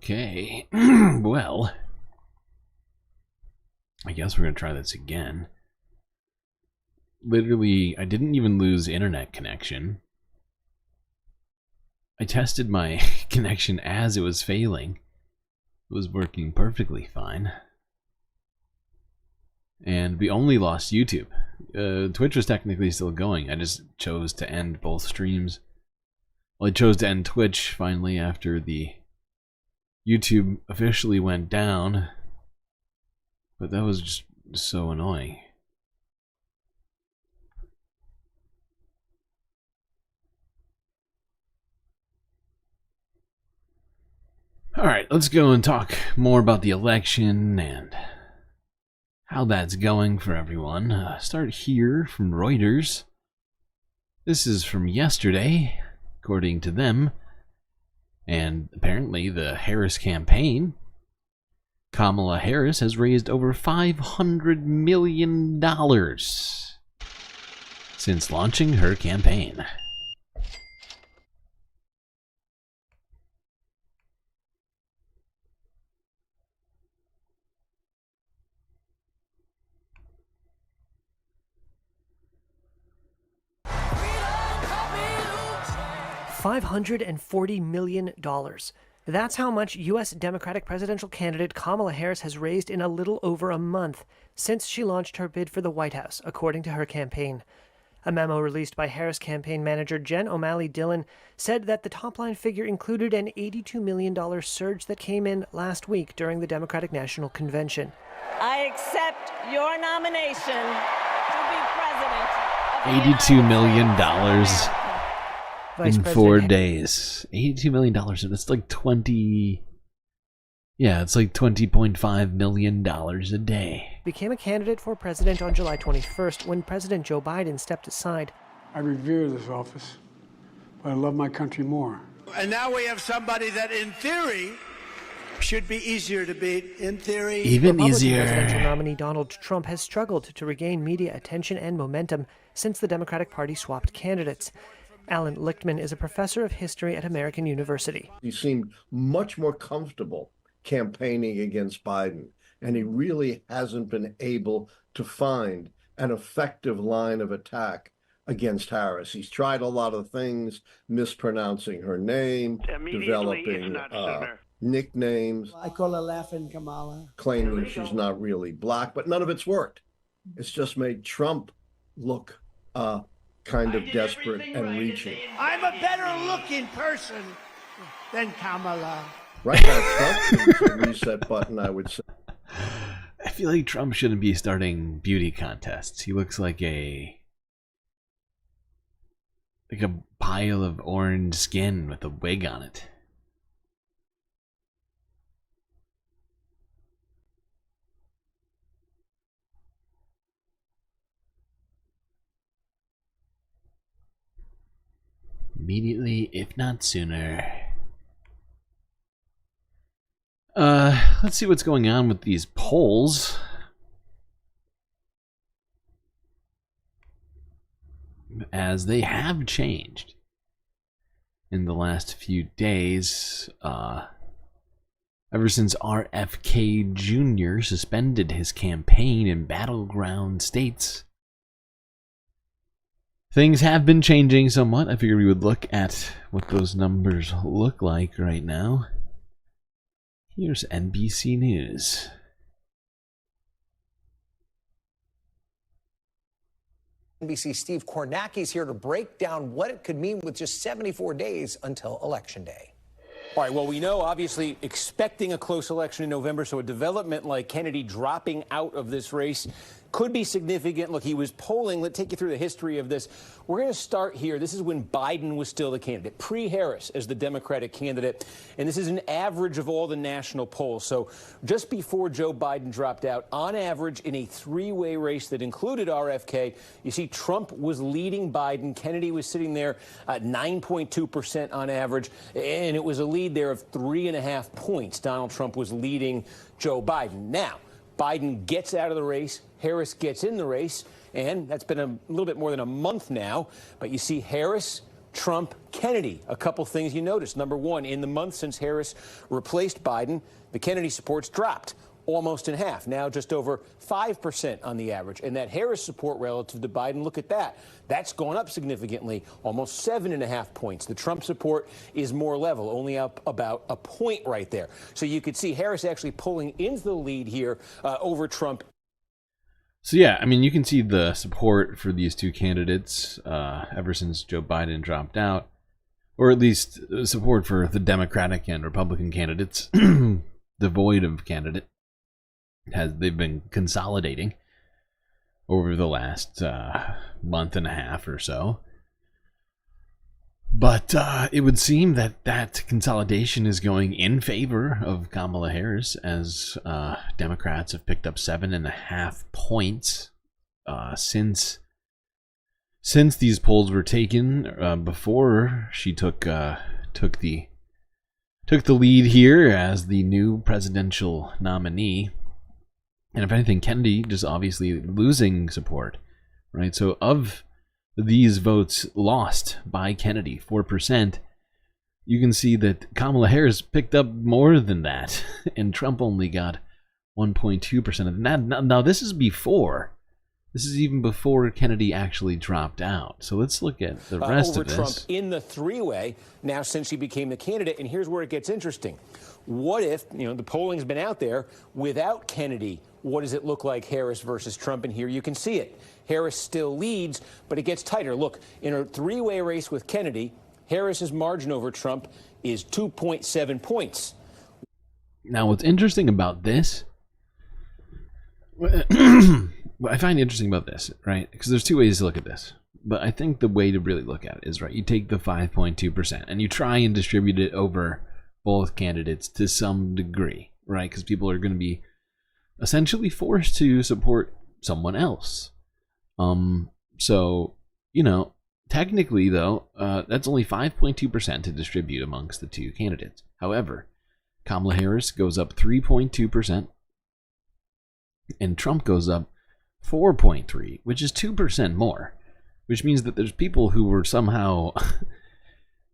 Okay, well, I guess we're gonna try this again. Literally, I didn't even lose internet connection. I tested my connection as it was failing. It was working perfectly fine. And we only lost YouTube. Twitch was technically still going. I just chose to end both streams. Well, I chose to end Twitch finally after the YouTube officially went down. But that was just so annoying. Alright, let's go and talk more about the election and how that's going for everyone. Start here from Reuters. This is from yesterday, according to them. And apparently the Harris campaign, Kamala Harris has raised over $500 million since launching her campaign. $540 million. That's how much U.S. Democratic presidential candidate Kamala Harris has raised in a little over a month since she launched her bid for the White House, according to her campaign. A memo released by Harris campaign manager Jen O'Malley Dillon said that the top-line figure included an $82 million surge that came in last week during the Democratic National Convention. I accept your nomination to be president of the $82 million Vice in President 4 days. $82 million. That's like 20... Yeah, it's like $20.5 million a day. Became a candidate for president on July 21st when President Joe Biden stepped aside. I revere this office, but I love my country more. And now we have somebody that, in theory, should be easier to beat. In theory, even Republican easier. Presidential nominee Donald Trump has struggled to regain media attention and momentum since the Democratic Party swapped candidates. Alan Lichtman is a professor of history at American University. He seemed much more comfortable campaigning against Biden, and he really hasn't been able to find an effective line of attack against Harris. He's tried a lot of things, mispronouncing her name, developing nicknames. I call her Laughing Kamala. Claiming she's not really black, but none of it's worked. It's just made Trump look kind of desperate and reaching. I'm a better looking person than Kamala. Right now, Trump needs a reset button, I would say. I feel like Trump shouldn't be starting beauty contests. He looks like a pile of orange skin with a wig on it. Immediately, if not sooner. Let's see what's going on with these polls. As they have changed in the last few days, ever since RFK Jr. suspended his campaign in battleground states. Things have been changing somewhat. I figured we would look at what those numbers look like right now. Here's NBC News. NBC's Steve Kornacki's here to break down what it could mean with just 74 days until Election Day. All right, well, we know, obviously, expecting a close election in November, so a development like Kennedy dropping out of this race could be significant. Look, he was polling. Let's take you through the history of this. We're going to start here. This is when Biden was still the candidate, pre-Harris as the Democratic candidate. And this is an average of all the national polls. So just before Joe Biden dropped out, on average, in a three-way race that included RFK, you see Trump was leading Biden. Kennedy was sitting there at 9.2% on average. And it was a lead there of 3.5 points. Donald Trump was leading Joe Biden. Now, Biden gets out of the race. Harris gets in the race, and that's been a little bit more than a month now. But you see Harris Trump, Kennedy. A couple things you notice. Number one, in the month since Harris replaced Biden, the Kennedy support's dropped almost in half, now just over 5% on the average. And that Harris support relative to Biden, look at that. That's gone up significantly, almost 7.5 points. The Trump support is more level, only up about a point right there. So you could see Harris actually pulling into the lead here over Trump. So yeah, I mean, you can see the support for these two candidates ever since Joe Biden dropped out, or at least support for the Democratic and Republican candidates, devoid of candidate. They've been consolidating over the last month and a half or so. But it would seem that that consolidation is going in favor of Kamala Harris, as Democrats have picked up 7.5 points since these polls were taken, before she took the lead here as the new presidential nominee. And if anything, Kennedy just obviously losing support, right? So of these votes lost by Kennedy, 4%, you can see that Kamala Harris picked up more than that, and Trump only got 1.2% of that. Now this is even before Kennedy actually dropped out. So let's look at the rest over of this. Trump in the three-way now since she became the candidate. And here's where it gets interesting. What if, the polling's been out there without Kennedy? What does it look like, Harris versus Trump? And here you can see it. Harris still leads, but it gets tighter. Look, in a three-way race with Kennedy, Harris's margin over Trump is 2.7 points. Now, what's interesting about this, what I find interesting about this, right, because there's two ways to look at this, but I think the way to really look at it is, right, you take the 5.2% and you try and distribute it over both candidates to some degree, right, because people are going to be essentially forced to support someone else. So, technically, though, that's only 5.2% to distribute amongst the two candidates. However, Kamala Harris goes up 3.2%, and Trump goes up 4.3%, which is 2% more, which means that there's people who were somehow,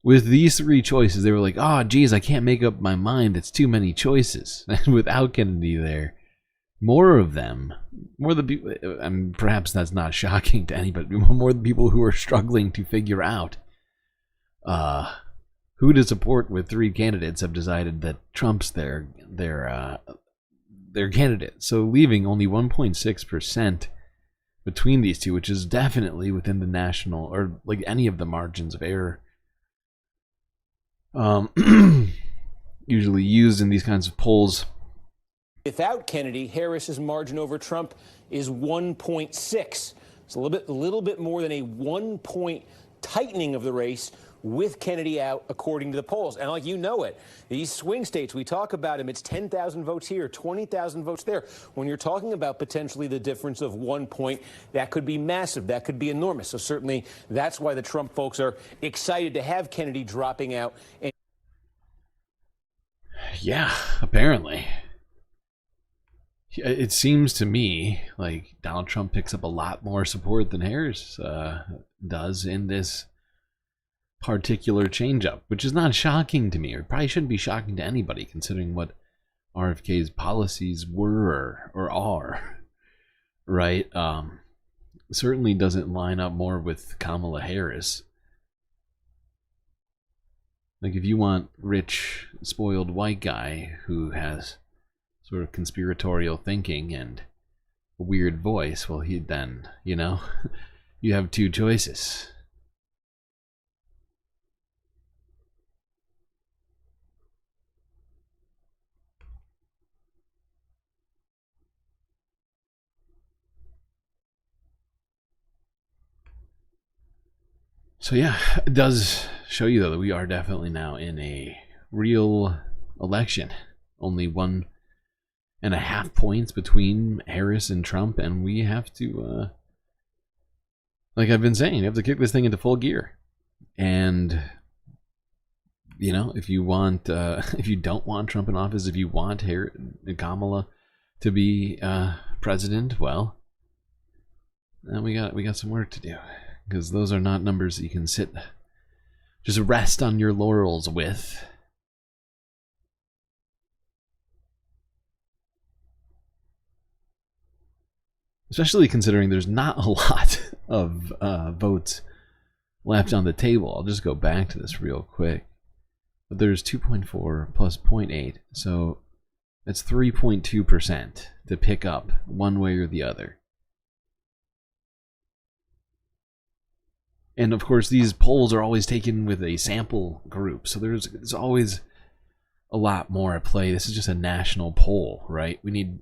with these three choices, they were like, oh, geez, I can't make up my mind. It's too many choices. And without Kennedy there, more of the people, perhaps that's not shocking to anybody, more the people who are struggling to figure out who to support with three candidates have decided that Trump's their candidate. So leaving only 1.6% between these two, which is definitely within the national, or like any of the margins of error usually used in these kinds of polls. Without Kennedy, Harris's margin over Trump is 1.6. It's a little bit more than a 1 point tightening of the race with Kennedy out, according to the polls. And these swing states, we talk about them, it's 10,000 votes here, 20,000 votes there. When you're talking about potentially the difference of 1 point, that could be massive, that could be enormous. So certainly that's why the Trump folks are excited to have Kennedy dropping out. Yeah, apparently. It seems to me like Donald Trump picks up a lot more support than Harris does in this particular changeup, which is not shocking to me, or probably shouldn't be shocking to anybody, considering what RFK's policies were or are, right? Certainly doesn't line up more with Kamala Harris. Like, if you want rich, spoiled white guy who has sort of conspiratorial thinking and a weird voice, well, you have two choices. So yeah, it does show you, though, that we are definitely now in a real election. Only 1.5 points between Harris and Trump, and we have to, like I've been saying, you have to kick this thing into full gear. And if you want, if you don't want Trump in office, if you want Kamala to be president, well, then we got some work to do, because those are not numbers that you can sit just rest on your laurels with. Especially considering there's not a lot of votes left on the table. I'll just go back to this real quick. But there's 2.4 plus 0.8, so it's 3.2% to pick up one way or the other. And of course, these polls are always taken with a sample group, so there's always a lot more at play. This is just a national poll, right? We need to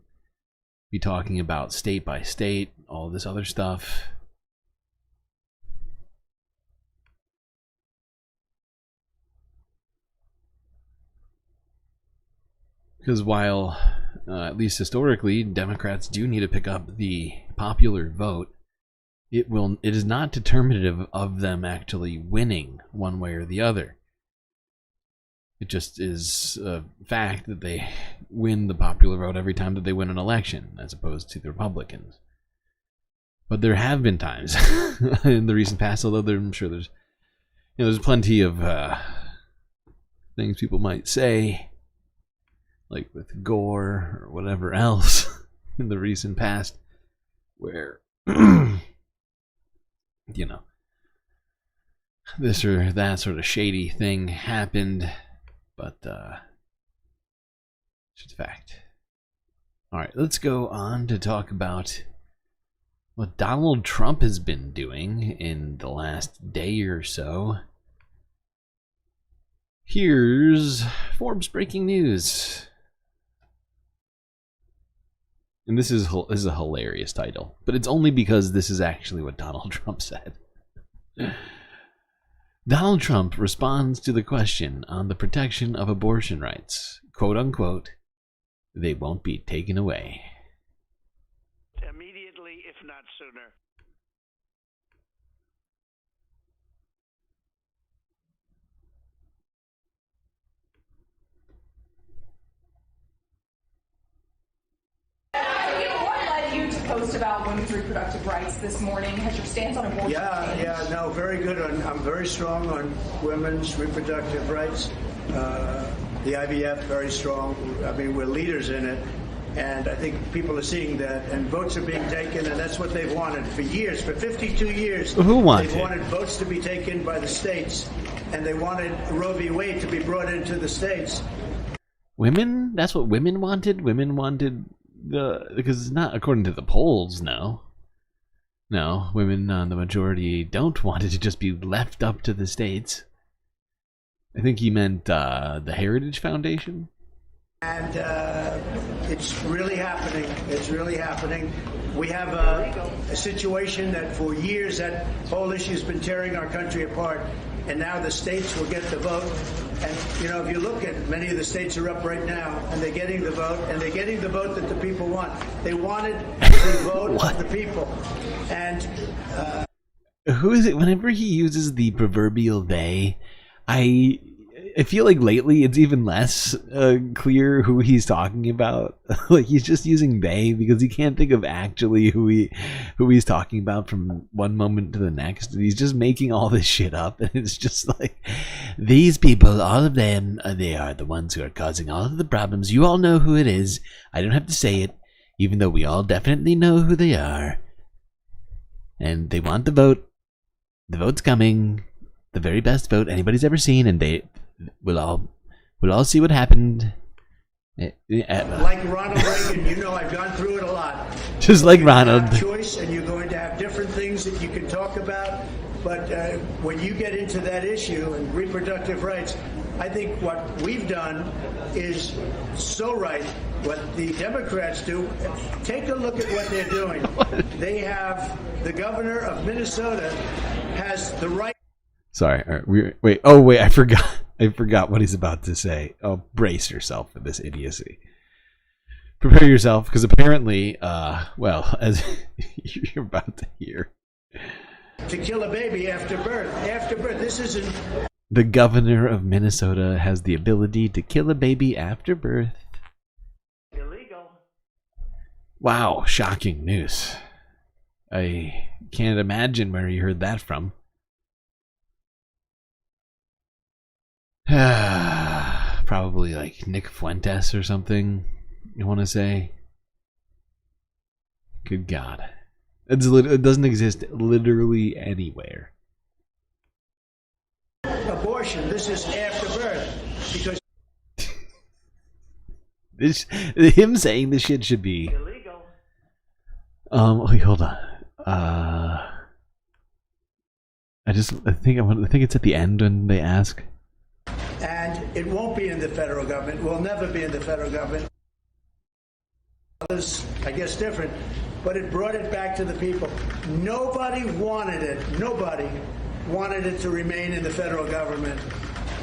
be talking about state by state, all this other stuff. Because while, at least historically, Democrats do need to pick up the popular vote, it is not determinative of them actually winning one way or the other. It just is a fact that they win the popular vote every time that they win an election, as opposed to the Republicans. But there have been times in the recent past, although I'm sure there's plenty of things people might say, like with Gore or whatever else in the recent past, where this or that sort of shady thing happened, but it's just a fact. Alright, let's go on to talk about what Donald Trump has been doing in the last day or so. Here's Forbes breaking news. And this is a hilarious title, but it's only because this is actually what Donald Trump said. Donald Trump responds to the question on the protection of abortion rights. Quote unquote, they won't be taken away. Immediately, if not sooner. Post about women's reproductive rights this morning. Has your stance on abortion changed? Yeah, no, very good. I'm very strong on women's reproductive rights. The IVF, very strong. I mean, we're leaders in it. And I think people are seeing that, and votes are being taken, and that's what they've wanted for years, for 52 years. Who wanted? They've wanted votes to be taken by the states, and they wanted Roe v. Wade to be brought into the states. Women? That's what women wanted? Women wanted because it's not according to the polls, no. No, women, the majority, don't want it to just be left up to the states. I think he meant the Heritage Foundation. And it's really happening. It's really happening. We have a situation that for years that whole issue has been tearing our country apart, and now the states will get the vote. And, if you look at many of the states are up right now, and they're getting the vote, and they're getting the vote that the people want. They wanted the vote of the people. And who is it? Whenever he uses the proverbial they, I feel like lately it's even less clear who he's talking about. Like he's just using they because he can't think of actually who he's talking about from one moment to the next. And he's just making all this shit up, and it's just like these people, all of them, they are the ones who are causing all of the problems. You all know who it is. I don't have to say it, even though we all definitely know who they are. And they want the vote. The vote's coming. The very best vote anybody's ever seen, and we'll all see what happened. Like Ronald Reagan, I've gone through it a lot. Just like Ronald. You have choice, and you're going to have different things that you can talk about. But when you get into that issue and reproductive rights, I think what we've done is so right. What the Democrats do, take a look at what they're doing. They have the governor of Minnesota has the right. Sorry, wait, I forgot what he's about to say. Oh, brace yourself for this idiocy. Prepare yourself, because apparently, as you're about to hear. To kill a baby after birth. This isn't... The governor of Minnesota has the ability to kill a baby after birth. Illegal. Wow, shocking news. I can't imagine where he heard that from. Probably like Nick Fuentes or something, you want to say? Good God. It doesn't exist literally anywhere. Abortion, this is after birth. Because him saying this shit should be illegal. Wait, hold on. I think it's at the end when they ask. And it won't be in the federal government. Will never be in the federal government. Others, I guess, different, but it brought it back to the people. Nobody wanted it. Nobody wanted it to remain in the federal government.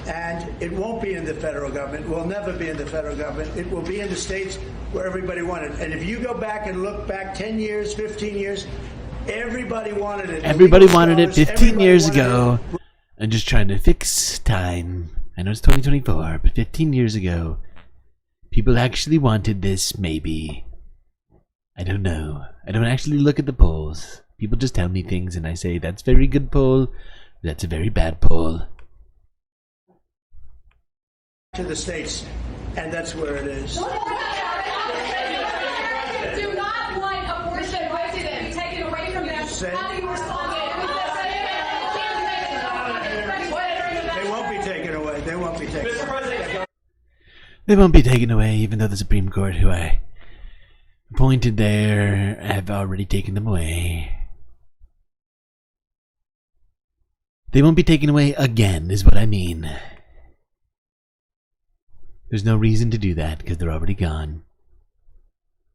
And it won't be in the federal government. Will never be in the federal government. It will be in the states where everybody wanted it. And if you go back and look back 10 years, 15 years, everybody wanted it. Everybody wanted it 15 years ago. I'm just trying to fix time. I know it's 2024, but 15 years ago, people actually wanted this, maybe. I don't know. I don't actually look at the polls. People just tell me things and I say, that's a very good poll, that's a very bad poll. To the states, and that's where it is. Do not want abortion rights to be taken away from them. How do you respond to it? They won't be taken away. They won't be taken away. They won't be taken away, even though the Supreme Court, who I appointed there, have already taken them away. They won't be taken away again, is what I mean. There's no reason to do that, because they're already gone.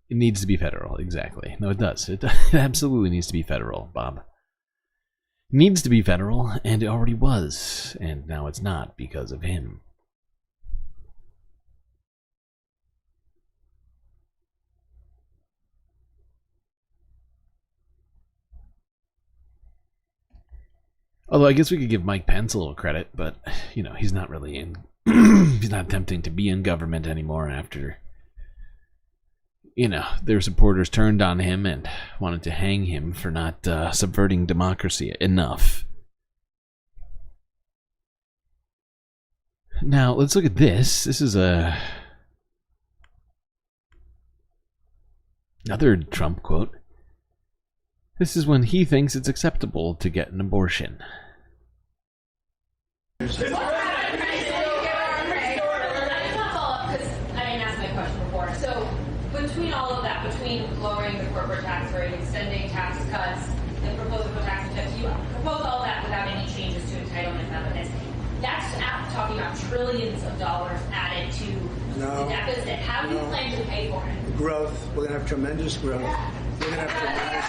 It needs to be federal, exactly. No, it does. It absolutely needs to be federal, Bob. It needs to be federal, and it already was. And now it's not, because of him. Although I guess we could give Mike Pence a little credit, but, you know, he's not really in... he's not attempting to be in government anymore after, you know, their supporters turned on him and wanted to hang him for not subverting democracy enough. Now, let's look at this. This is another Trump quote. This is when he thinks it's acceptable to get an abortion. Between all of that, between lowering the corporate tax rate, extending tax cuts, and proposing for tax cuts, you propose all that without any changes to entitlement benefits. That's talking about trillions of dollars added to the deficit. How do you plan to pay for it? Growth. We're going to have tremendous growth. We're going to have tremendous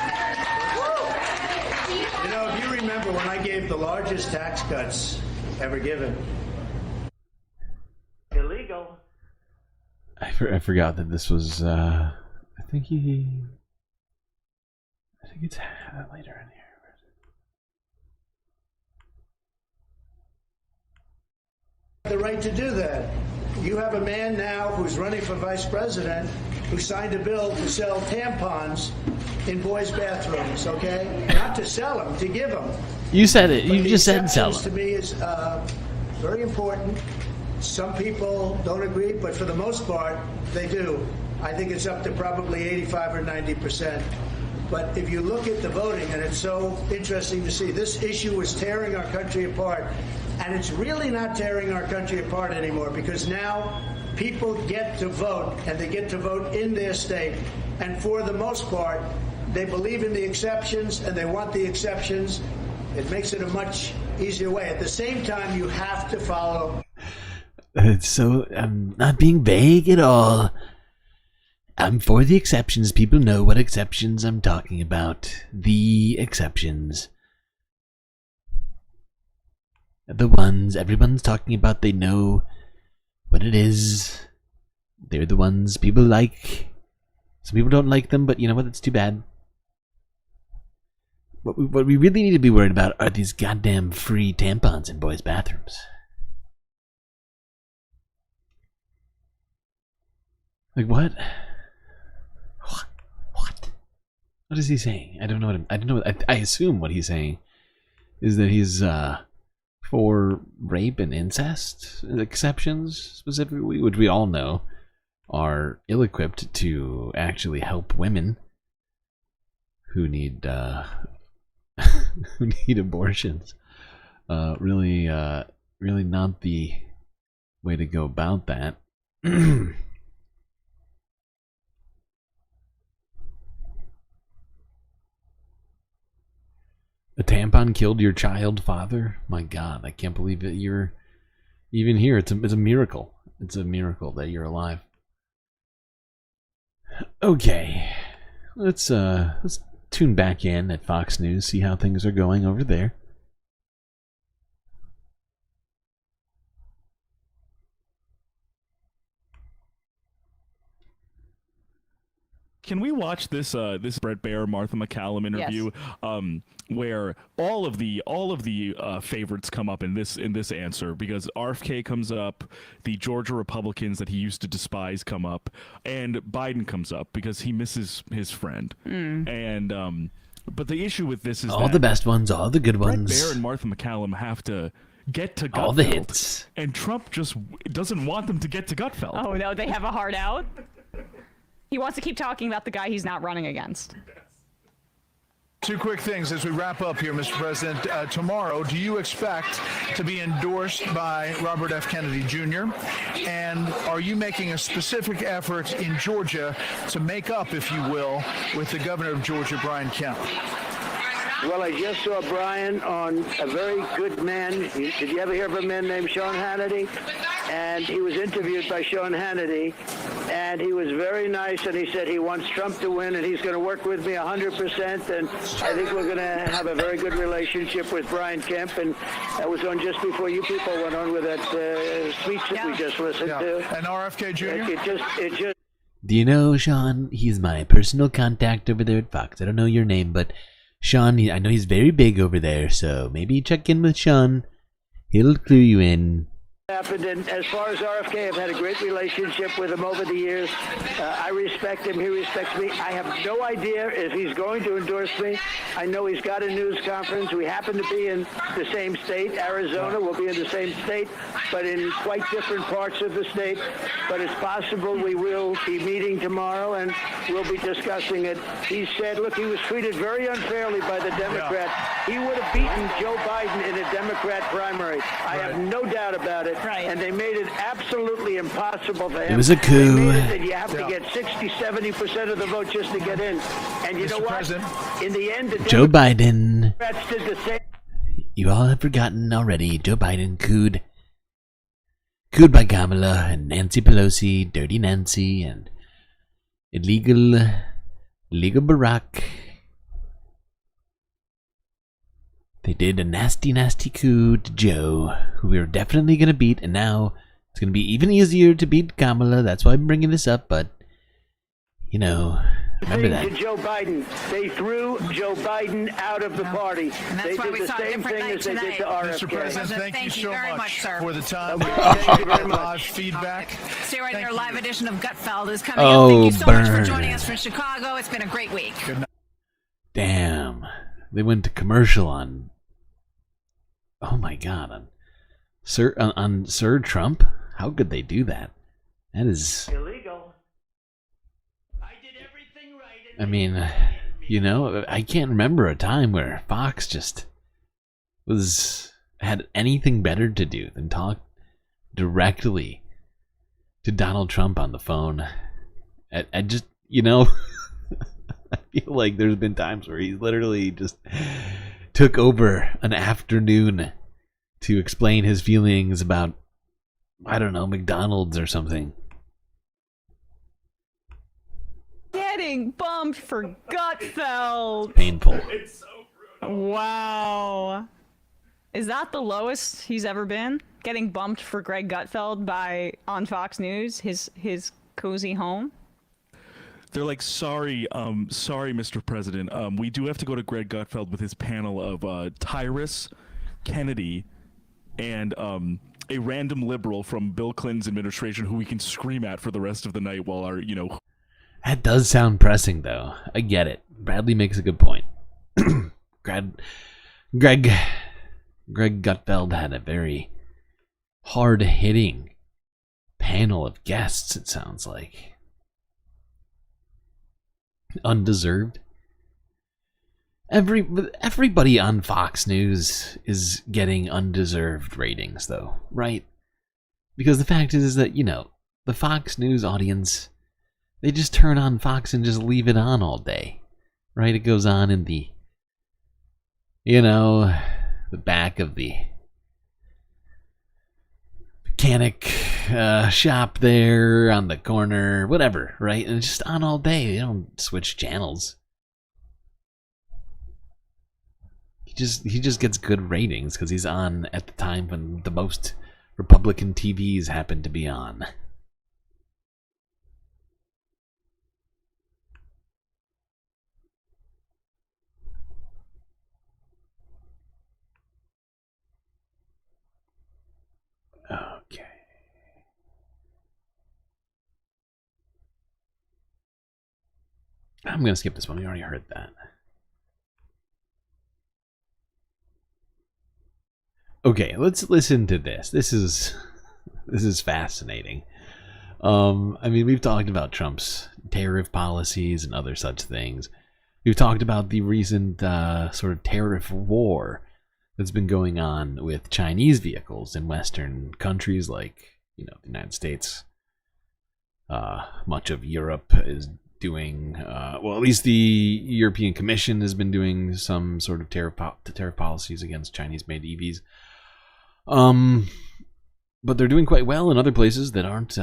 growth. You know, if you remember when I gave the largest tax cuts ever given. Illegal. I forgot that this was, I think it's later in here. The right to do that. You have a man now who's running for vice president who signed a bill to sell tampons in boys' bathrooms, okay? Not to sell them, to give them. You said it. You just said sell them. To me is very important. Some people don't agree, but for the most part, they do. I think it's up to probably 85 or 90%. But if you look at the voting, and it's so interesting to see, this issue was tearing our country apart. And it's really not tearing our country apart anymore, because now people get to vote, and they get to vote in their state. And for the most part, they believe in the exceptions, and they want the exceptions. It makes it a much easier way. At the same time, you have to follow... So, I'm not being vague at all. I'm for the exceptions. People know what exceptions I'm talking about. The exceptions. The ones everyone's talking about, they know what it is. They're the ones people like. Some people don't like them, but you know what? It's too bad. What we really need to be worried about are these goddamn free tampons in boys' bathrooms. Like what? What? What is he saying? I don't know what I assume what he's saying is that he's for rape and incest exceptions specifically, which we all know are ill-equipped to actually help women who need who need abortions. Really not the way to go about that. A tampon killed your child, father? My God, I can't believe that you're even here. It's a miracle. It's a miracle that you're alive. Okay, let's tune back in at Fox News, see how things are going over there. Can we watch this Brett Baer Martha McCallum interview, where all of the favorites come up in this answer, because RFK comes up, the Georgia Republicans that he used to despise come up, and Biden comes up because he misses his friend. And but the issue with this is all the best ones, all the good ones. Brett Baer and Martha McCallum have to get to Gutfeld, all the hits, and Trump just doesn't want them to get to Gutfeld. Oh no, they have a hard out. He wants to keep talking about the guy he's not running against. Two quick things as we wrap up here, Mr. President. Tomorrow, do you expect to be endorsed by Robert F. Kennedy Jr.? And are you making a specific effort in Georgia to make up, if you will, with the governor of Georgia, Brian Kemp? Well, I just saw Brian on a very good man. Did you ever hear of a man named Sean Hannity? And he was interviewed by Sean Hannity, and he was very nice, and he said he wants Trump to win, and he's going to work with me 100%, and I think we're going to have a very good relationship with Brian Kemp, and that was on just before you people went on with that speech that we just listened to. And RFK Jr.? It just. Do you know Sean? He's my personal contact over there at Fox. I don't know your name, but Sean, I know he's very big over there, so maybe check in with Sean. He'll clue you in. Happened, and as far as RFK, I've had a great relationship with him over the years. I respect him. He respects me. I have no idea if he's going to endorse me. I know he's got a news conference. We happen to be in the same state, Arizona. We'll be in the same state, but in quite different parts of the state. But it's possible we will be meeting tomorrow, and we'll be discussing it. He said, look, he was treated very unfairly by the Democrats. He would have beaten Joe Biden in a Democrat primary. I have no doubt about it. Right. And they made it absolutely impossible for him. It was a coup. They made it that you have to get 60-70% of the vote just to get in. And you know what? In the end, the Joe Biden. Democrats did the same. You all have forgotten already. Joe Biden cooed by Kamala and Nancy Pelosi, Dirty Nancy, and illegal Barack. They did a nasty, nasty coup to Joe, who we were definitely going to beat, and now it's going to be even easier to beat Kamala. That's why I'm bringing this up, but, you know, remember that. To Joe Biden. They threw Joe Biden out of the party. And that's they why did we the saw a same different thing night as they did to RFK. Mr. President, thank you so very much, sir. for the time. Thank you very much. Live feedback. Stay right there. Live edition of Gutfeld is coming Oh, up. Thank you so much for burn. joining us from Chicago. It's been a great week. Damn. They went to commercial on... Oh my God. On Sir Trump? How could they do that? That is... illegal. I mean, you know, I can't remember a time where Fox just had anything better to do than talk directly to Donald Trump on the phone. I just, you know, I feel like there's been times where he's literally just took over an afternoon to explain his feelings about, I don't know, McDonald's or something. Getting bumped for Gutfeld. Painful. It's so brutal. Wow. Is that the lowest he's ever been? Getting bumped for Greg Gutfeld on Fox News, his cozy home? They're like, sorry, Mr. President. We do have to go to Greg Gutfeld with his panel of Tyrus, Kennedy, and a random liberal from Bill Clinton's administration who we can scream at for the rest of the night while our, you know... That does sound pressing, though. I get it. Bradley makes a good point. Greg Greg Gutfeld had a very hard-hitting panel of guests, it sounds like. Undeserved. Everybody on Fox News is getting undeserved ratings, though, right? Because the fact is that, you know, the Fox News audience, they just turn on Fox and just leave it on all day, right? It goes on in the, you know, the back of the mechanic shop there on the corner, whatever, right? And it's just on all day. They don't switch channels. He just gets good ratings because he's on at the time when the most Republican TVs happen to be on. Okay. I'm going to skip this one. We already heard that. Okay, let's listen to this. This is fascinating. I mean, we've talked about Trump's tariff policies and other such things. We've talked about the recent sort of tariff war that's been going on with Chinese vehicles in Western countries like, you know, the United States. Much of Europe is doing, well, at least the European Commission has been doing some sort of tariff policies against Chinese-made EVs. But they're doing quite well in other places that aren't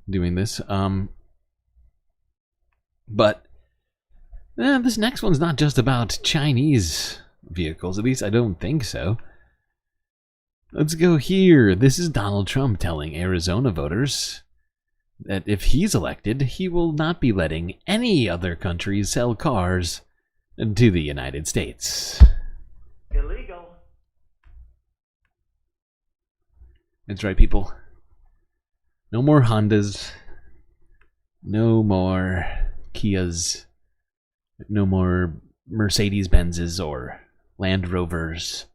doing this. But this next one's not just about Chinese vehicles. At least I don't think so. Let's go here. This is Donald Trump telling Arizona voters that if he's elected, he will not be letting any other countries sell cars to the United States. Illegal. That's right, people. No more Hondas. No more Kias. No more Mercedes-Benzes or Land Rovers.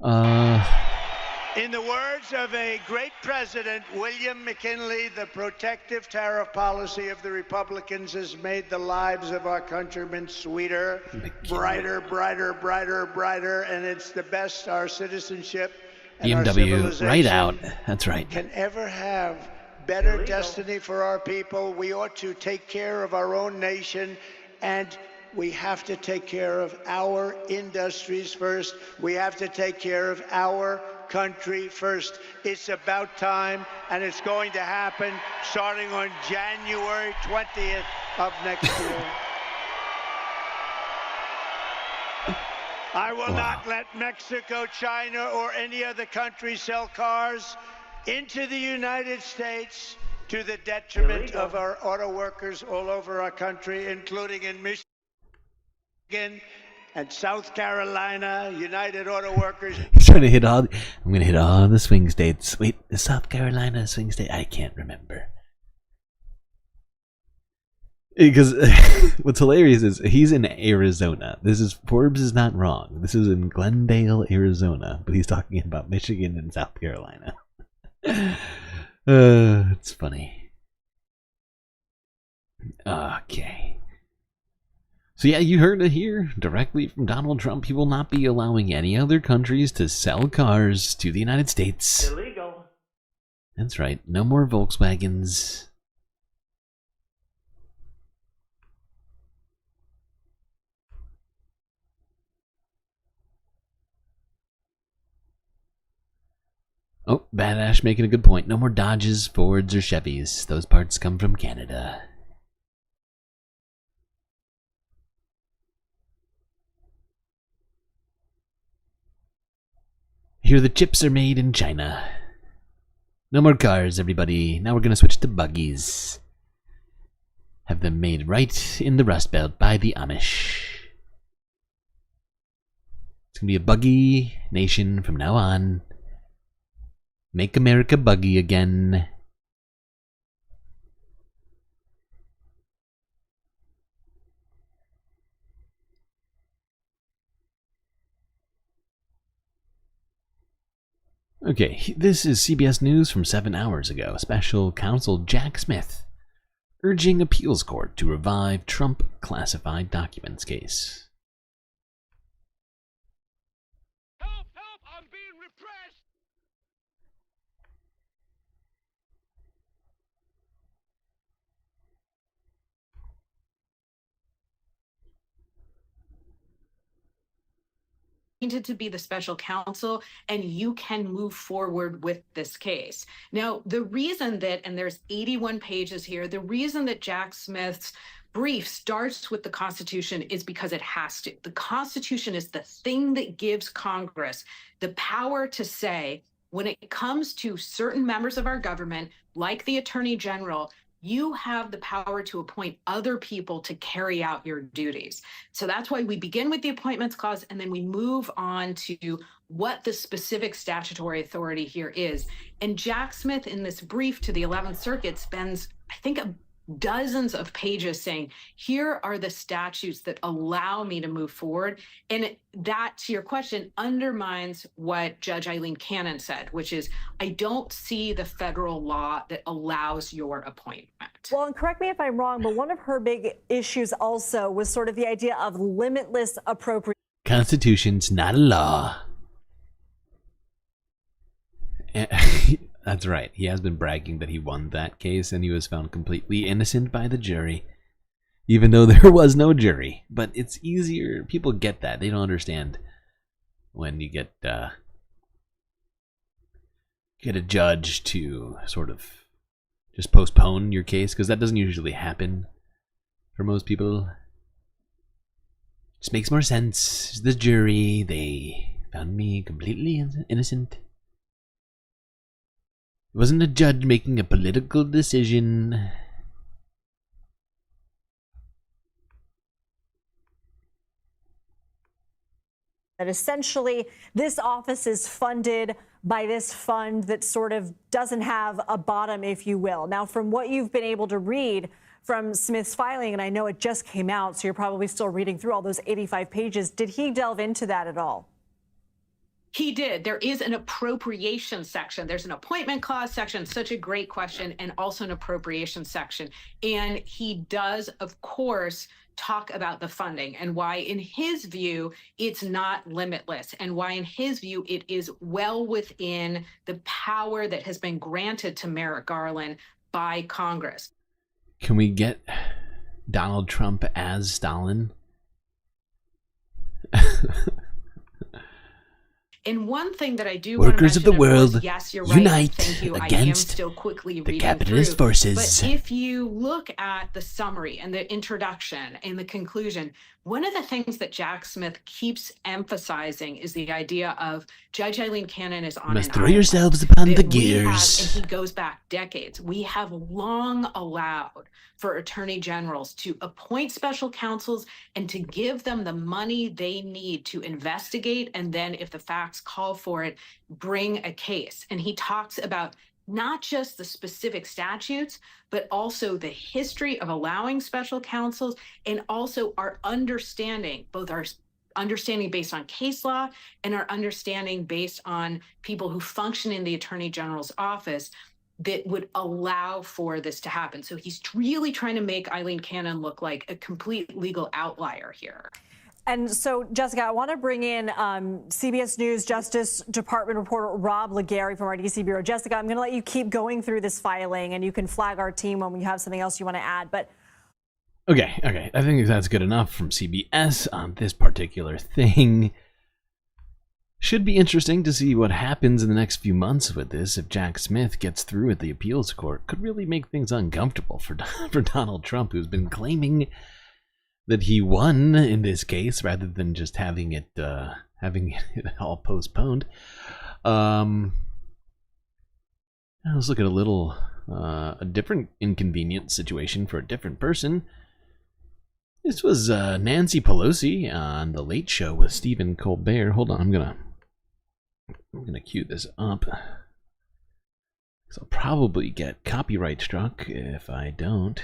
In the words of a great president, William McKinley, the protective tariff policy of the Republicans has made the lives of our countrymen sweeter, brighter, brighter, brighter, brighter, and it's the best our citizenship and our BMW, civilization right out. That's right. can ever have. Better destiny for our people. We ought to take care of our own nation, and we have to take care of our industries first. We have to take care of our country first. It's about time, and it's going to happen starting on January 20th of next year. I will not let Mexico, China, or any other country sell cars into the United States to the detriment of our auto workers all over our country, including in Michigan and South Carolina. United Auto Workers. He's trying to hit all. I'm going to hit all the swing states. Wait, is South Carolina a swing state? I can't remember. Because what's hilarious is he's in Arizona. Forbes is not wrong. This is in Glendale, Arizona, but he's talking about Michigan and South Carolina. It's funny. Okay. So yeah, you heard it here directly from Donald Trump. He will not be allowing any other countries to sell cars to the United States. Illegal. That's right. No more Volkswagens. Oh, Badash making a good point. No more Dodges, Fords, or Chevys. Those parts come from Canada. Here the chips are made in China. No more cars, everybody. Now we're going to switch to buggies. Have them made right in the Rust Belt by the Amish. It's going to be a buggy nation from now on. Make America buggy again. Okay, this is CBS News from 7 hours ago. Special counsel Jack Smith urging appeals court to revive Trump classified documents case. To be the special counsel, and you can move forward with this case. Now, the reason that, and there's 81 pages here, the reason that Jack Smith's brief starts with the Constitution is because it has to. The Constitution is the thing that gives Congress the power to say, when it comes to certain members of our government, like the Attorney General, you have the power to appoint other people to carry out your duties. So that's why we begin with the Appointments Clause, and then we move on to what the specific statutory authority here is. And Jack Smith, in this brief to the 11th Circuit, spends, I think, dozens of pages saying, here are the statutes that allow me to move forward. And that, to your question, undermines what Judge Eileen Cannon said, which is, I don't see the federal law that allows your appointment. Well, and correct me if I'm wrong, but one of her big issues also was sort of the idea of limitless appropriation. Constitution's not a law. That's right. He has been bragging that he won that case and he was found completely innocent by the jury, even though there was no jury. But it's easier. People get that. They don't understand when you get a judge to sort of just postpone your case, because that doesn't usually happen for most people. Just makes more sense. The jury, they found me completely innocent. It wasn't a judge making a political decision. That essentially this office is funded by this fund that sort of doesn't have a bottom, if you will. Now, from what you've been able to read from Smith's filing, and I know it just came out, so you're probably still reading through all those 85 pages, did he delve into that at all? He did. There is an appropriation section. There's an appointment clause section, such a great question, and also an appropriation section. And he does, of course, talk about the funding and why, in his view, it's not limitless, and why, in his view, it is well within the power that has been granted to Merrick Garland by Congress. Can we get Donald Trump as Stalin? And one thing that I do Workers of the world, yes, you're right. unite Thank you. against I am still quickly the reading capitalist through. forces. But if you look at the summary and the introduction and the conclusion, one of the things that Jack Smith keeps emphasizing is the idea of Judge Eileen Cannon is on must throw yourselves upon the gears. And he goes back decades. We have long allowed for attorney generals to appoint special counsels and to give them the money they need to investigate, and then, if the facts call for it, bring a case. And he talks about not just the specific statutes, but also the history of allowing special counsels, and also our understanding, both our understanding based on case law and our understanding based on people who function in the Attorney General's office, that would allow for this to happen. So he's really trying to make Eileen Cannon look like a complete legal outlier here. And so, Jessica, I want to bring in CBS News Justice Department reporter Rob Legary from our DC bureau. Jessica, I'm going to let you keep going through this filing, and you can flag our team when you have something else you want to add. But Okay. I think that's good enough from CBS on this particular thing. Should be interesting to see what happens in the next few months with this. If Jack Smith gets through at the appeals court, could really make things uncomfortable for Donald Trump, who's been claiming that he won in this case rather than just having it all postponed. Let's look at a different inconvenient situation for a different person. This was Nancy Pelosi on The Late Show with Stephen Colbert. Hold on, I'm gonna cue this up, because I'll probably get copyright struck if I don't.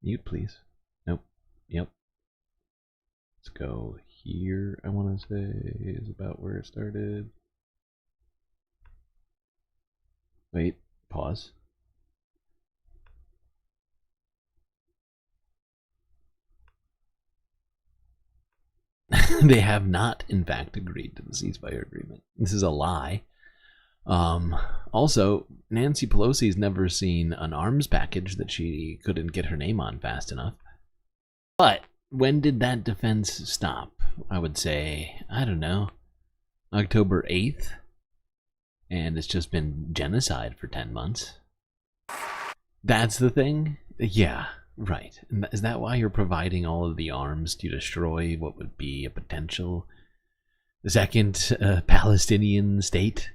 Mute, please. Nope. Yep. Let's go here. I want to say is about where it started. Wait, pause. They have not, in fact, agreed to the ceasefire agreement. This is a lie. Also, Nancy Pelosi's never seen an arms package that she couldn't get her name on fast enough. But when did that defense stop? I would say, I don't know, October 8th. And it's just been genocide for 10 months. That's the thing? Yeah, right. And is that why you're providing all of the arms to destroy what would be a potential second Palestinian state?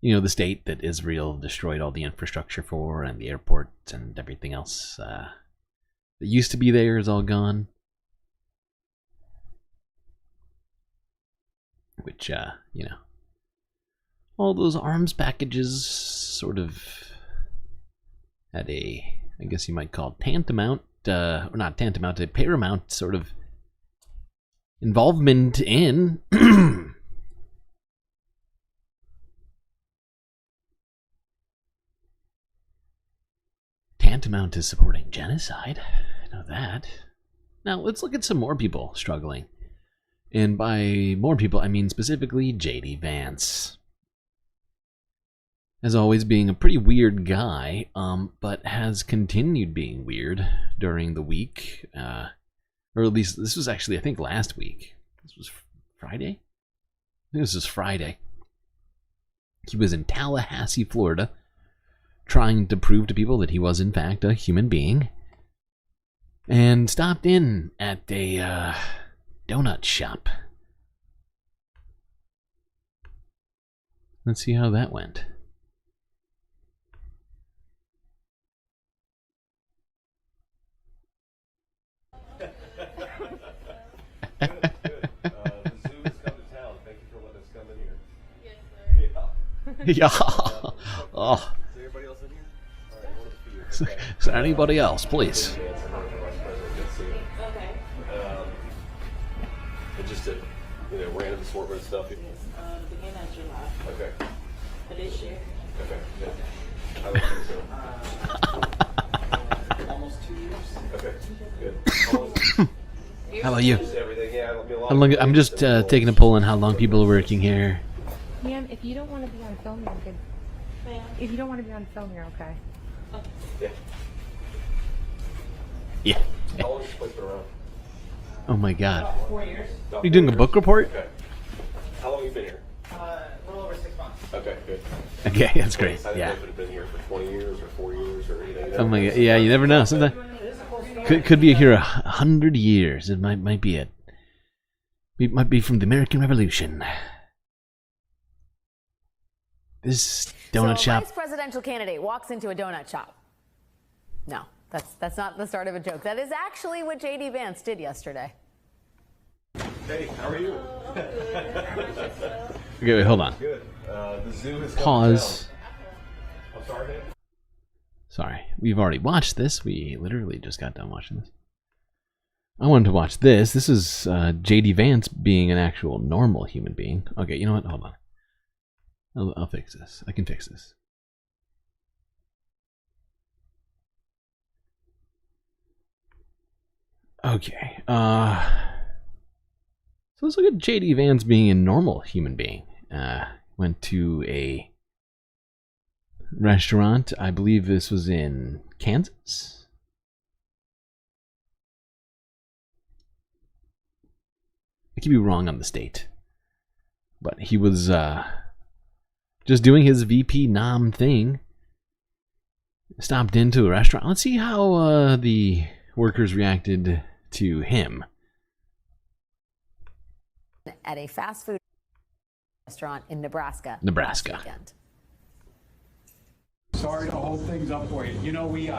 You know, the state that Israel destroyed all the infrastructure for, and the airports and everything else that used to be there is all gone. Which, you know, all those arms packages sort of had a, I guess you might call it tantamount, or not tantamount, a paramount sort of involvement in tantamount to supporting genocide. I know that. Now, let's look at some more people struggling. And by more people, I mean specifically J.D. Vance. As always, being a pretty weird guy, but has continued being weird during the week. Or at least, this was actually, I think, last week. This was Friday? I think this was Friday. He was in Tallahassee, Florida, trying to prove to people that he was, in fact, a human being. And stopped in at a donut shop. Let's see how that went. The zoo has come to town. Thank you for letting us come in here. Yes, sir. Yeah. Oh. Is everybody else in here? All right, one of the few. Okay. Is there anybody else, please? Okay. And just a, you know, random assortment of stuff. Begin at July. Okay. For this year. Okay. Good. I would think so. Almost 2 years. Okay. Good. How about you? Just everything. Yeah, it'll be a lot How long, I'm just taking a poll on how long people are working here. Ma'am, if you don't want to be on film, you're good. If you don't want to be on film, you're okay. Yeah. Yeah. How long has this place been around? Oh my god. About 4 years. Are you doing a book report? Okay. How long have you been here? A little over 6 months. Okay, good. Okay, that's great. I didn't Yeah. know if it had been here for 20 years or 4 years or anything. Oh my god. Yeah, you never know. Sometimes could be here 100 years. It might be it. It might be from the American Revolution. This donut shop. Vice presidential candidate walks into a donut shop. No, that's not the start of a joke. That is actually what J.D. Vance did yesterday. Hey, how are you? Okay, wait, hold on. Good. The zoo has come Pause. to town. I'm sorry, man. Sorry, we've already watched this. We literally just got done watching this. I wanted to watch this. This is J.D. Vance being an actual normal human being. Okay, you know what? Hold on. I'll fix this. I can fix this. Okay. So let's look at J.D. Vance being a normal human being. Went to a restaurant. I believe this was in Kansas. I could be wrong on the state. But he was just doing his VP nom thing. Stopped into a restaurant. Let's see how the workers reacted to him. At a fast food restaurant in Nebraska. Nebraska. last weekend. Sorry to hold things up for you. You know, we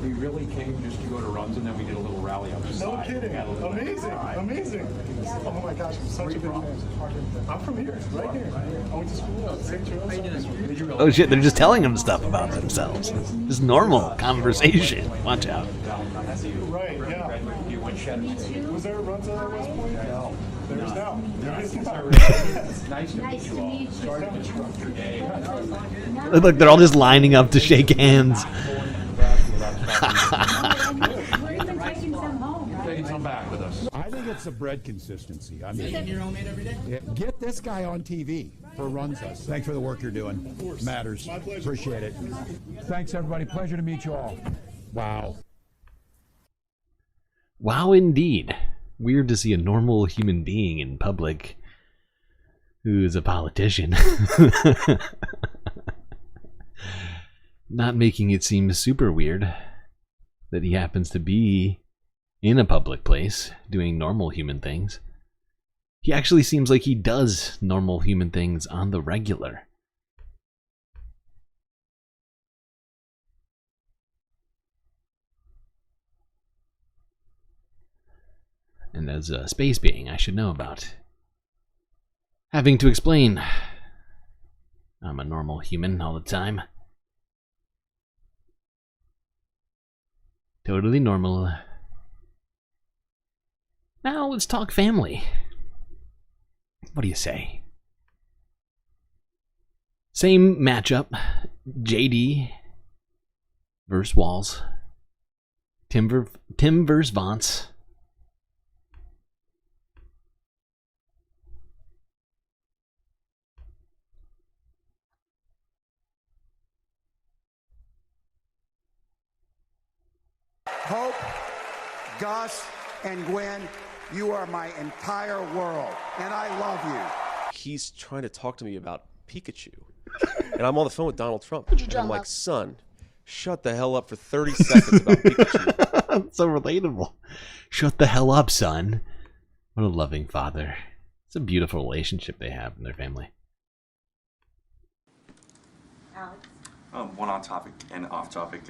really came just to go to runs, and then we did a little rally up the side. No kidding. Amazing. Amazing. Oh my gosh, I'm such a big fan. I'm from here, right here. I went to school at St. Charles. Oh shit, they're just telling him stuff about themselves. Just normal conversation. Watch out. Right, yeah. Was there a Runza at West Point? No. There is now. There is now. Nice to meet you all. Sorry to disrupt your day. Look, they're all just lining up to shake hands. Taking some back with us. I think it's the bread consistency. I mean, Eating your own made every day? yeah, get this guy on TV for runs us. Thanks for the work you're doing. Of course. Matters. My pleasure. Appreciate it. Thanks, everybody. Pleasure to meet you all. Wow. Wow, indeed. Weird to see a normal human being in public who's a politician. Not making it seem super weird that he happens to be in a public place doing normal human things. He actually seems like he does normal human things on the regular. And as a space being, I should know about having to explain I'm a normal human all the time. Totally normal. Now let's talk family. What do you say? Same matchup. JD versus Walls. Tim versus Vance. Hope, Gus, and Gwen, you are my entire world, and I love you. He's trying to talk to me about Pikachu. And I'm on the phone with Donald Trump. And I'm like, son, shut the hell up for 30 seconds about Pikachu. So relatable. Shut the hell up, son. What a loving father. It's a beautiful relationship they have in their family. Alex? One on topic and off topic.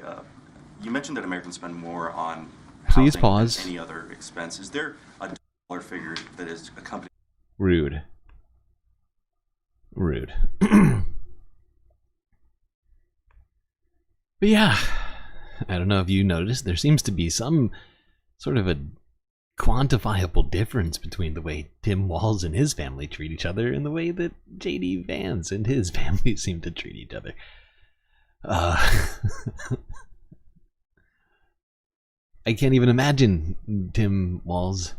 You mentioned that Americans spend more on Please housing pause. than any other expense. Is there a dollar figure that is accompanied? Rude. Rude. But yeah, I don't know if you noticed, there seems to be some sort of a quantifiable difference between the way Tim Walz and his family treat each other and the way that JD Vance and his family seem to treat each other. I can't even imagine Tim Walz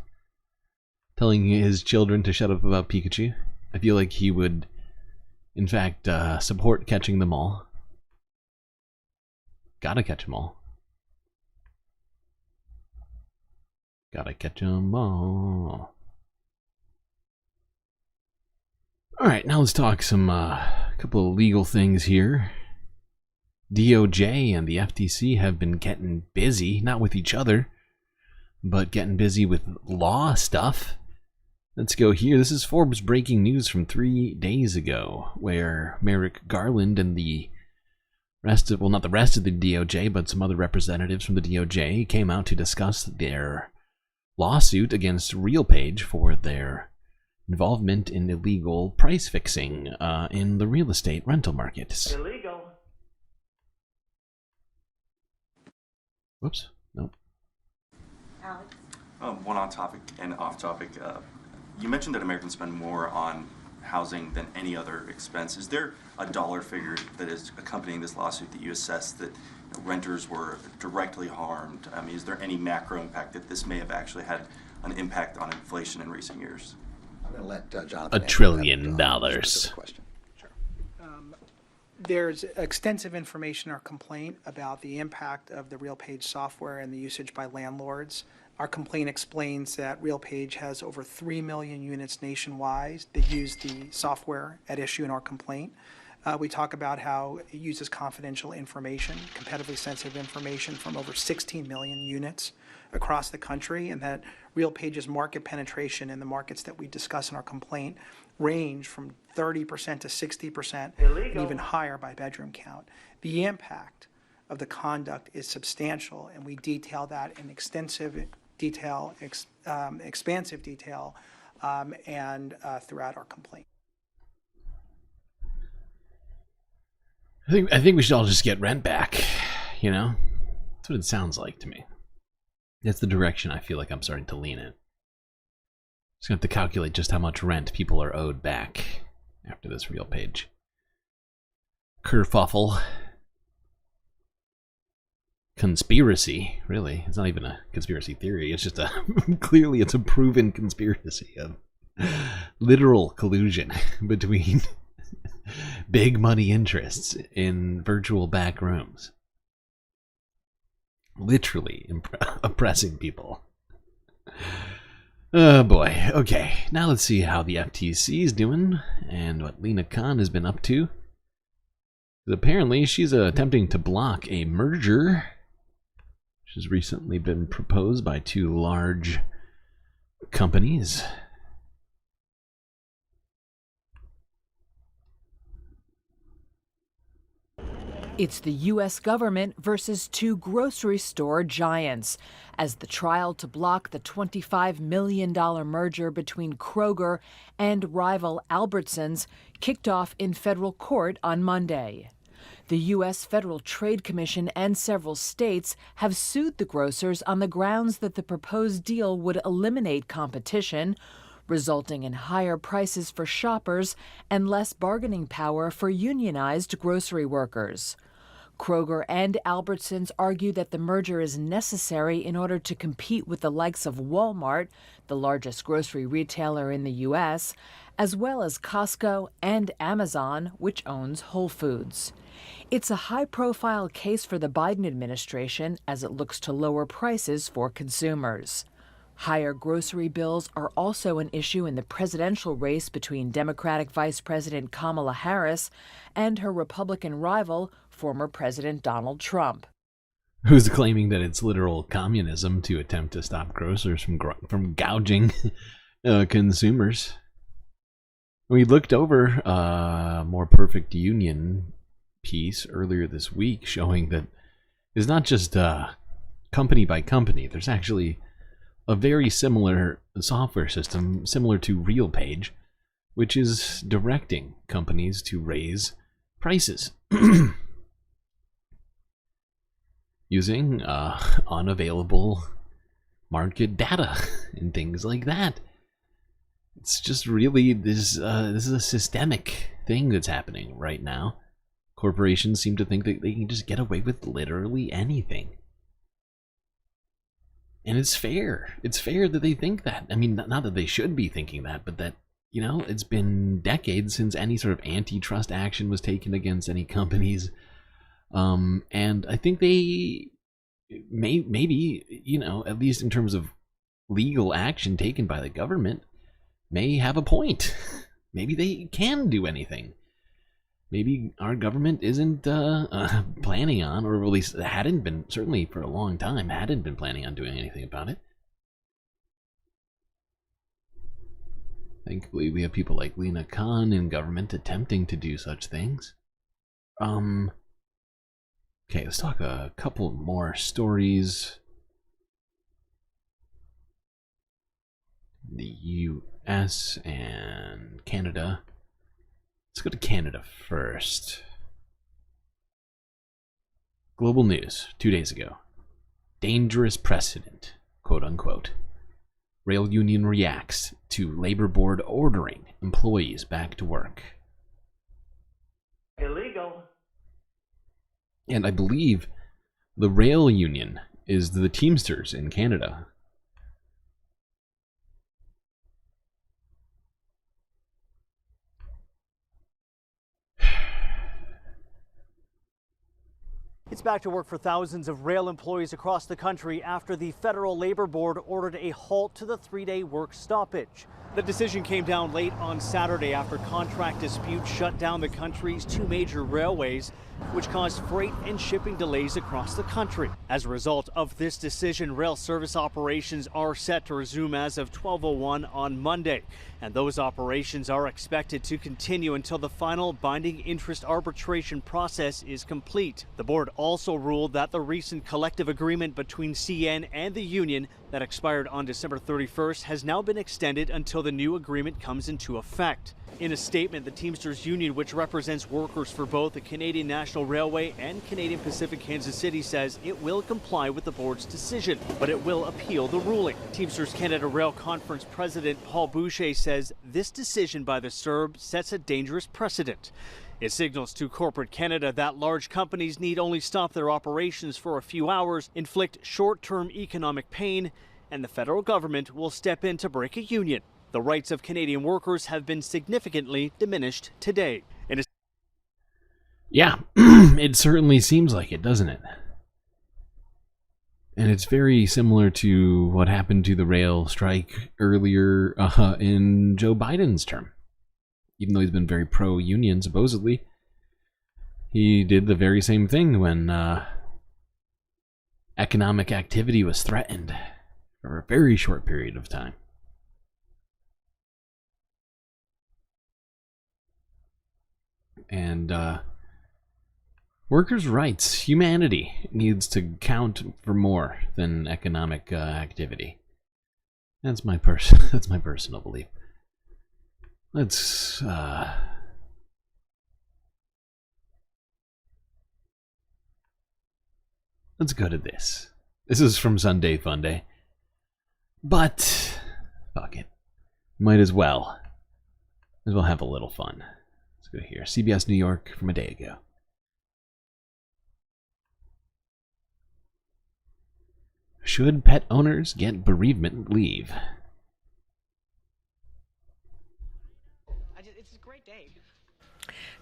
telling his children to shut up about Pikachu. I feel like he would, in fact, support catching them all. Gotta catch them all. Gotta catch them all. Alright, now let's talk some couple of legal things here. DOJ and the FTC have been getting busy, not with each other, but getting busy with law stuff. Let's go here. This is Forbes breaking news from 3 days ago, where Merrick Garland and the rest of, well, not the rest of the DOJ, but some other representatives from the DOJ came out to discuss their lawsuit against RealPage for their involvement in illegal price fixing in the real estate rental market. Illegal. Whoops. Nope. Alex? One on topic and off topic. You mentioned that Americans spend more on housing than any other expense. Is there a dollar figure that is accompanying this lawsuit that you assess that renters were directly harmed? I mean, is there any macro impact that this may have actually had an impact on inflation in recent years? I'm going to let Jonathan $1 trillion. Question. There's extensive information in our complaint about the impact of the RealPage software and the usage by landlords. Our complaint explains that RealPage has over 3 million units nationwide that use the software at issue in our complaint. We talk about how it uses confidential information, competitively sensitive information from over 16 million units across the country, and that RealPage's market penetration in the markets that we discuss in our complaint range from 30% to 60%, and even higher by bedroom count. The impact of the conduct is substantial, and we detail that in extensive detail, expansive detail, and throughout our complaint. I think we should all just get rent back, you know? That's what it sounds like to me. That's the direction I feel like I'm starting to lean in. Just going to have to calculate just how much rent people are owed back after this real page. Kerfuffle. Conspiracy, really. It's not even a conspiracy theory. It's just a clearly it's a proven conspiracy of literal collusion between big money interests in virtual back rooms. Literally oppressing people. Oh boy. Okay, now let's see how the FTC is doing and what Lina Khan has been up to. Apparently, she's attempting to block a merger which has recently been proposed by two large companies. It's the U.S. government versus two grocery store giants, as the trial to block the $25 million merger between Kroger and rival Albertsons kicked off in federal court on Monday. The U.S. Federal Trade Commission and several states have sued the grocers on the grounds that the proposed deal would eliminate competition, resulting in higher prices for shoppers and less bargaining power for unionized grocery workers. Kroger and Albertsons argue that the merger is necessary in order to compete with the likes of Walmart, the largest grocery retailer in the U.S., as well as Costco and Amazon, which owns Whole Foods. It's a high-profile case for the Biden administration as it looks to lower prices for consumers. Higher grocery bills are also an issue in the presidential race between Democratic Vice President Kamala Harris and her Republican rival, former President Donald Trump. Who's claiming that it's literal communism to attempt to stop grocers from gouging consumers. We looked over a More Perfect Union piece earlier this week showing that it's not just company by company. There's actually a very similar software system, similar to RealPage, which is directing companies to raise prices using unavailable market data and things like that. It's just really this is a systemic thing that's happening right now. Corporations seem to think that they can just get away with literally anything. And it's fair. It's fair that they think that. I mean, not that they should be thinking that, but that, you know, it's been decades since any sort of antitrust action was taken against any companies. And I think they maybe, you know, at least in terms of legal action taken by the government, may have a point. Maybe they can do anything. Maybe our government isn't planning on, or at least hadn't been, certainly for a long time, hadn't been planning on doing anything about it. Thankfully, we have people like Lina Khan in government attempting to do such things. Okay, let's talk a couple more stories. The U.S. and Canada. Let's go to Canada first. Global news 2 days ago. Dangerous precedent, quote unquote. Rail union reacts to Labor Board ordering employees back to work. Illegal. And I believe the rail union is the Teamsters in Canada. It's back to work for thousands of rail employees across the country after the Federal Labor Board ordered a halt to the 3-day work stoppage. The decision came down late on Saturday after contract disputes shut down the country's two major railways, which caused freight and shipping delays across the country. As a result of this decision, rail service operations are set to resume as of 12:01 on Monday, and those operations are expected to continue until the final binding interest arbitration process is complete. The board also also ruled that the recent collective agreement between CN and the union that expired on December 31st has now been extended until the new agreement comes into effect. In a statement, the Teamsters Union, which represents workers for both the Canadian National Railway and Canadian Pacific Kansas City, says it will comply with the board's decision, but it will appeal the ruling. Teamsters Canada Rail Conference President Paul Boucher says this decision by the CERB sets a dangerous precedent. It signals to corporate Canada that large companies need only stop their operations for a few hours, inflict short-term economic pain, and the federal government will step in to break a union. The rights of Canadian workers have been significantly diminished today. Yeah, it certainly seems like it, doesn't it? And it's very similar to what happened to the rail strike earlier in Joe Biden's term. Even though he's been very pro-union, supposedly, he did the very same thing when economic activity was threatened for a very short period of time. And workers' rights, humanity needs to count for more than economic activity. That's my personal belief. Let's go to this. This is from Sunday Funday. But fuck it. Might as well. Have a little fun. Let's go here. CBS New York from a day ago. Should pet owners get bereavement leave?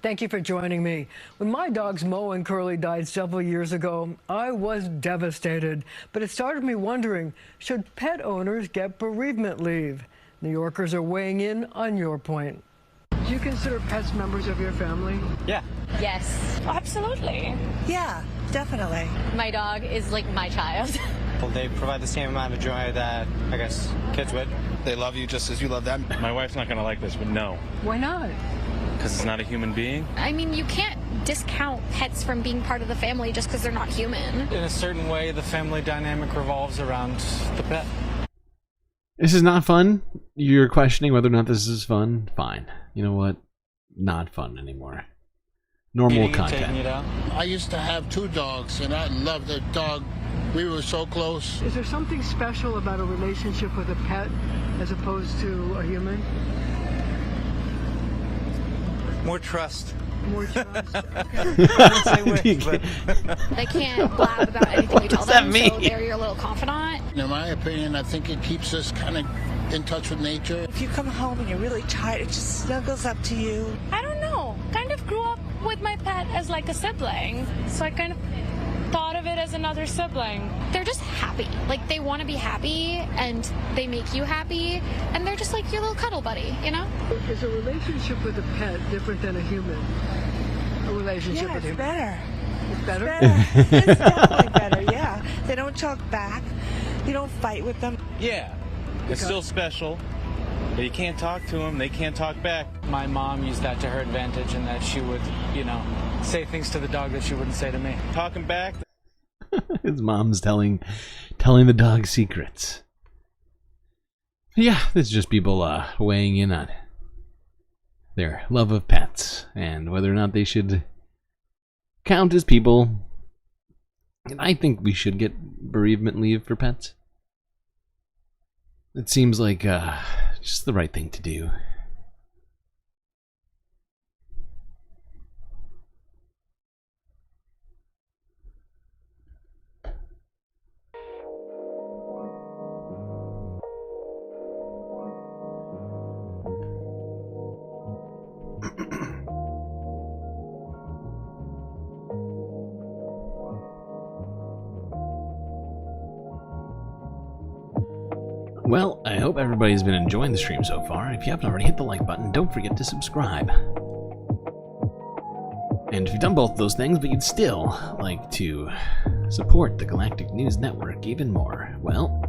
Thank you for joining me. When my dogs Mo and Curly died several years ago, I was devastated. But it started me wondering, should pet owners get bereavement leave? New Yorkers are weighing in on your point. Do you consider pets members of your family? Yeah. Yes, absolutely. Yeah, definitely. My dog is like my child. Well, they provide the same amount of joy that, I guess, kids would. They love you just as you love them. My wife's not going to like this, but no. Why not? Because it's not a human being. I mean, you can't discount pets from being part of the family just because they're not human. In a certain way, the family dynamic revolves around the pet. This is not fun? You're questioning whether or not this is fun? Fine. You know what? Not fun anymore. Normal content. I used to have 2 dogs, and I loved the dog. We were so close. Is there something special about a relationship with a pet as opposed to a human? More trust. More trust. They can't blab about anything you tell them, so they're your little confidant. In my opinion, I think it keeps us kind of in touch with nature. If you come home and you're really tired, it just snuggles up to you. I don't know. Kind of grew up with my pet as like a sibling, so I kind of thought of it as another sibling. They're just happy. Like, they want to be happy, and they make you happy, and they're just like your little cuddle buddy, you know? Is a relationship with a pet different than a human? A relationship with him? Better. It's better? It's definitely better, yeah. They don't talk back. You don't fight with them. Yeah, it's still special. But you can't talk to them, they can't talk back. My mom used that to her advantage, in that she would, say things to the dog that she wouldn't say to me. Talking back. His mom's telling the dog secrets. Yeah, it's just people weighing in on their love of pets and whether or not they should count as people. And I think we should get bereavement leave for pets. It seems like just the right thing to do. Well, I hope everybody's been enjoying the stream so far. If you haven't already, hit the like button. Don't forget to subscribe. And if you've done both of those things, but you'd still like to support the Galactic News Network even more, well,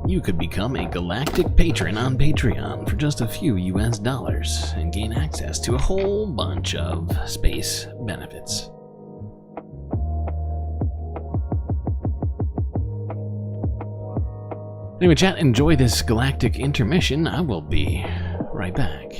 you could become a Galactic patron on Patreon for just a few US dollars and gain access to a whole bunch of space benefits. Anyway, chat, enjoy this galactic intermission. I will be right back.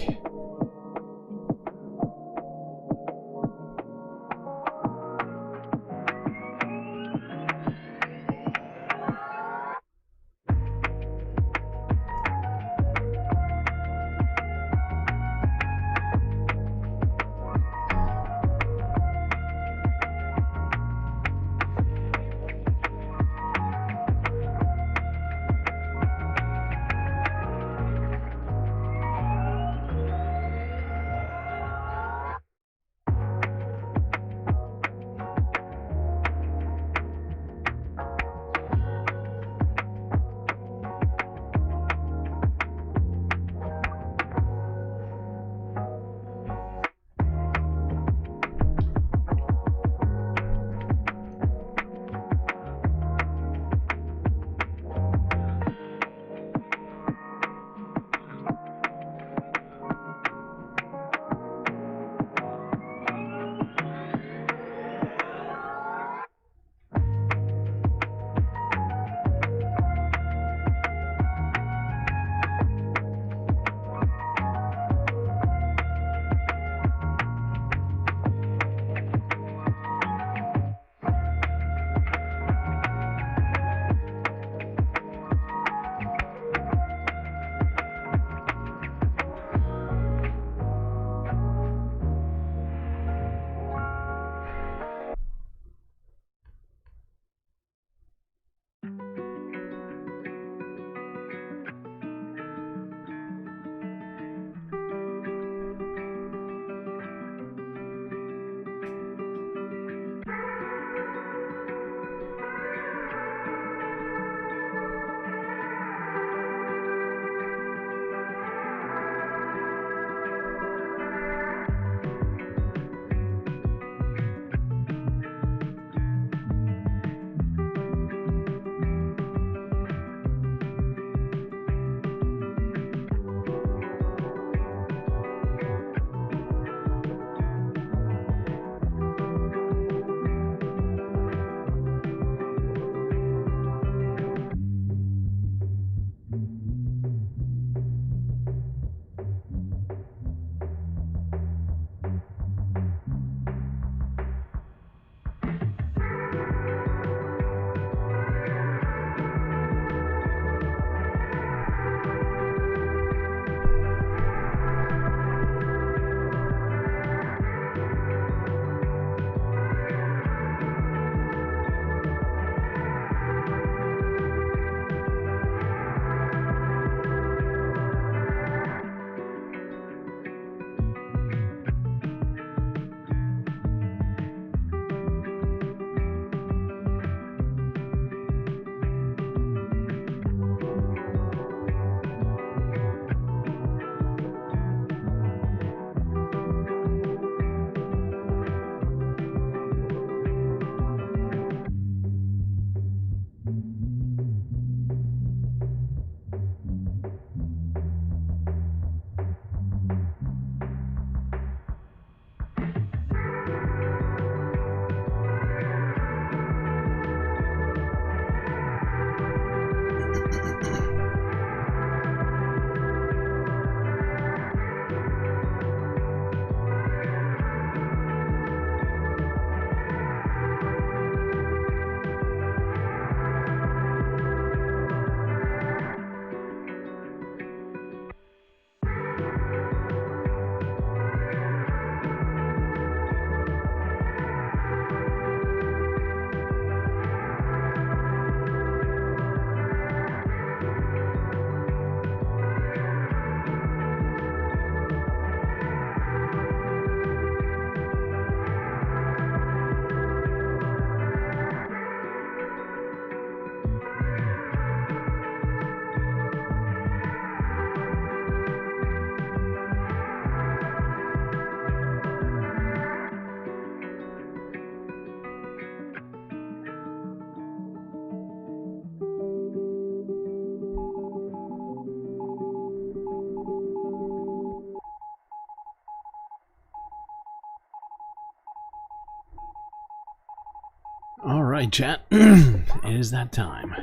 Alright, chat. It is that time.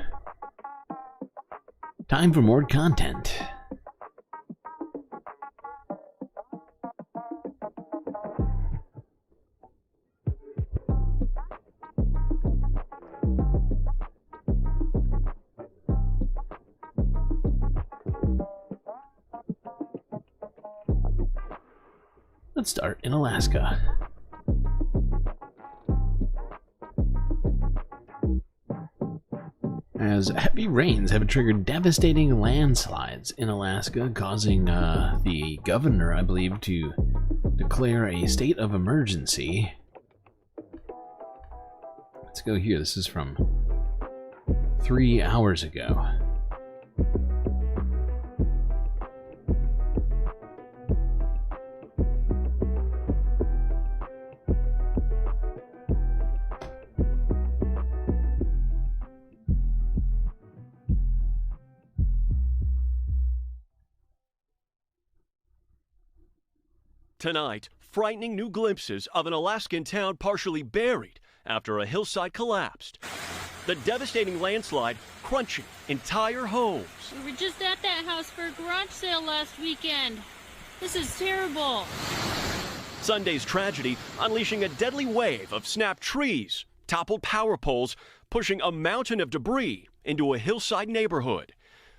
Time for more content. Let's start in Alaska. As heavy rains have triggered devastating landslides in Alaska, causing the governor, I believe, to declare a state of emergency. Let's go here. This is from 3 hours ago. Tonight, frightening new glimpses of an Alaskan town partially buried after a hillside collapsed. The devastating landslide crunching entire homes. We were just at that house for a garage sale last weekend. This is terrible. Sunday's tragedy unleashing a deadly wave of snapped trees, toppled power poles, pushing a mountain of debris into a hillside neighborhood.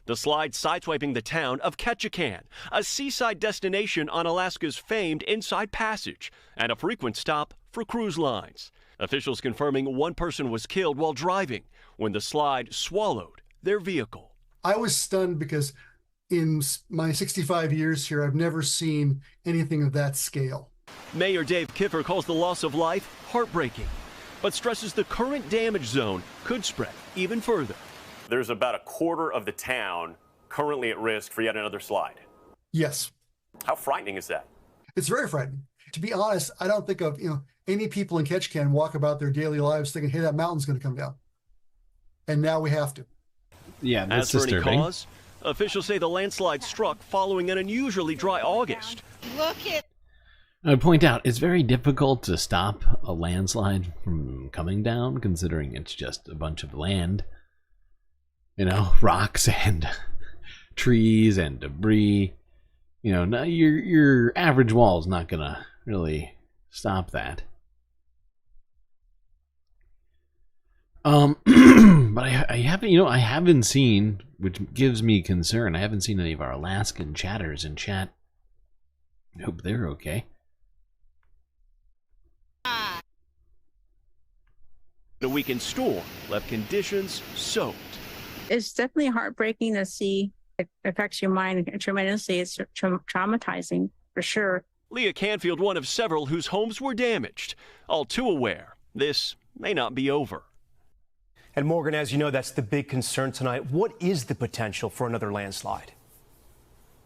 The slide sideswiping the town of Ketchikan, a seaside destination on Alaska's famed Inside Passage, and a frequent stop for cruise lines. Officials confirming one person was killed while driving when the slide swallowed their vehicle. I was stunned because in my 65 years here, I've never seen anything of that scale. Mayor Dave Kiffer calls the loss of life heartbreaking, but stresses the current damage zone could spread even further. There's about a quarter of the town currently at risk for yet another slide. Yes. How frightening is that? It's very frightening. To be honest, I don't think of, any people in Ketchikan walk about their daily lives thinking, hey, that mountain's going to come down. And now we have to. Yeah, that's As for disturbing. any cause, officials say the landslide struck following an unusually dry August. Look at. I would point out, it's very difficult to stop a landslide from coming down, considering it's just a bunch of land. Rocks and trees and debris. Your average wall is not going to really stop that. But I haven't seen, which gives me concern, I haven't seen any of our Alaskan chatters in chat. I hope they're okay. The weekend storm left conditions soaked. It's definitely heartbreaking to see. It affects your mind tremendously. It's traumatizing, for sure. Leah Canfield, one of several whose homes were damaged, all too aware this may not be over. And Morgan, as you know, that's the big concern tonight. What is the potential for another landslide?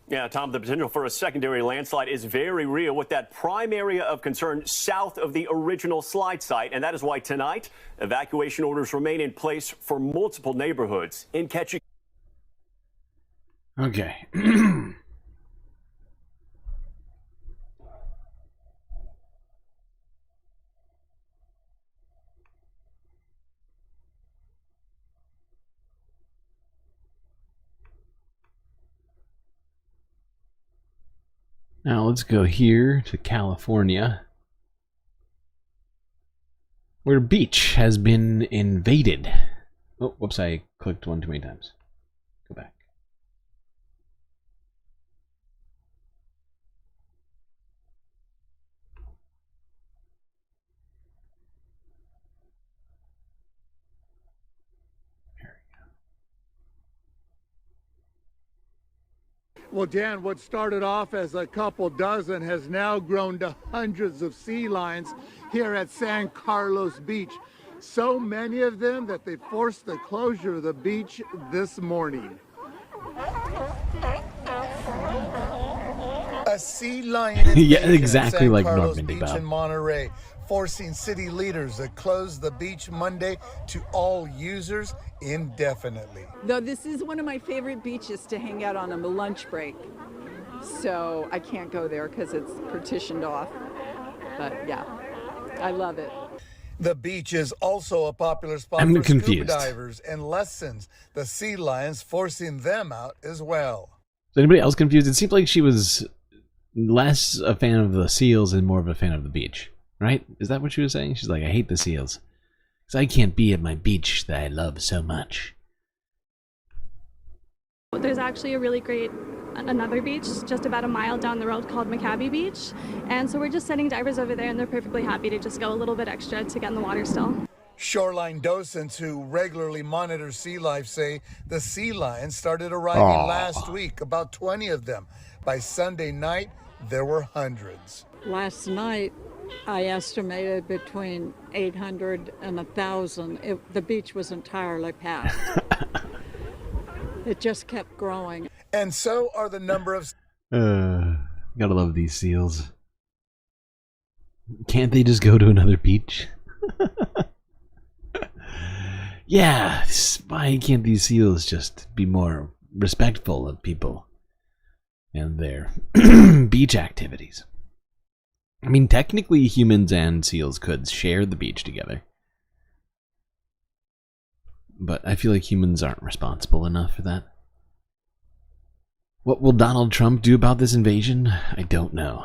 Yeah, Tom, the potential for a secondary landslide is very real with that prime area of concern south of the original slide site. And that is why tonight, evacuation orders remain in place for multiple neighborhoods in Ketchikan. Okay. Now let's go here to California, where a beach has been invaded. Oh, whoops, I clicked one too many times. Go back. Well, Dan, what started off as a couple dozen has now grown to hundreds of sea lions here at San Carlos Beach. So many of them that they forced the closure of the beach this morning. A sea lion yeah, exactly San like Carlos Normandy Beach Bob. in Monterey, forcing city leaders to close the beach Monday to all users indefinitely. Though this is one of my favorite beaches to hang out on a lunch break. So I can't go there because it's partitioned off. But yeah, I love it. The beach is also a popular spot I'm for confused. scuba divers and lessons the sea lions, forcing them out as well. Is anybody else confused? It seemed like she was less a fan of the seals and more of a fan of the beach, right? Is that what she was saying? She's like, I hate the seals because I can't be at my beach that I love so much. There's actually a really great another beach just about a mile down the road called Maccabi Beach, and so we're just sending divers over there, and they're perfectly happy to just go a little bit extra to get in the water still. Shoreline docents who regularly monitor sea life say the sea lions started arriving last week, about 20 of them. By Sunday night, there were hundreds. Last night, I estimated between 800 and 1,000. The beach was entirely packed. It just kept growing. And so are the number of... Gotta love these seals. Can't they just go to another beach? Yeah, why can't these seals just be more respectful of people and their beach activities? I mean, technically humans and seals could share the beach together. But I feel like humans aren't responsible enough for that. What will Donald Trump do about this invasion? I don't know.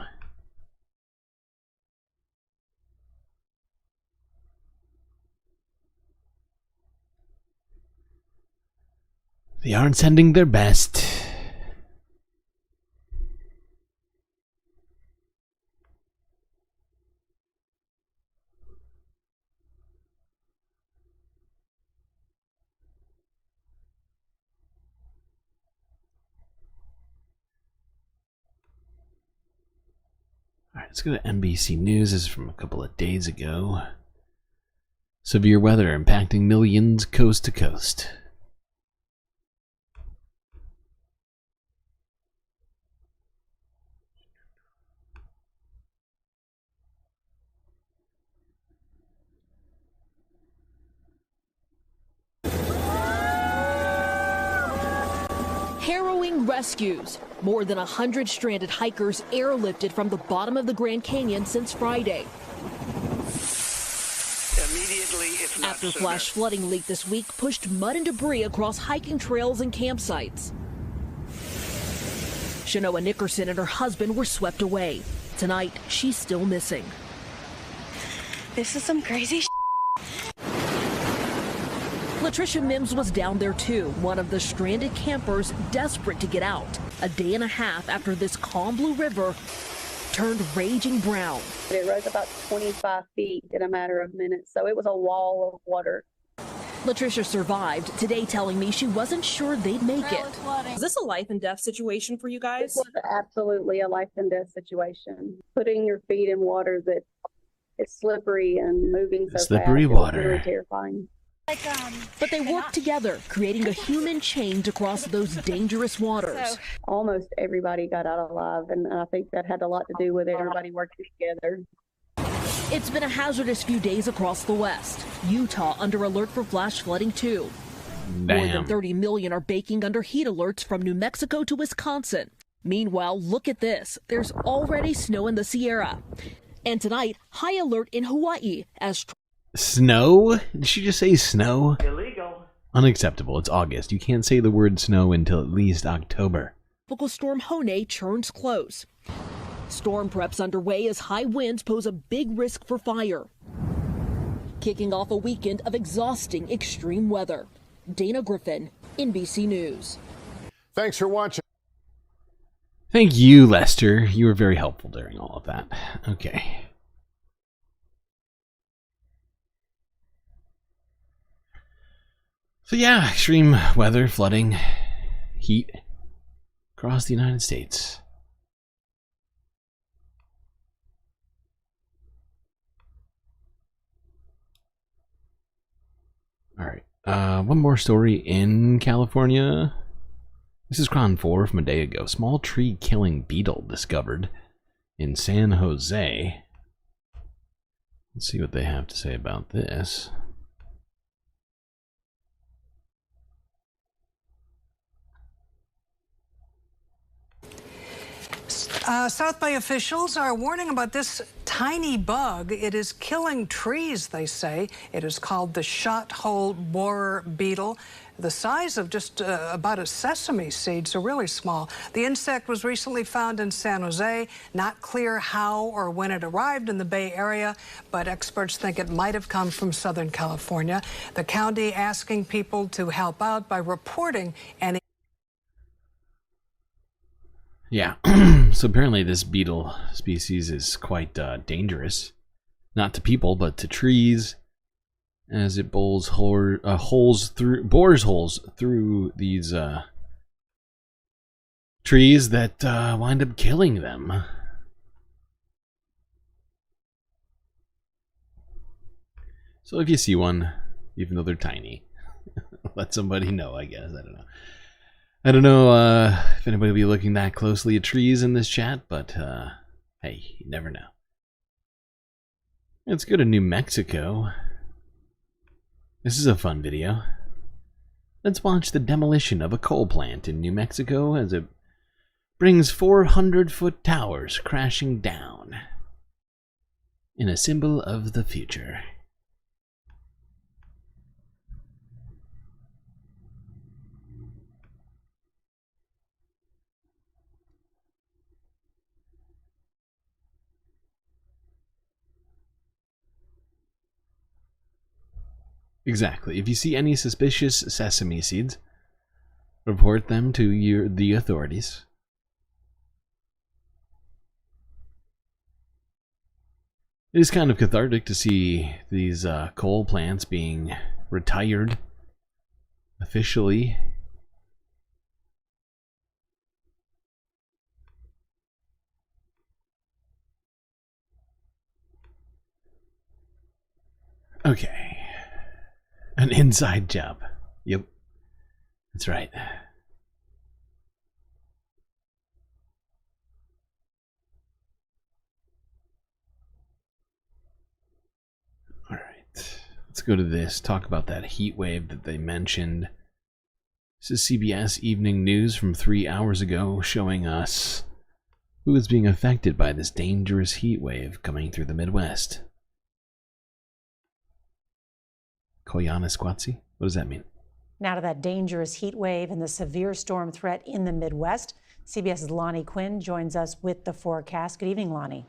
They aren't sending their best. Alright, let's go to NBC News. This is from a couple of days ago. Severe weather impacting millions coast to coast. Harrowing rescues. More than 100 stranded hikers airlifted from the bottom of the Grand Canyon since Friday. Immediately, if not After sooner. flash flooding late this week pushed mud and debris across hiking trails and campsites. Shanoa Nickerson and her husband were swept away. Tonight, she's still missing. This is some crazy shit. Latricia Mims was down there too, one of the stranded campers desperate to get out. A day and a half after this calm blue river turned raging brown. It rose about 25 feet in a matter of minutes, so it was a wall of water. Latricia survived, today telling me she wasn't sure they'd make it. Is this a life and death situation for you guys? This was absolutely a life and death situation. Putting your feet in water that is slippery and moving so Slippery fast, water. It was really terrifying. But they worked together, creating a human chain to cross those dangerous waters. Almost everybody got out alive, and I think that had a lot to do with everybody working together. It's been a hazardous few days across the West. Utah under alert for flash flooding too. More than 30 million are baking under heat alerts from New Mexico to Wisconsin. Meanwhile, look at this. There's already snow in the Sierra. And tonight, high alert in Hawaii as... Snow? Did she just say snow? Illegal. Unacceptable. It's August. You can't say the word snow until at least October. Tropical storm Hone churns close. Storm preps underway as high winds pose a big risk for fire. Kicking off a weekend of exhausting extreme weather. Dana Griffin, NBC News. Thanks for watching. Thank you, Lester. You were very helpful during all of that. Okay. So yeah, extreme weather, flooding, heat across the United States. Alright, one more story in California. This is Chron 4 from a day ago. Small tree-killing beetle discovered in San Jose. Let's see what they have to say about this. South Bay officials are warning about this tiny bug. It is killing trees, they say. It is called the shot-hole borer beetle. The size of just about a sesame seed, so really small. The insect was recently found in San Jose. Not clear how or when it arrived in the Bay Area, but experts think it might have come from Southern California. The county asking people to help out by reporting any. Yeah, so apparently this beetle species is quite dangerous. Not to people, but to trees, as it bores holes through these trees that wind up killing them. So if you see one, even though they're tiny, let somebody know, I guess. I don't know if anybody will be looking that closely at trees in this chat, but hey, you never know. Let's go to New Mexico. This is a fun video. Let's watch the demolition of a coal plant in New Mexico as it brings 400-foot towers crashing down in a symbol of the future. Exactly. If you see any suspicious sesame seeds, report them to the authorities. It is kind of cathartic to see these coal plants being retired officially. Okay. An inside job. Yep. That's right. Alright. Let's go to this. Talk about that heat wave that they mentioned. This is CBS Evening News from 3 hours ago, showing us who is being affected by this dangerous heat wave coming through the Midwest. Koyaanisqatsi? What does that mean? Now to that dangerous heat wave and the severe storm threat in the Midwest. CBS's Lonnie Quinn joins us with the forecast. Good evening, Lonnie.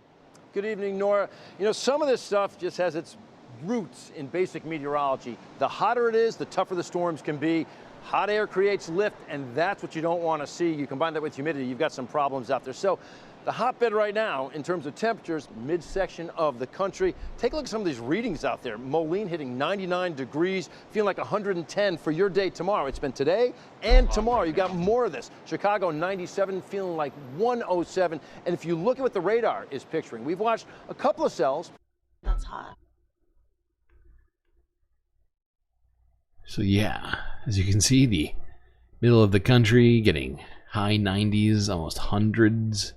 Good evening, Nora. You know, some of this stuff just has its roots in basic meteorology. The hotter it is, the tougher the storms can be. Hot air creates lift, and that's what you don't want to see. You combine that with humidity, you've got some problems out there. So the hotbed right now, in terms of temperatures, midsection of the country. Take a look at some of these readings out there. Moline hitting 99 degrees, feeling like 110 for your day tomorrow. It's been today and tomorrow. You got more of this. Chicago 97, feeling like 107. And if you look at what the radar is picturing, we've watched a couple of cells. That's hot. So yeah, as you can see, the middle of the country getting high 90s, almost hundreds.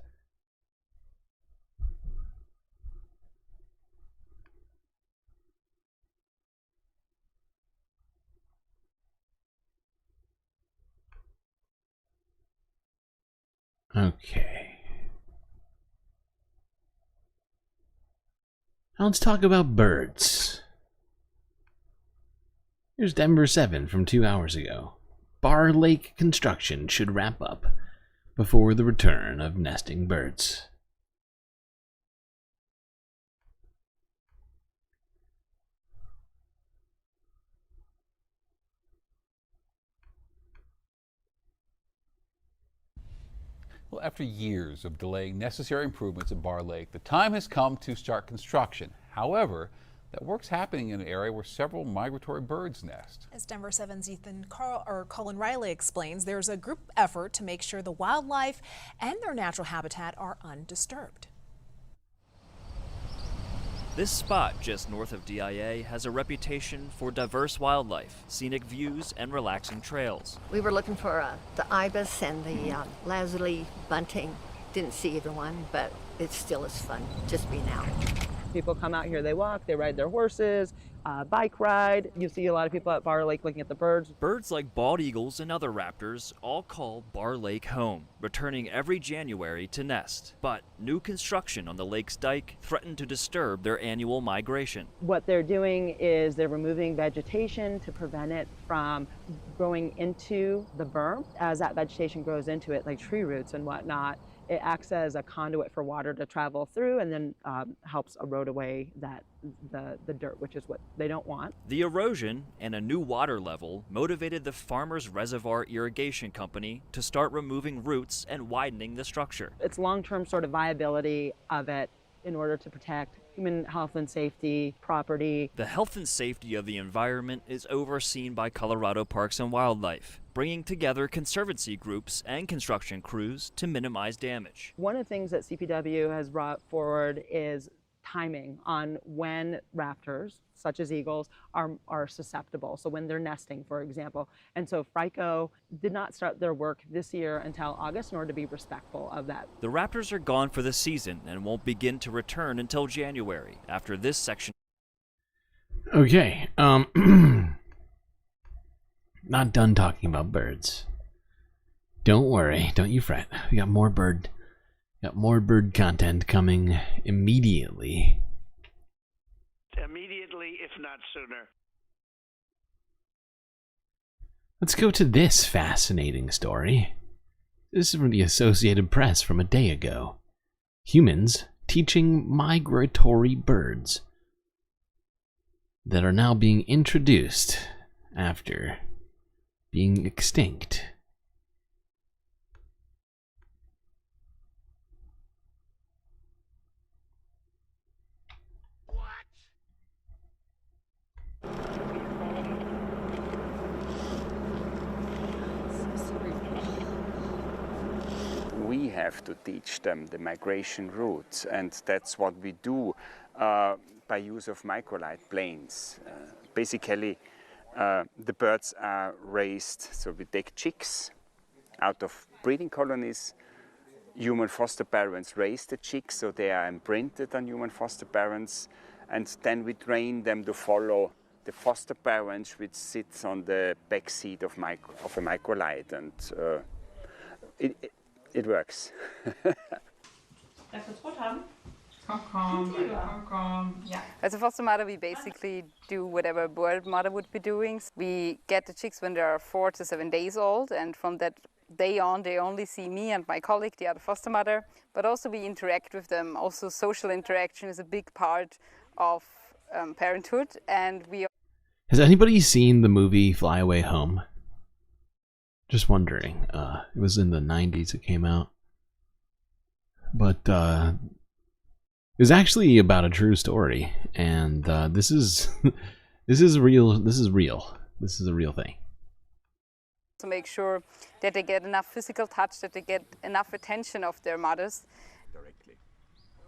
Okay. Now let's talk about birds. Here's Denver 7 from 2 hours ago. Bar Lake construction should wrap up before the return of nesting birds. Well, after years of delaying necessary improvements at Bar Lake, the time has come to start construction. However, that work's happening in an area where several migratory birds nest. As Denver 7's Colin Riley explains, there's a group effort to make sure the wildlife and their natural habitat are undisturbed. This spot just north of DIA has a reputation for diverse wildlife, scenic views, and relaxing trails. We were looking for the ibis and the lazuli bunting. Didn't see either one, but it still is fun just being out. People come out here, they walk, they ride their horses, bike ride. You see a lot of people at Bar Lake looking at the birds. Birds like bald eagles and other raptors all call Bar Lake home, returning every January to nest. But new construction on the lake's dike threatened to disturb their annual migration. What they're doing is they're removing vegetation to prevent it from growing into the berm. As that vegetation grows into it, like tree roots and whatnot, it acts as a conduit for water to travel through and then helps erode away the dirt, which is what they don't want. The erosion and a new water level motivated the Farmers Reservoir Irrigation Company to start removing roots and widening the structure. It's long-term sort of viability of it in order to protect human health and safety, property. The health and safety of the environment is overseen by Colorado Parks and Wildlife, bringing together conservancy groups and construction crews to minimize damage. One of the things that CPW has brought forward is timing on when raptors, such as eagles, are susceptible. So when they're nesting, for example. And so FRICO did not start their work this year until August in order to be respectful of that. The raptors are gone for the season and won't begin to return until January, after this section. Okay, not done talking about birds. Don't worry, don't you fret. We got more bird content coming immediately. Immediately, if not sooner. Let's go to this fascinating story. This is from the Associated Press from a day ago. Humans teaching migratory birds that are now being introduced after being extinct. We have to teach them the migration routes, and that's what we do by use of microlight planes. Basically, the birds are raised, so we take chicks out of breeding colonies. Human foster parents raise the chicks, so they are imprinted on human foster parents, and then we train them to follow the foster parents, which sits on the back seat of a microlight, and it works. As a foster mother, we basically do whatever a bird mother would be doing. We get the chicks when they are 4 to 7 days old, and from that day on, they only see me and my colleague, the other foster mother, but also we interact with them. Also, social interaction is a big part of parenthood, and we. Has anybody seen the movie Fly Away Home? Just wondering. It was in the 90s it came out. But it was actually about a true story, and this is real. This is a real thing. To make sure that they get enough physical touch, that they get enough attention of their mothers.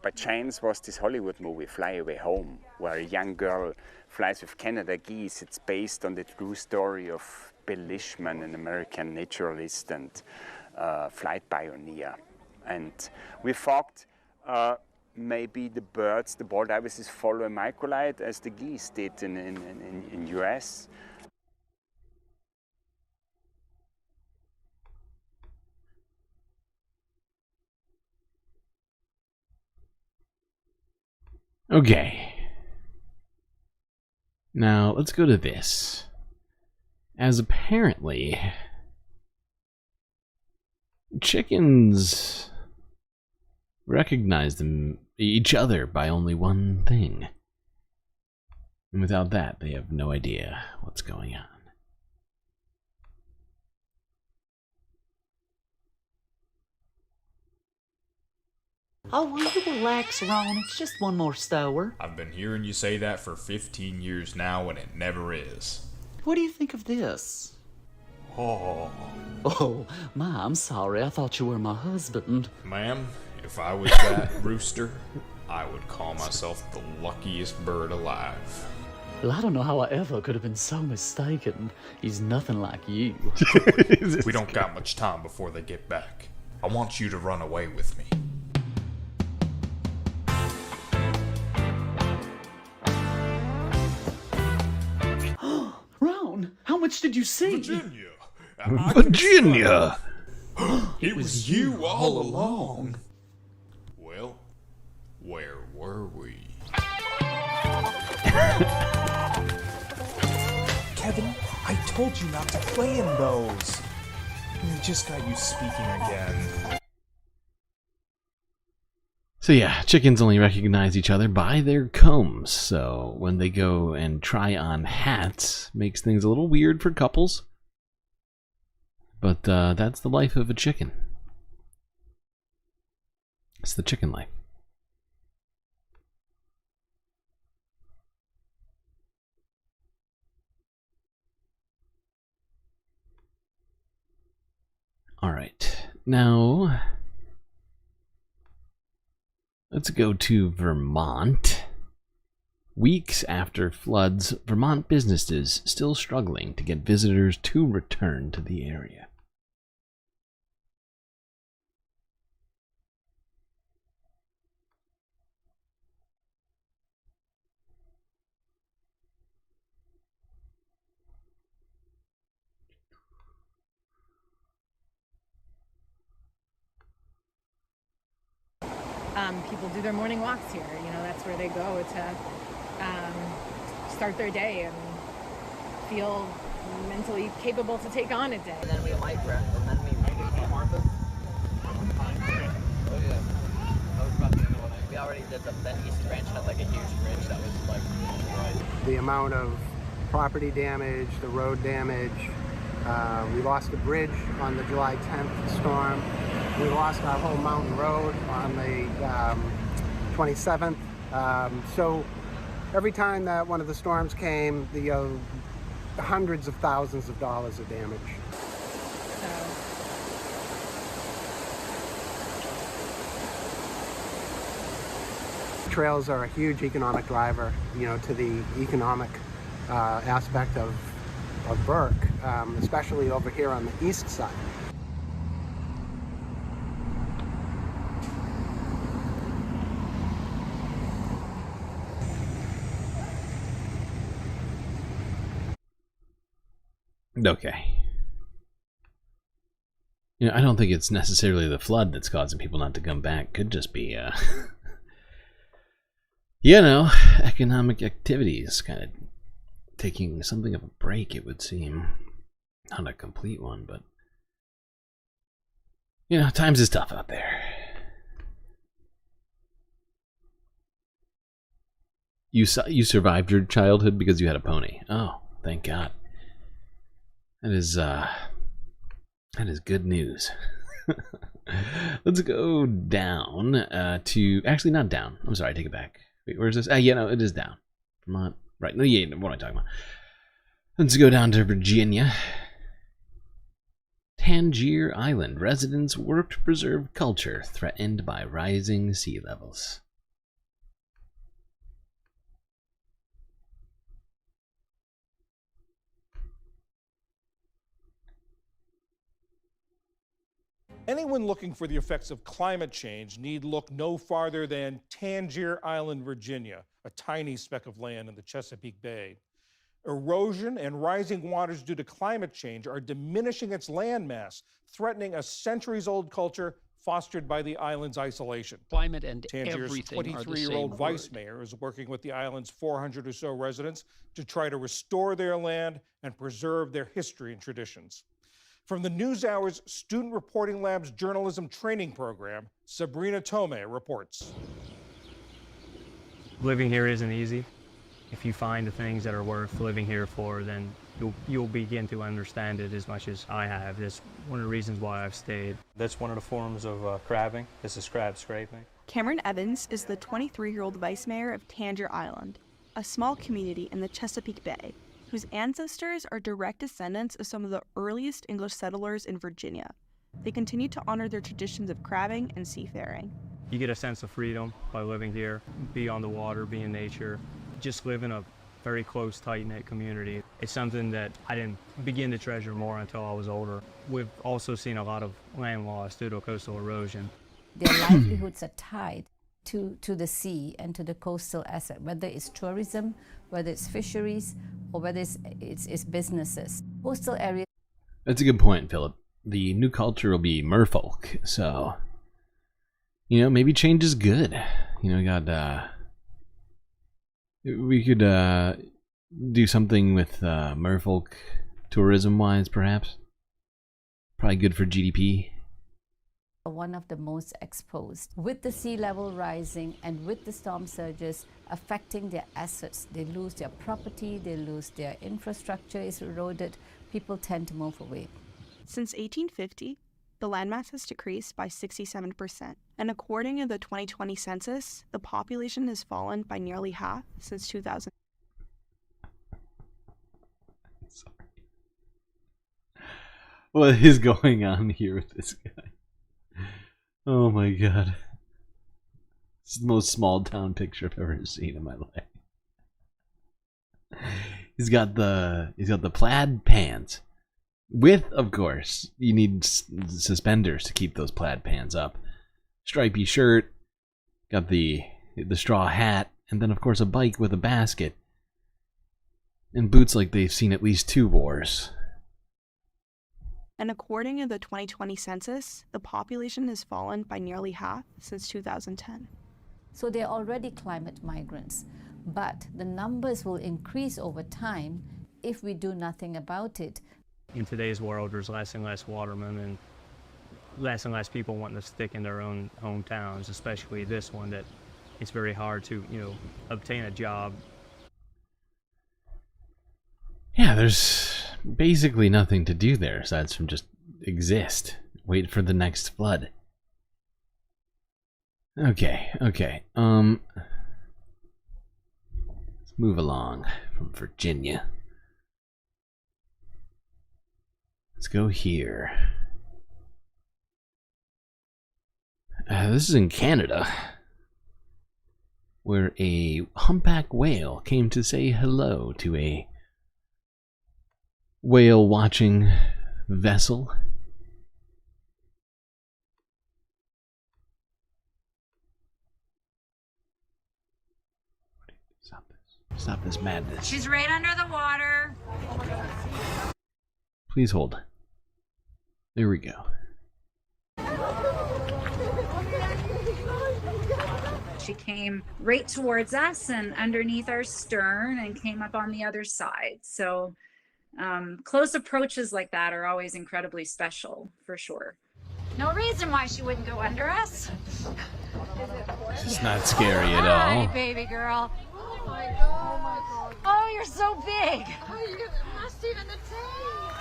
By chance was this Hollywood movie Fly Away Home, where a young girl flies with Canada geese. It's based on the true story of Bill Lishman, an American naturalist and flight pioneer. And we thought maybe the birds, the bald ibises, follow a microlight as the geese did in US. Okay. Now, let's go to this. As apparently, chickens recognize each other by only one thing. And without that, they have no idea what's going on. Oh, will you relax, Ron? It's just one more stower. I've been hearing you say that for 15 years now, and it never is. What do you think of this? Oh, Ma, I'm sorry. I thought you were my husband. Ma'am, if I was that rooster, I would call myself the luckiest bird alive. Well, I don't know how I ever could have been so mistaken. He's nothing like you. We don't got much time before they get back. I want you to run away with me. much did you see? Virginia. Virginia! It was you all along. Well, where were we? Kevin, I told you not to play in those. We just got you speaking again. So yeah, chickens only recognize each other by their combs, so when they go and try on hats, makes things a little weird for couples. But that's the life of a chicken. It's the chicken life. Alright, now let's go to Vermont. Weeks after floods, Vermont businesses still struggling to get visitors to return to the area. People do their morning walks here. You know, that's where they go to start their day and feel mentally capable to take on a day. And then we light breath, and then we make Martha. Oh yeah. That was about the other one. We already did that East Branch had like a huge bridge that was like right. The amount of property damage, the road damage. We lost a bridge on the July 10th storm. We lost our whole mountain road on the 27th. So every time that one of the storms came, the hundreds of thousands of dollars of damage. Trails are a huge economic driver, you know, to the economic aspect of Burke, especially over here on the east side. Okay. You know, I don't think it's necessarily the flood that's causing people not to come back. Could just be, you know, economic activities kind of taking something of a break, it would seem. Not a complete one, but, you know, times is tough out there. You survived your childhood because you had a pony. Oh, thank God. That is good news. Let's go down to, actually not down. I'm sorry, I take it back. Wait, where's this? Yeah, no, it is down. Vermont, right? No, yeah, what am I talking about? Let's go down to Virginia. Tangier Island residents work to preserve culture threatened by rising sea levels. Anyone looking for the effects of climate change need look no farther than Tangier Island, Virginia, a tiny speck of land in the Chesapeake Bay. Erosion and rising waters due to climate change are diminishing its landmass, threatening a centuries-old culture fostered by the island's isolation. Climate and Tangier's everything are the same 23-year-old vice word. mayor is working with the island's 400 or so residents to try to restore their land and preserve their history and traditions. From the NewsHour's Student Reporting Lab's journalism training program, Sabrina Tomei reports. Living here isn't easy. If you find the things that are worth living here for, then you'll begin to understand it as much as I have. That's one of the reasons why I've stayed. That's one of the forms of crabbing. This is crab scraping. Cameron Evans is the 23-year-old vice mayor of Tangier Island, a small community in the Chesapeake Bay, whose ancestors are direct descendants of some of the earliest English settlers in Virginia. They continue to honor their traditions of crabbing and seafaring. You get a sense of freedom by living here, be on the water, be in nature, just live in a very close, tight-knit community. It's something that I didn't begin to treasure more until I was older. We've also seen a lot of land loss due to coastal erosion. Their livelihoods are tied to the sea and to the coastal asset, whether it's tourism, whether it's fisheries, or whether it's businesses. Coastal areas. That's a good point, Philip. The new culture will be merfolk, so maybe change is good. We could do something with merfolk tourism-wise, perhaps. Probably good for GDP. One of the most exposed. With the sea level rising and with the storm surges affecting their assets, they lose their property, they lose their infrastructure is eroded, people tend to move away. Since 1850, the landmass has decreased by 67%, and according to the 2020 census, the population has fallen by nearly half since 2000. What is going on here with this guy? Oh my god. This is the most small town picture I've ever seen in my life. He's got the plaid pants. With, of course, you need suspenders to keep those plaid pants up. Stripy shirt, got the straw hat, and then of course a bike with a basket. And boots like they've seen at least 2 wars. And according to the 2020 census, the population has fallen by nearly half since 2010. So they're already climate migrants, but the numbers will increase over time if we do nothing about it. In today's world, there's less and less watermen and less people wanting to stick in their own hometowns, especially this one that it's very hard to, obtain a job. Yeah, there's basically nothing to do there aside from just exist. Wait for the next flood. Okay. Let's move along from Virginia. Let's go here. This is in Canada, where a humpback whale came to say hello to a whale watching vessel. Stop this madness. She's right under the water. Please hold. There we go. She came right towards us and underneath our stern and came up on the other side. So close approaches like that are always incredibly special, for sure. No reason why she wouldn't go under us. It's not scary at all. Hi, baby girl. Oh my god. Oh, you're so big. Oh, you're nasty in the tank.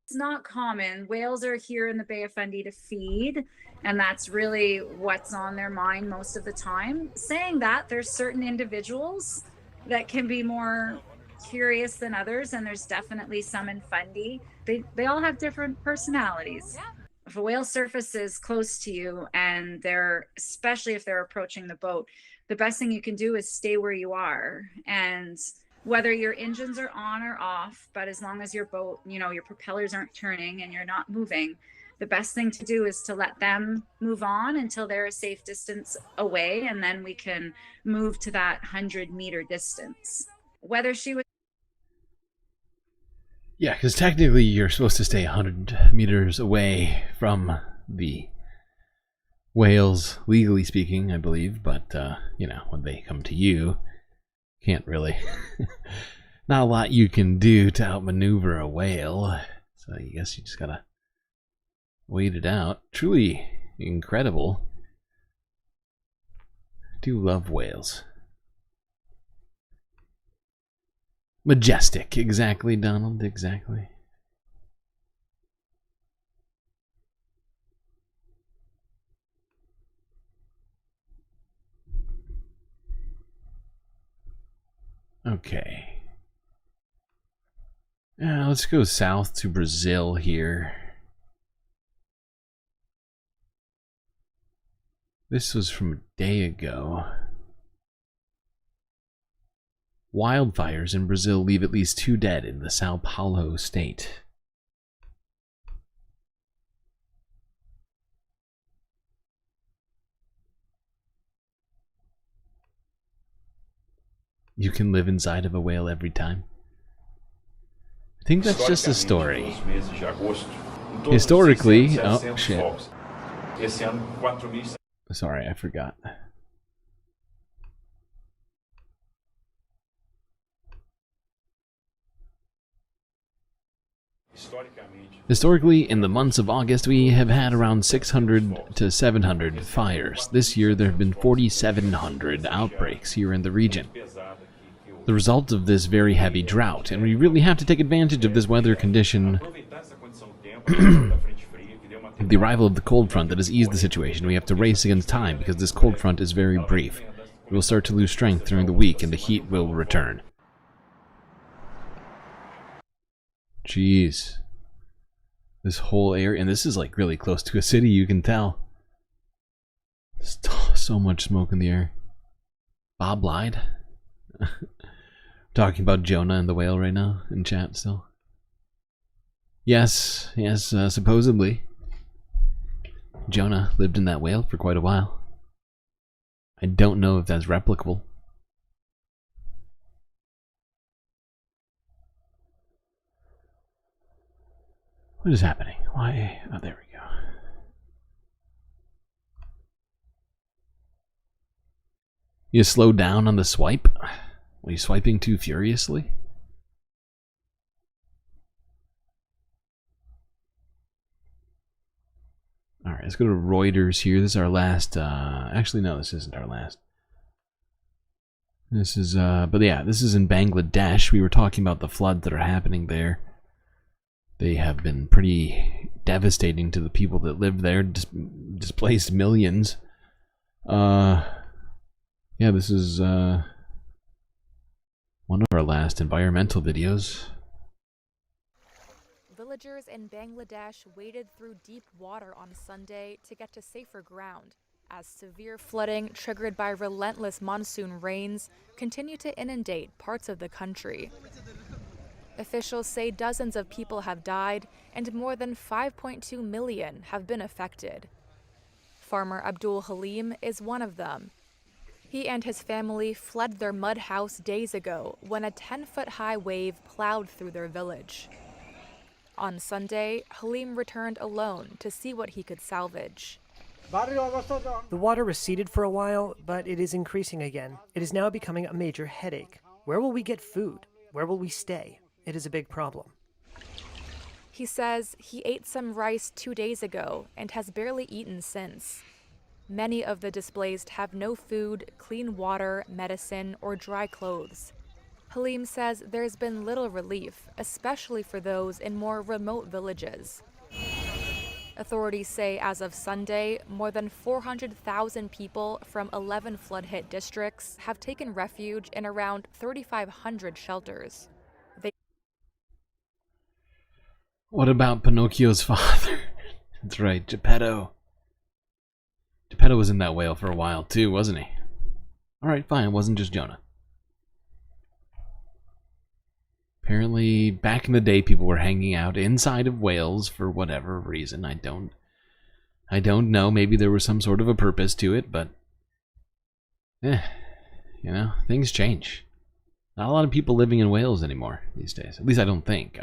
It's not common. Whales are here in the Bay of Fundy to feed, and that's really what's on their mind most of the time. Saying that, there's certain individuals that can be more curious than others, and there's definitely some in Fundy. They all have different personalities. Yeah. If a whale surfaces close to you and especially if they're approaching the boat, the best thing you can do is stay where you are. And whether your engines are on or off, but as long as your boat, your propellers aren't turning and you're not moving, the best thing to do is to let them move on until they're a safe distance away, and then we can move to that 100-meter distance. Whether she was... Yeah, because technically you're supposed to stay 100 meters away from the whales, legally speaking, I believe, but, when they come to you, can't really... Not a lot you can do to outmaneuver a whale, so I guess you just gotta wait it out. Truly incredible. I do love whales. Majestic, exactly, Donald, exactly. Okay. Let's go south to Brazil here. This was from a day ago. Wildfires in Brazil leave at least 2 dead in the Sao Paulo state. You can live inside of a whale every time. think that's just a story. Historically, oh shit. Sorry, I forgot. Historically, in the months of August, we have had around 600 to 700 fires. This year, there have been 4,700 outbreaks here in the region. The result of this very heavy drought, and we really have to take advantage of this weather condition. The arrival of the cold front that has eased the situation. We have to race against time because this cold front is very brief. We will start to lose strength during the week and the heat will return. Jeez. This whole area, and this is like really close to a city, you can tell. So much smoke in the air. Bob lied. Talking about Jonah and the whale right now in chat still. Yes, supposedly. Jonah lived in that whale for quite a while. I don't know if that's replicable. What is happening? Why? Oh, there we go. You slow down on the swipe? Are you swiping too furiously? Alright, let's go to Reuters here. This is our last, actually no, this isn't our last. This is, but yeah, this is in Bangladesh. We were talking about the floods that are happening there. They have been pretty devastating to the people that live there, displaced millions. Yeah, this is one of our last environmental videos. Villagers in Bangladesh waded through deep water on Sunday to get to safer ground, as severe flooding triggered by relentless monsoon rains continue to inundate parts of the country. Officials say dozens of people have died and more than 5.2 million have been affected. Farmer Abdul Halim is one of them. He and his family fled their mud house days ago when a 10-foot-high wave plowed through their village. On Sunday, Halim returned alone to see what he could salvage. The water receded for a while, but it is increasing again. It is now becoming a major headache. Where will we get food? Where will we stay? It is a big problem. He says he ate some rice 2 days ago and has barely eaten since. Many of the displaced have no food, clean water, medicine, or dry clothes. Halim says there's been little relief, especially for those in more remote villages. Authorities say as of Sunday, more than 400,000 people from 11 flood-hit districts have taken refuge in around 3,500 shelters. What about Pinocchio's father? That's right, Geppetto. Geppetto was in that whale for a while too, wasn't he? Alright, fine, it wasn't just Jonah. Apparently, back in the day, people were hanging out inside of whales for whatever reason. I don't know. Maybe there was some sort of a purpose to it, but you know, things change. Not a lot of people living in whales anymore these days. At least I don't think.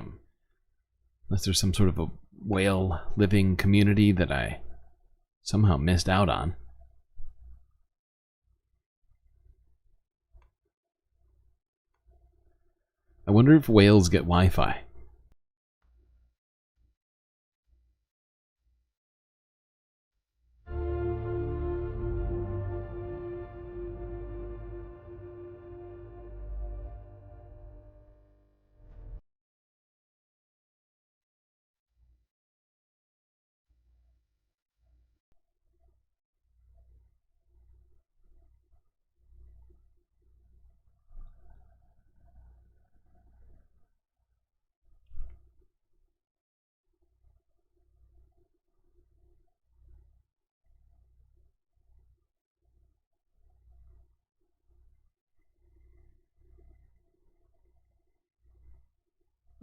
Unless there's some sort of a whale living community that I somehow missed out on. I wonder if whales get Wi-Fi.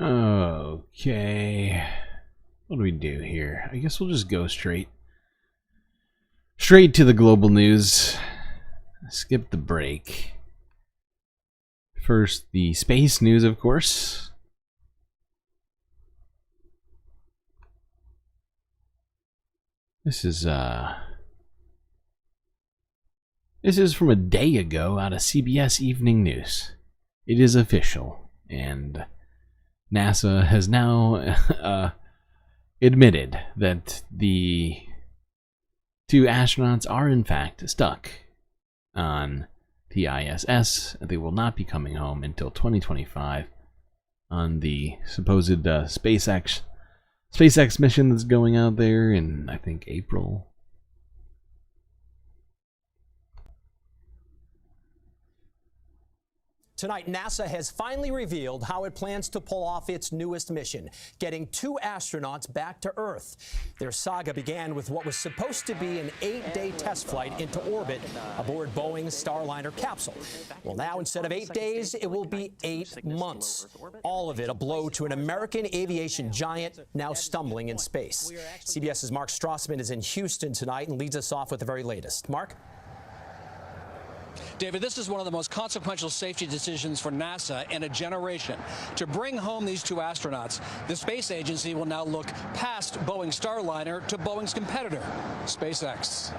Okay, what do we do here? I guess we'll just go straight to the global news. Skip the break. First, the space news, of course. This is from a day ago out of CBS Evening News. It is official, and NASA has now admitted that the 2 astronauts are in fact stuck on the ISS. They will not be coming home until 2025 on the supposed SpaceX mission that's going out there in, I think, April. Tonight, NASA has finally revealed how it plans to pull off its newest mission, getting 2 astronauts back to Earth. Their saga began with what was supposed to be an 8-day test flight into orbit aboard Boeing's Starliner capsule. Well, now, instead of 8 days, it will be 8 months. All of it a blow to an American aviation giant now stumbling in space. CBS's Mark Strassman is in Houston tonight and leads us off with the very latest. Mark? David, this is one of the most consequential safety decisions for NASA in a generation. To bring home these 2 astronauts, the space agency will now look past Boeing's Starliner to Boeing's competitor, SpaceX.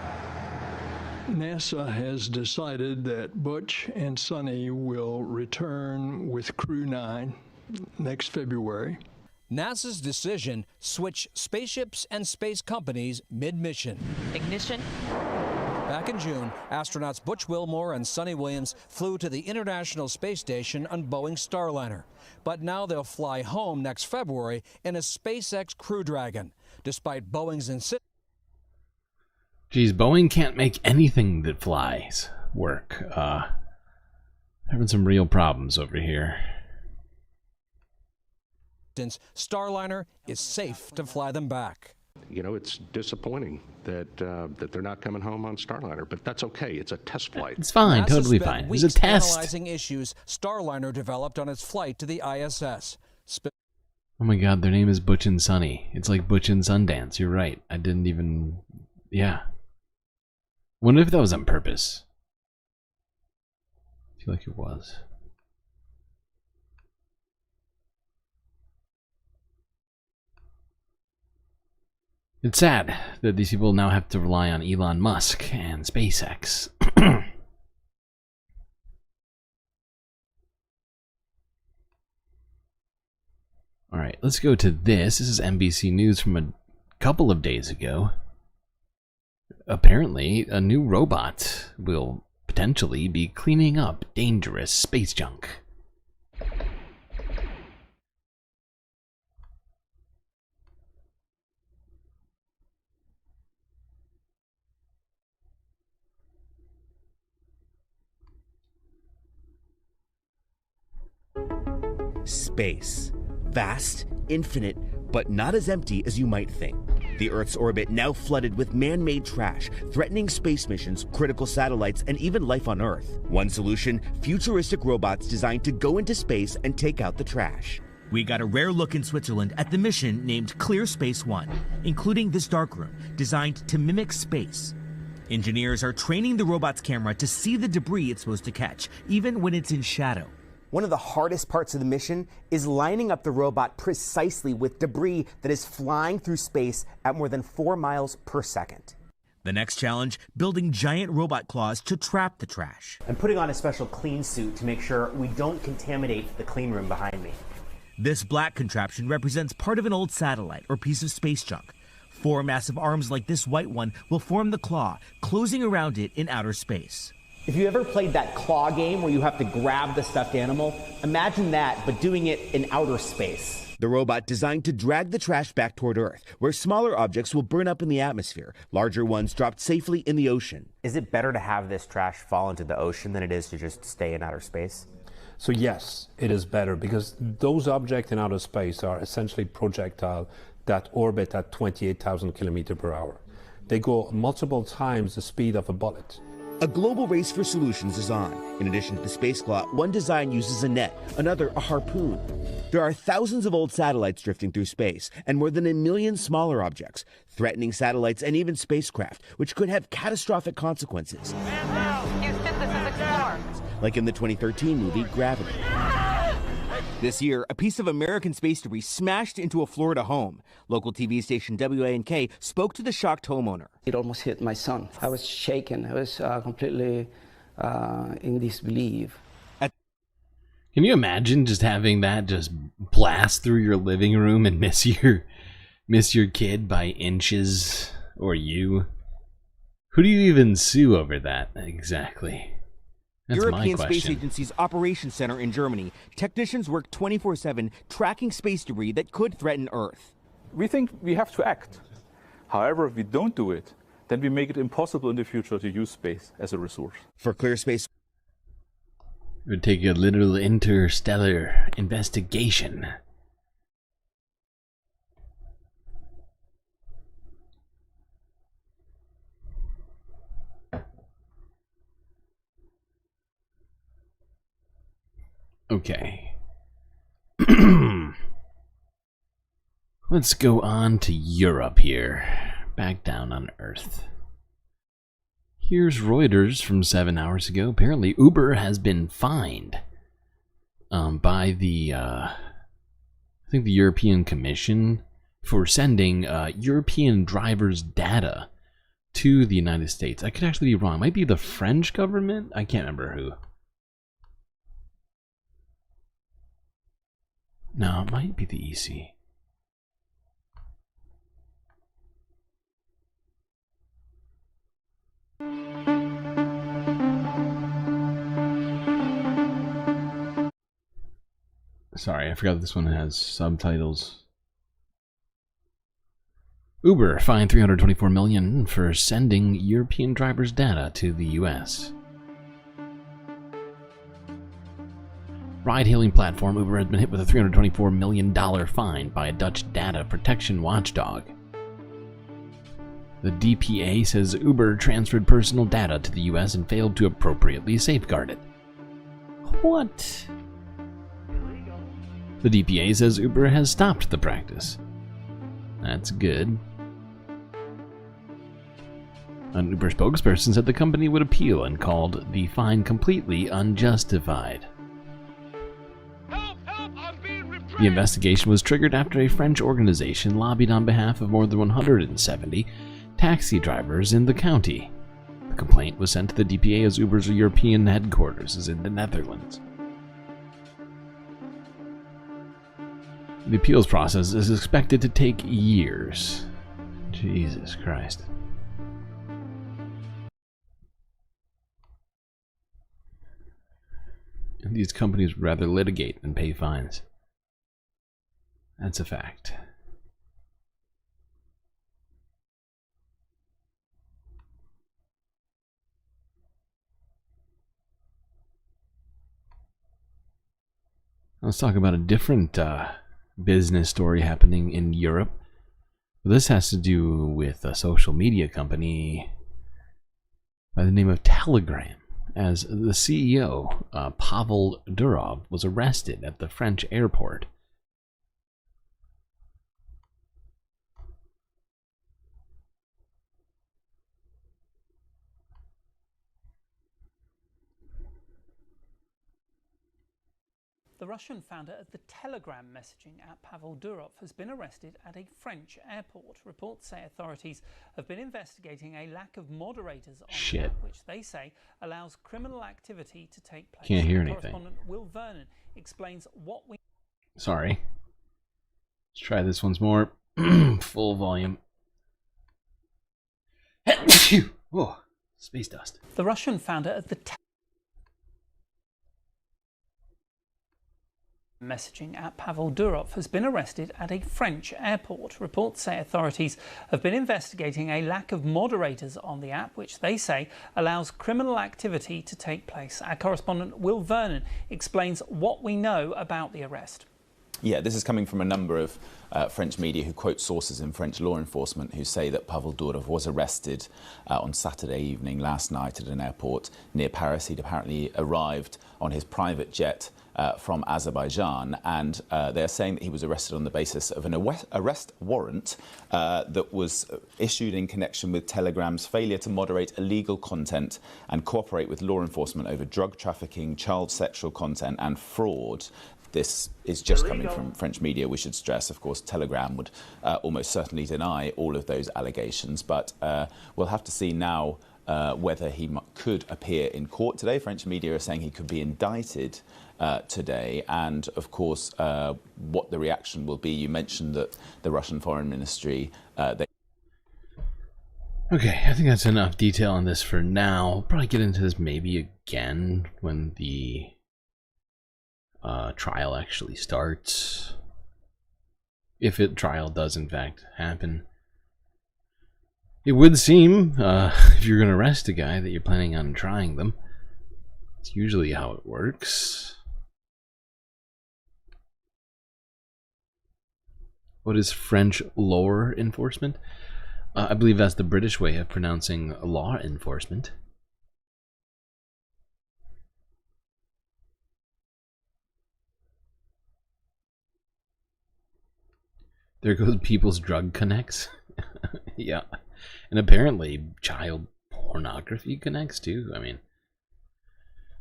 NASA has decided that Butch and Sonny will return with Crew 9 next February. NASA's decision switched spaceships and space companies mid-mission. Ignition. Back in June, astronauts Butch Wilmore and Sonny Williams flew to the International Space Station on Boeing's Starliner. But now they'll fly home next February in a SpaceX Crew Dragon, despite Boeing's insistence. Geez, Boeing can't make anything that flies work. Having some real problems over here. Starliner is safe to fly them back. You know, it's disappointing that they're not coming home on Starliner, but that's okay. It's a test flight. It's fine, totally fine. It was a test. Analyzing issues Starliner developed on its flight to the ISS. Oh my God, their name is Butch and Sonny. It's like Butch and Sundance. You're right. I didn't even. Yeah. Wonder if that was on purpose. I feel like it was. It's sad that these people now have to rely on Elon Musk and SpaceX. Alright, let's go to this. This is NBC News from a couple of days ago. Apparently, a new robot will potentially be cleaning up dangerous space junk. Space. Vast, infinite, but not as empty as you might think. The Earth's orbit now flooded with man-made trash, threatening space missions, critical satellites, and even life on Earth. One solution, futuristic robots designed to go into space and take out the trash. We got a rare look in Switzerland at the mission named Clear Space One, including this darkroom, designed to mimic space. Engineers are training the robot's camera to see the debris it's supposed to catch, even when it's in shadow. One of the hardest parts of the mission is lining up the robot precisely with debris that is flying through space at more than 4 miles per second. The next challenge, building giant robot claws to trap the trash. I'm putting on a special clean suit to make sure we don't contaminate the clean room behind me. This black contraption represents part of an old satellite or piece of space junk. 4 massive arms like this white one will form the claw, closing around it in outer space. If you ever played that claw game where you have to grab the stuffed animal, imagine that, but doing it in outer space. The robot designed to drag the trash back toward Earth, where smaller objects will burn up in the atmosphere, larger ones dropped safely in the ocean. Is it better to have this trash fall into the ocean than it is to just stay in outer space? So yes, it is better because those objects in outer space are essentially projectiles that orbit at 28,000 kilometers per hour. They go multiple times the speed of a bullet. A global race for solutions is on. In addition to the space claw, one design uses a net, another a harpoon. There are thousands of old satellites drifting through space, and more than 1 million smaller objects, threatening satellites and even spacecraft, which could have catastrophic consequences. Houston, this is Explorer. Like in the 2013 movie Gravity. This year, a piece of American space debris smashed into a Florida home. Local TV station WANK spoke to the shocked homeowner. It almost hit my son. I was shaken. I was completely in disbelief. Can you imagine just having that just blast through your living room and miss your kid by inches, or you? Who do you even sue over that exactly? That's European my Space question. Agency's Operations Center in Germany. Technicians work 24/7 tracking space debris that could threaten Earth. We think we have to act. However, if we don't do it, then we make it impossible in the future to use space as a resource. For Clear Space, it would take a little interstellar investigation. Okay. Let's go on to Europe here. Back down on Earth. Here's Reuters from 7 hours ago. Apparently Uber has been fined by the I think the European Commission for sending European drivers' data to the United States. I could actually be wrong. It might be the French government? I can't remember who. No, it might be the EC. Sorry, I forgot this one has subtitles. Uber fined $324 million for sending European drivers' data to the US. Ride-hailing platform Uber has been hit with a $324 million fine by a Dutch data protection watchdog. The DPA says Uber transferred personal data to the US and failed to appropriately safeguard it. What? The DPA says Uber has stopped the practice. That's good. An Uber spokesperson said the company would appeal and called the fine completely unjustified. The investigation was triggered after a French organization lobbied on behalf of more than 170 taxi drivers in the county. The complaint was sent to the DPA as Uber's European headquarters is in the Netherlands. The appeals process is expected to take years. Jesus Christ. And these companies would rather litigate than pay fines. That's a fact. Let's talk about a different business story happening in Europe. This has to do with a social media company by the name of Telegram, as the CEO, Pavel Durov, was arrested at the French airport. The Russian founder of the Telegram messaging app, Pavel Durov, has been arrested at a French airport. Reports say authorities have been investigating a lack of moderators on the app, which they say allows criminal activity to take place. Can't hear anything. Correspondent Will Vernon explains what we... Sorry. Let's try this once more. Full volume. Oh, space dust. The Russian founder of the messaging app, Pavel Durov, has been arrested at a French airport. Reports say authorities have been investigating a lack of moderators on the app, which they say allows criminal activity to take place. Our correspondent Will Vernon explains what we know about the arrest. Yeah, this is coming from a number of French media who quote sources in French law enforcement who say that Pavel Durov was arrested on Saturday evening last night at an airport near Paris. He'd apparently arrived on his private jet from Azerbaijan, and they're saying that he was arrested on the basis of an arrest warrant that was issued in connection with Telegram's failure to moderate illegal content and cooperate with law enforcement over drug trafficking, child sexual content and fraud. this is just coming from French media, we should stress. Of course, Telegram would almost certainly deny all of those allegations, but we'll have to see now whether he could appear in court today. French media are saying he could be indicted today, and of course what the reaction will be. You mentioned that the Russian Foreign Ministry Okay, I think that's enough detail on this for now. I'll probably get into this maybe again when the trial actually starts. If the trial does in fact happen. It would seem, if you're going to arrest a guy, that you're planning on trying them. It's usually how it works. What is French law enforcement? I believe that's the British way of pronouncing law enforcement. There goes people's drug connects. Yeah. And apparently child pornography connects too. I mean,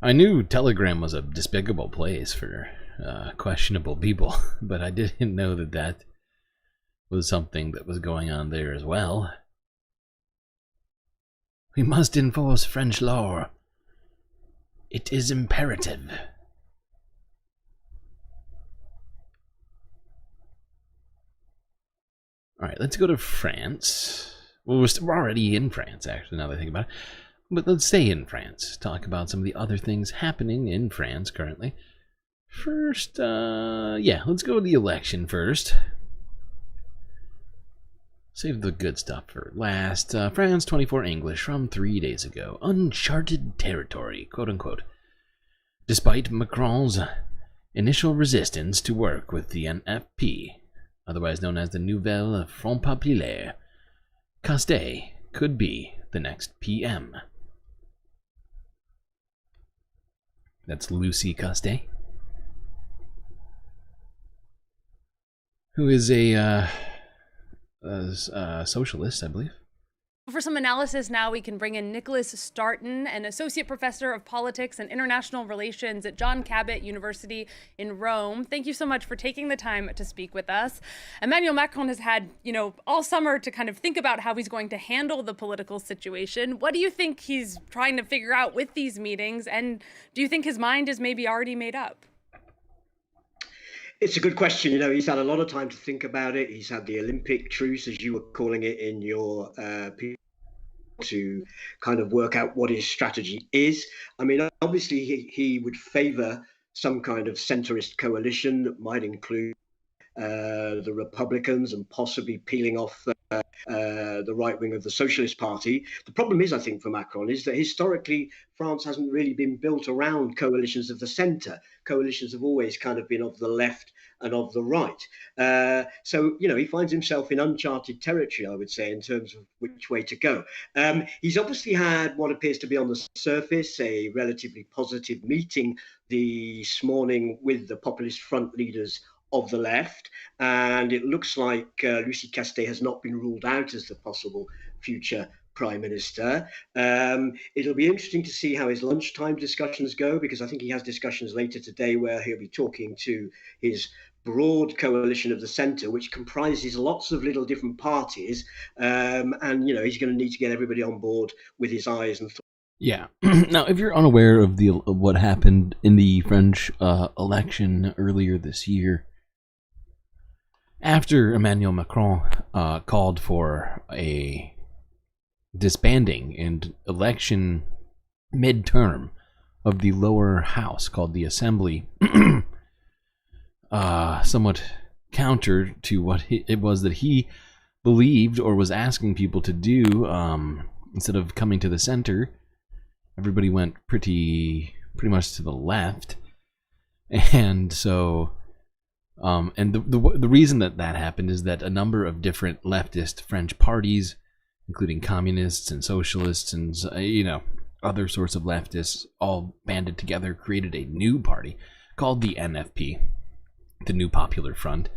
I knew Telegram was a despicable place for questionable people, but I didn't know that that was something that was going on there as well. We must enforce French law. It is imperative. Alright, let's go to France. Well, we're already in France, actually, now that I think about it. But let's stay in France. Talk about some of the other things happening in France currently. First, yeah, let's go to the election first. Save the good stuff for last. France 24 English from 3 days ago. Uncharted territory, quote-unquote. Despite Macron's initial resistance to work with the NFP, otherwise known as the Nouvelle Front Populaire, Caste could be the next PM. That's Lucy Caste, who is a socialist, I believe. For some analysis now, we can bring in Nicholas Starton, an associate professor of politics and international relations at John Cabot University in Rome. Thank you so much for taking the time to speak with us. Emmanuel Macron has had, all summer to kind of think about how he's going to handle the political situation. What do you think he's trying to figure out with these meetings? And do you think his mind is maybe already made up? It's a good question. He's had a lot of time to think about it. He's had the Olympic truce, as you were calling it in your piece, to kind of work out what his strategy is. I mean, obviously, he would favor some kind of centrist coalition that might include the Republicans and possibly peeling off the right wing of the Socialist Party. The problem is, I think, for Macron is that historically France hasn't really been built around coalitions of the centre. Coalitions have always kind of been of the left and of the right. So, he finds himself in uncharted territory, I would say, in terms of which way to go. He's obviously had what appears to be on the surface a relatively positive meeting this morning with the populist front leaders of the left, and it looks like Lucy Caste has not been ruled out as the possible future Prime Minister. It'll be interesting to see how his lunchtime discussions go, because I think he has discussions later today where he'll be talking to his broad coalition of the centre, which comprises lots of little different parties, and he's going to need to get everybody on board with his eyes and thoughts. Yeah. Now, if you're unaware of what happened in the French election earlier this year, after Emmanuel Macron called for a disbanding and election midterm of the lower house called the Assembly, somewhat counter to what it was that he believed or was asking people to do, instead of coming to the center, everybody went pretty much to the left. And so and the reason that happened is that a number of different leftist French parties, including communists and socialists and other sorts of leftists, all banded together, created a new party called the NFP, the New Popular Front,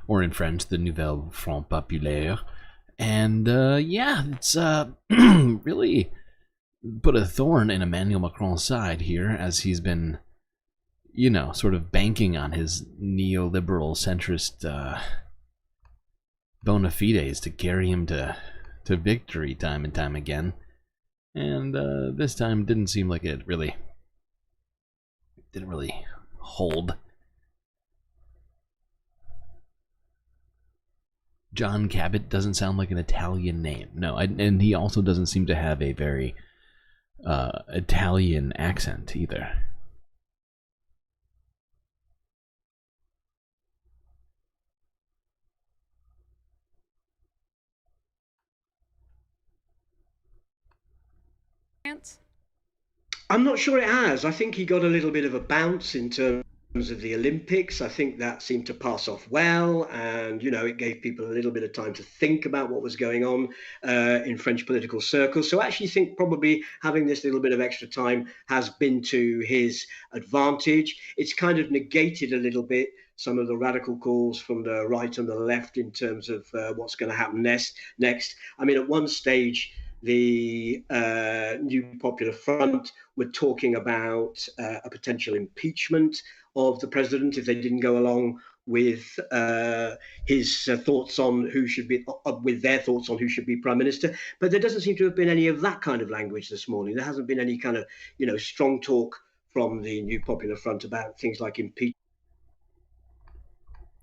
or in French, the Nouvelle Front Populaire. And it's really put a thorn in Emmanuel Macron's side here, as he's been you know, sort of banking on his neoliberal centrist bona fides to carry him to victory time and time again. And this time didn't seem like it didn't really hold. John Cabot doesn't sound like an Italian name. No, and he also doesn't seem to have a very Italian accent either. I'm not sure it has. I think he got a little bit of a bounce in terms of the Olympics. I think that seemed to pass off well, and you know, it gave people a little bit of time to think about what was going on in French political circles. So I actually think probably having this little bit of extra time has been to his advantage. It's kind of negated a little bit some of the radical calls from the right and the left in terms of what's going to happen next. I mean, at one stage, the New Popular Front were talking about a potential impeachment of the president if they didn't go along with his thoughts on who should be, with their thoughts on who should be prime minister. But there doesn't seem to have been any of that kind of language this morning. There hasn't been any kind of, you know, strong talk from the New Popular Front about things like impeachment.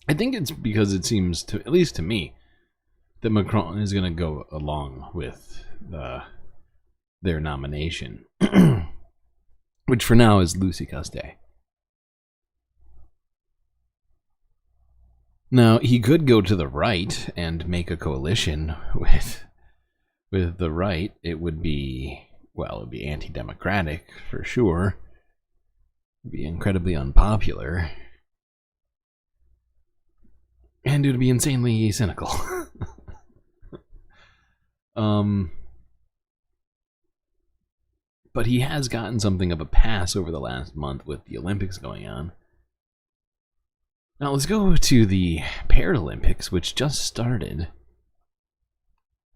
I think it's because it seems, to at least to me, that Macron is going to go along with their nomination, which for now is Lucy Castet. Now, he could go to the right and make a coalition with the right. It would be, well, it would be anti-democratic for sure. It would be incredibly unpopular. And it would be insanely cynical. But he has gotten something of a pass over the last month with the Olympics going on. Now let's go to the Paralympics, which just started.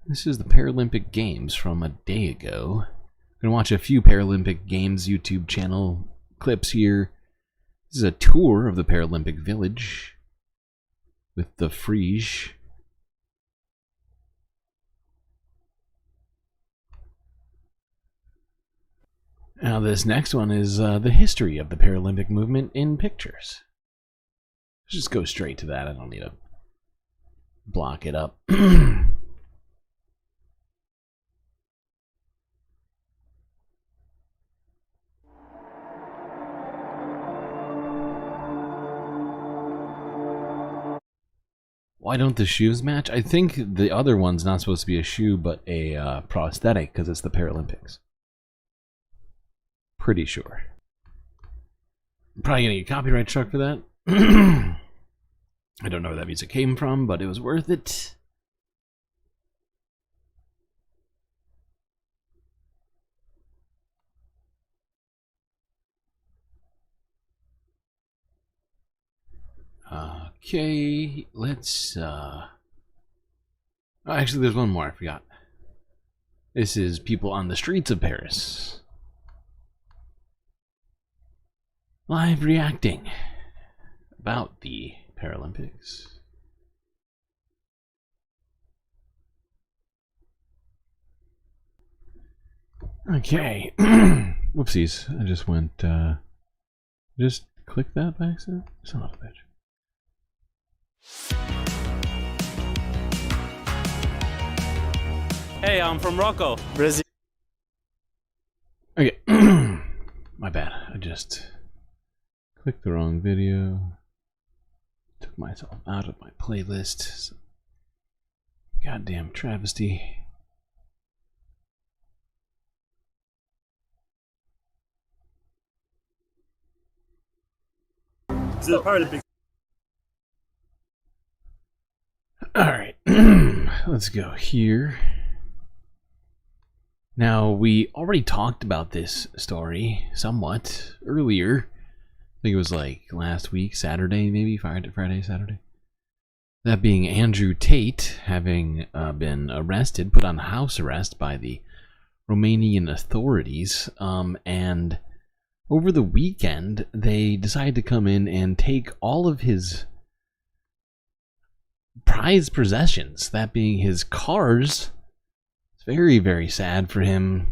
This is the Paralympic Games from a day ago. I'm going to watch a few Paralympic Games YouTube channel clips here. This is a tour of the Paralympic Village with the frieze. Now this next one is the history of the Paralympic movement in pictures. Let's just go straight to that. I don't need to block it up. Why don't the shoes match? I think the other one's not supposed to be a shoe, but a prosthetic, because it's the Paralympics. Pretty sure. I'm probably gonna get a copyright struck for that. I don't know where that music came from, but it was worth it. Okay, let's actually, there's one more I forgot. This is people on the streets of Paris. Live reacting about the Paralympics. Okay. Whoopsies. I just went, just click that by accident? Son of a bitch. Hey, I'm from Morocco, Brazil. Okay. My bad. I just clicked the wrong video. Took myself out of my playlist. Goddamn travesty. This is the Paralympics. Alright. Let's go here. Now, we already talked about this story somewhat earlier. I think it was like last week, Saturday maybe, Friday, Saturday. That being Andrew Tate having been arrested, put on house arrest by the Romanian authorities, and over the weekend, they decided to come in and take all of his prized possessions, that being his cars. It's very, very sad for him.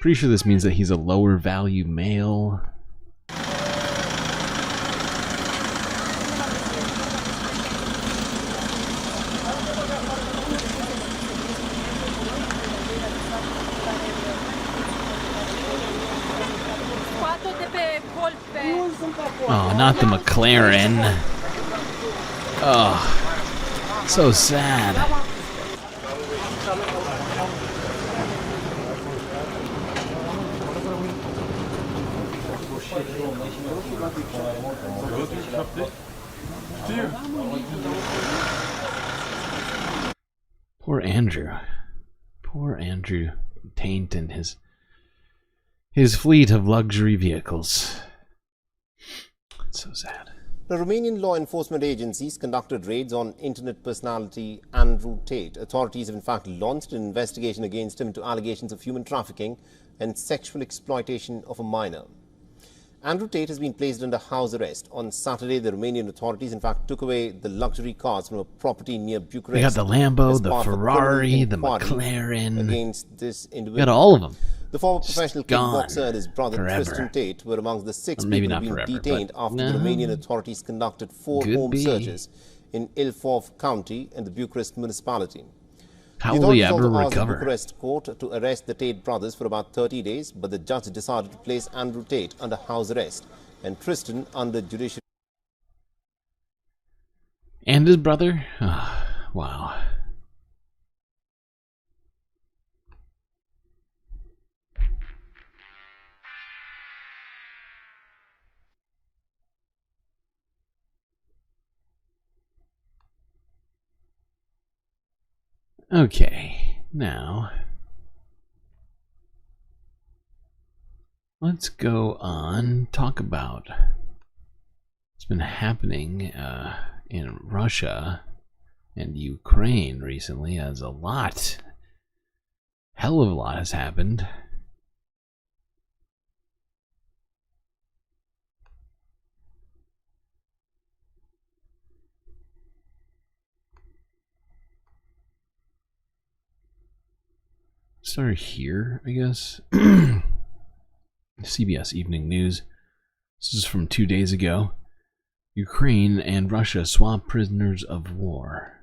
Pretty sure this means that he's a lower value male. Oh, not the McLaren. Oh, so sad. Poor Andrew. Poor Andrew Taint and his fleet of luxury vehicles. It's so sad. The Romanian law enforcement agencies conducted raids on internet personality Andrew Tate. Authorities have in fact launched an investigation against him into allegations of human trafficking and sexual exploitation of a minor. Andrew Tate has been placed under house arrest. On Saturday, the Romanian authorities in fact took away the luxury cars from a property near Bucharest. They got the Lambo, the Ferrari, the McLaren. Against this individual. Got all of them. The former professional gone kickboxer and his brother forever. Tristan Tate were amongst the 6 Or maybe people who not have been forever, detained but after the Romanian authorities conducted 4 Could home be. searches in Ilfov County and the Bucharest municipality. How The will he authorities ever also asked the recover? Bucharest court to arrest the Tate brothers for about 30 days, but the judge decided to place Andrew Tate under house arrest and Tristan under judicial. And his brother? Oh, wow. Okay, now let's go on, talk about what's been happening in Russia and Ukraine recently, as a lot, hell of a lot has happened. Start here, I guess. CBS Evening News. This is from 2 days ago. Ukraine and Russia swap prisoners of war.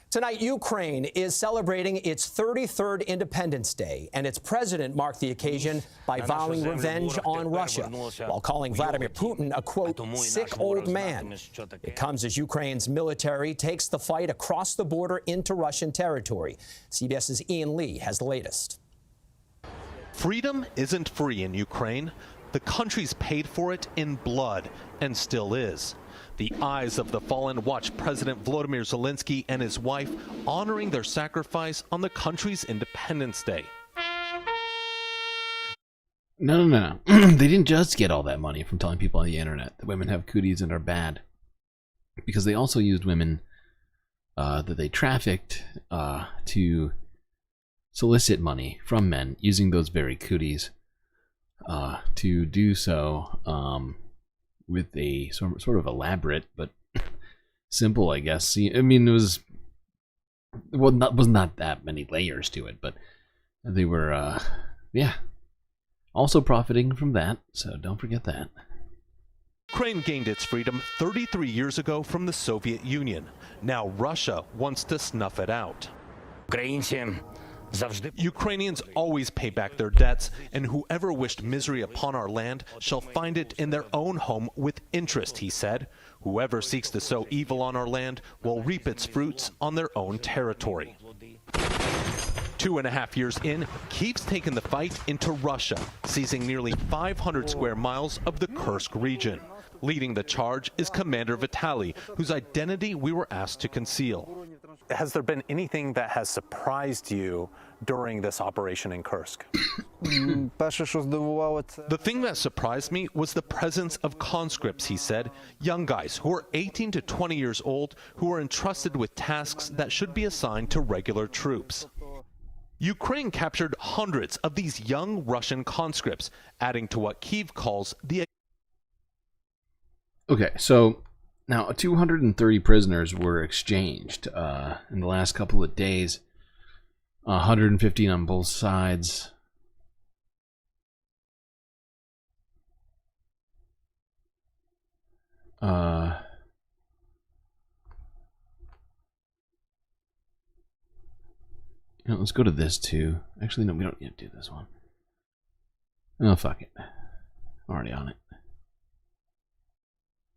Tonight, Ukraine is celebrating its 33rd Independence Day, and its president marked the occasion by vowing revenge on Russia, while calling Vladimir Putin a, quote, sick old man. It comes as Ukraine's military takes the fight across the border into Russian territory. CBS's Ian Lee has the latest. Freedom isn't free in Ukraine. The country's paid for it in blood, and still is. The eyes of the fallen watch President Volodymyr Zelensky and his wife honoring their sacrifice on the country's Independence Day. No. They didn't just get all that money from telling people on the internet that women have cooties and are bad. Because they also used women that they trafficked to solicit money from men using those very cooties to do so with a sort of elaborate but simple, I guess. See, I mean, it was not that many layers to it, but they were, yeah, also profiting from that. So don't forget that. Ukraine gained its freedom 33 years ago from the Soviet Union. Now Russia wants to snuff it out. Ukrainians always pay back their debts, and whoever wished misery upon our land shall find it in their own home with interest, he said. Whoever seeks to sow evil on our land will reap its fruits on their own territory. 2.5 years in, Kyiv's taken the fight into Russia, seizing nearly 500 square miles of the Kursk region. Leading the charge is Commander Vitaly, whose identity we were asked to conceal. has there been anything that has surprised you during this operation in Kursk? The thing that surprised me was the presence of conscripts, he said, young guys who are 18 to 20 years old who are entrusted with tasks that should be assigned to regular troops. Ukraine captured hundreds of these young Russian conscripts, adding to what Kyiv calls the... Okay, so now 230 prisoners were exchanged in the last couple of days. 115 on both sides. You know, let's go to this too. Actually, no, we don't need to do this one. Oh, fuck it. I'm already on it.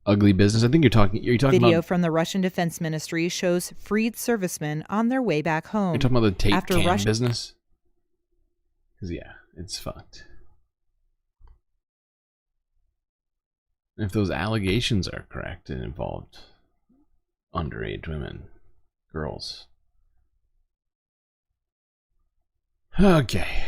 Ugly business. I think you're talking Video about... from the Russian Defense Ministry shows freed servicemen on their way back home. You're talking about the tape after cam business? Because, yeah, it's fucked. If those allegations are correct, it involved underage women, girls. Okay.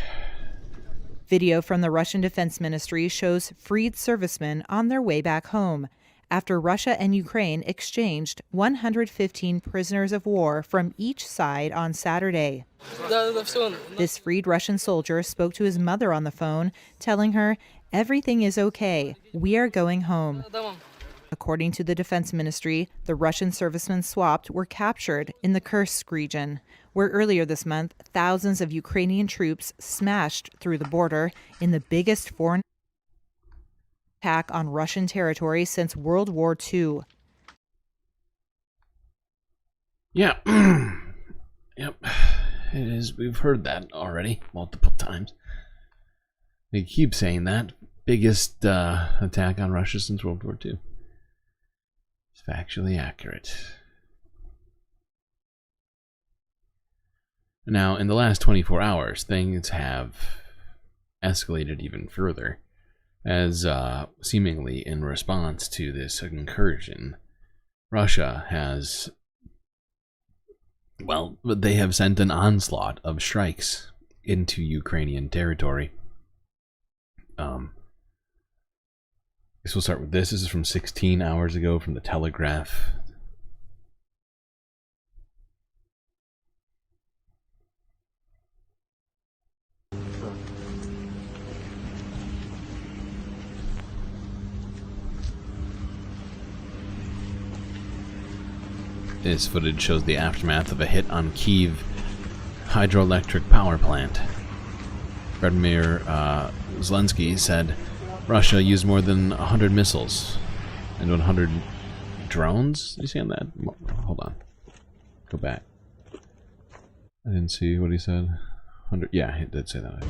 Video from the Russian Defense Ministry shows freed servicemen on their way back home after Russia and Ukraine exchanged 115 prisoners of war from each side on Saturday. This freed Russian soldier spoke to his mother on the phone, telling her, "Everything is okay. We are going home." According to the Defense Ministry, the Russian servicemen swapped were captured in the Kursk region, where earlier this month, thousands of Ukrainian troops smashed through the border in the biggest foreign attack on Russian territory since World War II. Yeah. Yep. It is. We've heard that already multiple times. They keep saying that. Biggest attack on Russia since World War II. It's factually accurate. Now, in the last 24 hours, things have escalated even further, as seemingly in response to this incursion, Russia has, well, they have sent an onslaught of strikes into Ukrainian territory. I guess we'll start with this. This is from 16 hours ago from the Telegraph. This footage shows the aftermath of a hit on Kyiv hydroelectric power plant. Vladimir Zelensky said Russia used more than 100 missiles and 100 drones. Did you see on that? Hold on. Go back. I didn't see what he said. 100. Yeah, he did say that. Okay.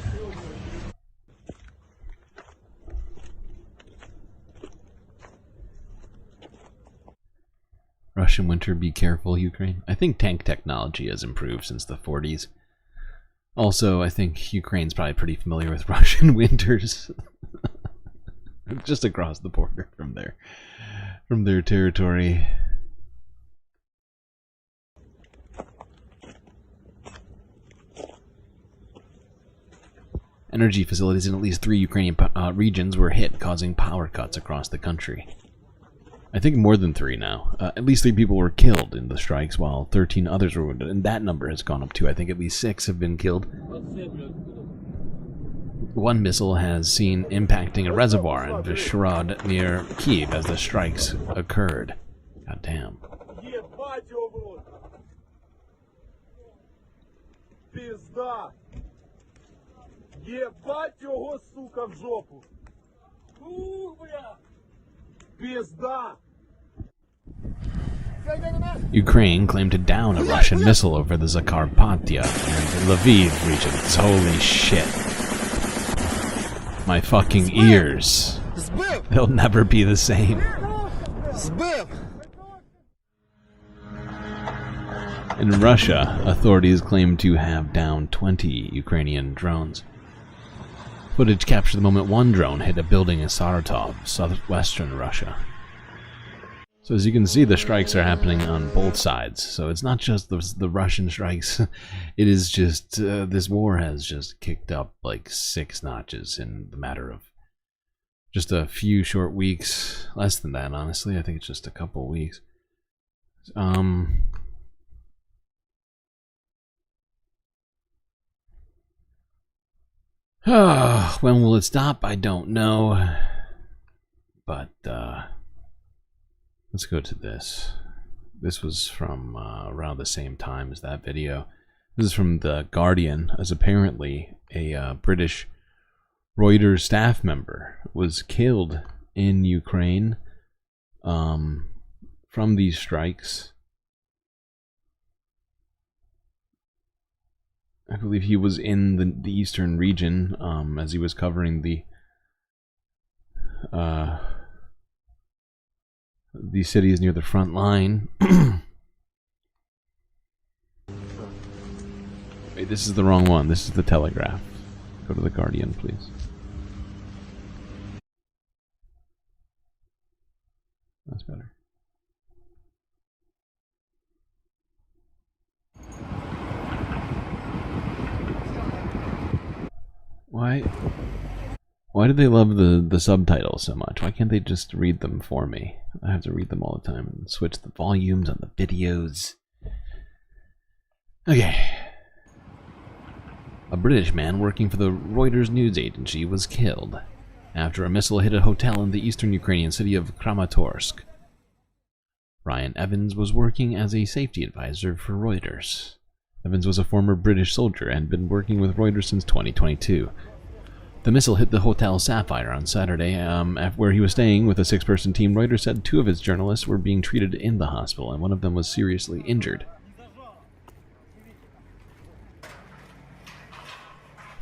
Russian winter, be careful, Ukraine. I think tank technology has improved since the 40s. Also, I think Ukraine's probably pretty familiar with Russian winters. Just across the border from their territory. Energy facilities in at least 3 Ukrainian regions were hit, causing power cuts across the country. I think more than 3 now. At least 3 people were killed in the strikes, while 13 others were wounded, and that number has gone up too. I think at least 6 have been killed. One missile has seen impacting a reservoir in Vyshrod near Kyiv as the strikes occurred. God damn. Ukraine claimed to down a Russian missile over the Zakarpattia and Lviv regions. Holy shit. My fucking ears. They'll never be the same. In Russia, authorities claim to have downed 20 Ukrainian drones. Footage captured the moment one drone hit a building in Saratov, southwestern Russia. So as you can see, the strikes are happening on both sides. So it's not just the Russian strikes. It is just, this war has just kicked up like 6 notches in the matter of just a few short weeks. Less than that, honestly. I think it's just a couple weeks. When will it stop? I don't know. But, let's go to this. This was from around the same time as that video. This is from The Guardian, as apparently a British Reuters staff member was killed in Ukraine from these strikes. I believe he was in the eastern region as he was covering these cities near the front line. Wait, this is the wrong one. This is the Telegraph. Go to The Guardian, please. That's better. Why do they love the subtitles so much? Why can't they just read them for me? I have to read them all the time and switch the volumes on the videos. Okay. A British man working for the Reuters news agency was killed after a missile hit a hotel in the eastern Ukrainian city of Kramatorsk. Ryan Evans was working as a safety advisor for Reuters. Evans was a former British soldier and had been working with Reuters since 2022. The missile hit the Hotel Sapphire on Saturday, where he was staying with a 6-person team. Reuters said 2 of its journalists were being treated in the hospital, and one of them was seriously injured.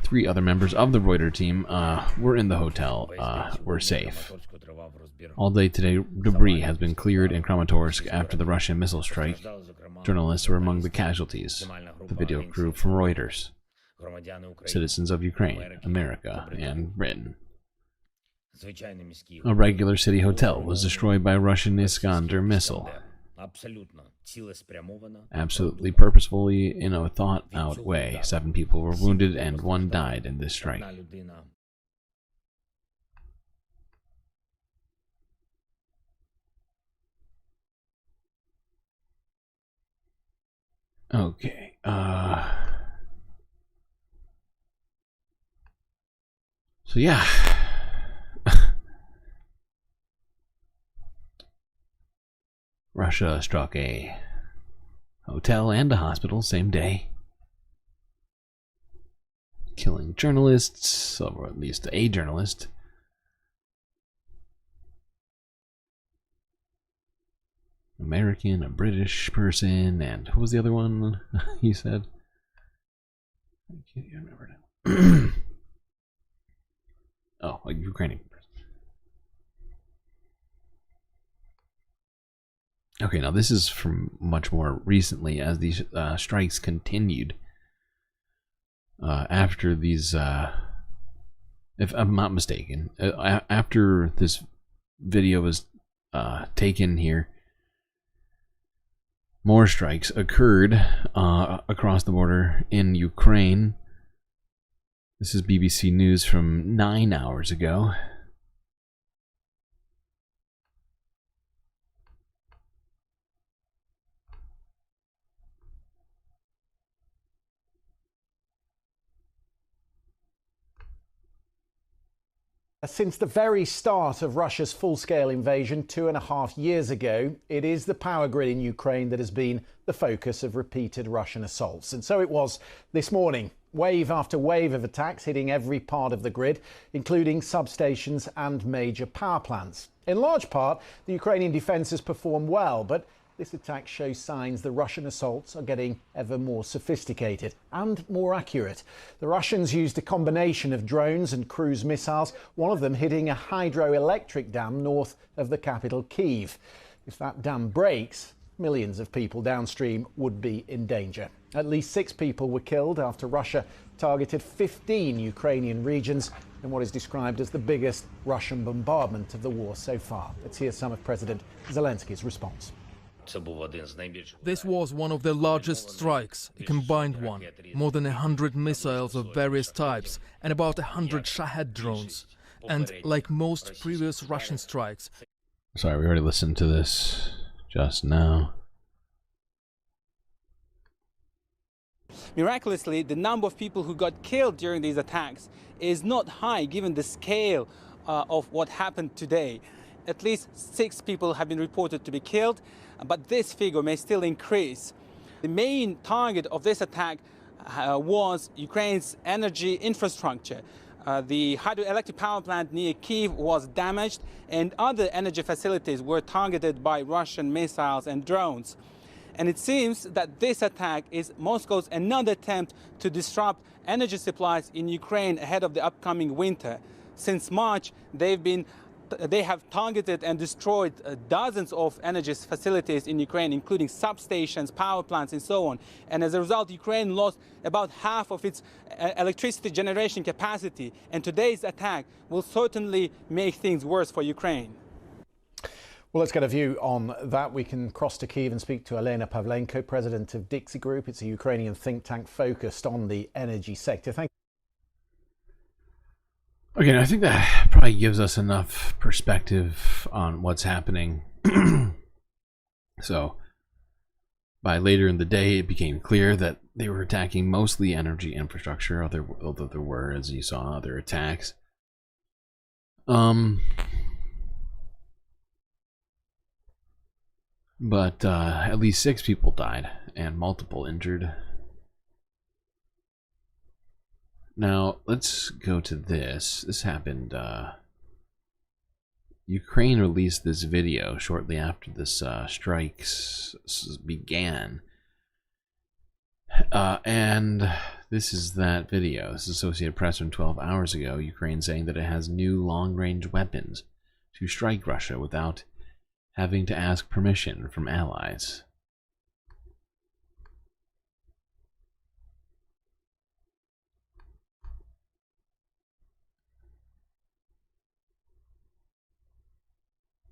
3 other members of the Reuters team were in the hotel, were safe. All day today, debris has been cleared in Kramatorsk after the Russian missile strike. Journalists were among the casualties. The video crew from Reuters. Citizens of Ukraine, America, and Britain. A regular city hotel was destroyed by a Russian Iskander missile. Absolutely purposefully, in a thought-out way. 7 people were wounded and 1 died in this strike. Okay, so yeah. Russia struck a hotel and a hospital same day, killing journalists, or at least a journalist. American, a British person, and who was the other one he said? I can't even remember now. Oh, a Ukrainian person. Okay, now this is from much more recently, as these strikes continued. After these, if I'm not mistaken, after this video was taken here, more strikes occurred across the border in Ukraine. This is BBC News from 9 hours ago. Since the very start of Russia's full-scale invasion 2.5 years ago, it is the power grid in Ukraine that has been the focus of repeated Russian assaults. And so it was this morning. Wave after wave of attacks hitting every part of the grid, including substations and major power plants. In large part, the Ukrainian defences performed well, but this attack shows signs the Russian assaults are getting ever more sophisticated and more accurate. The Russians used a combination of drones and cruise missiles, one of them hitting a hydroelectric dam north of the capital, Kyiv. If that dam breaks, millions of people downstream would be in danger. At least 6 people were killed after Russia targeted 15 Ukrainian regions in what is described as the biggest Russian bombardment of the war so far. Let's hear some of President Zelensky's response. This was one of the largest strikes, a combined one. More than 100 missiles of various types and about 100 Shahed drones. And like most previous Russian strikes... Sorry, we already listened to this just now. Miraculously, the number of people who got killed during these attacks is not high given the scale of what happened today. At least 6 people have been reported to be killed, but this figure may still increase. The main target of this attack was Ukraine's energy infrastructure. The hydroelectric power plant near Kyiv was damaged, and other energy facilities were targeted by Russian missiles and drones. And it seems that this attack is Moscow's another attempt to disrupt energy supplies in Ukraine ahead of the upcoming winter. Since March, they have targeted and destroyed dozens of energy facilities in Ukraine, including substations, power plants, and so on. And as a result, Ukraine lost about half of its electricity generation capacity. And today's attack will certainly make things worse for Ukraine. Well, let's get a view on that. We can cross to Kyiv and speak to Elena Pavlenko, president of Dixie Group. It's a Ukrainian think tank focused on the energy sector. Thank you. Okay, I think that probably gives us enough perspective on what's happening. So, by later in the day, it became clear that they were attacking mostly energy infrastructure, although there were, as you saw, other attacks. But at least 6 people died and multiple injured. Now, let's go to this. This happened, Ukraine released this video shortly after this strikes began. And this is that video. This is Associated Press from 12 hours ago. Ukraine saying that it has new long-range weapons to strike Russia without having to ask permission from allies.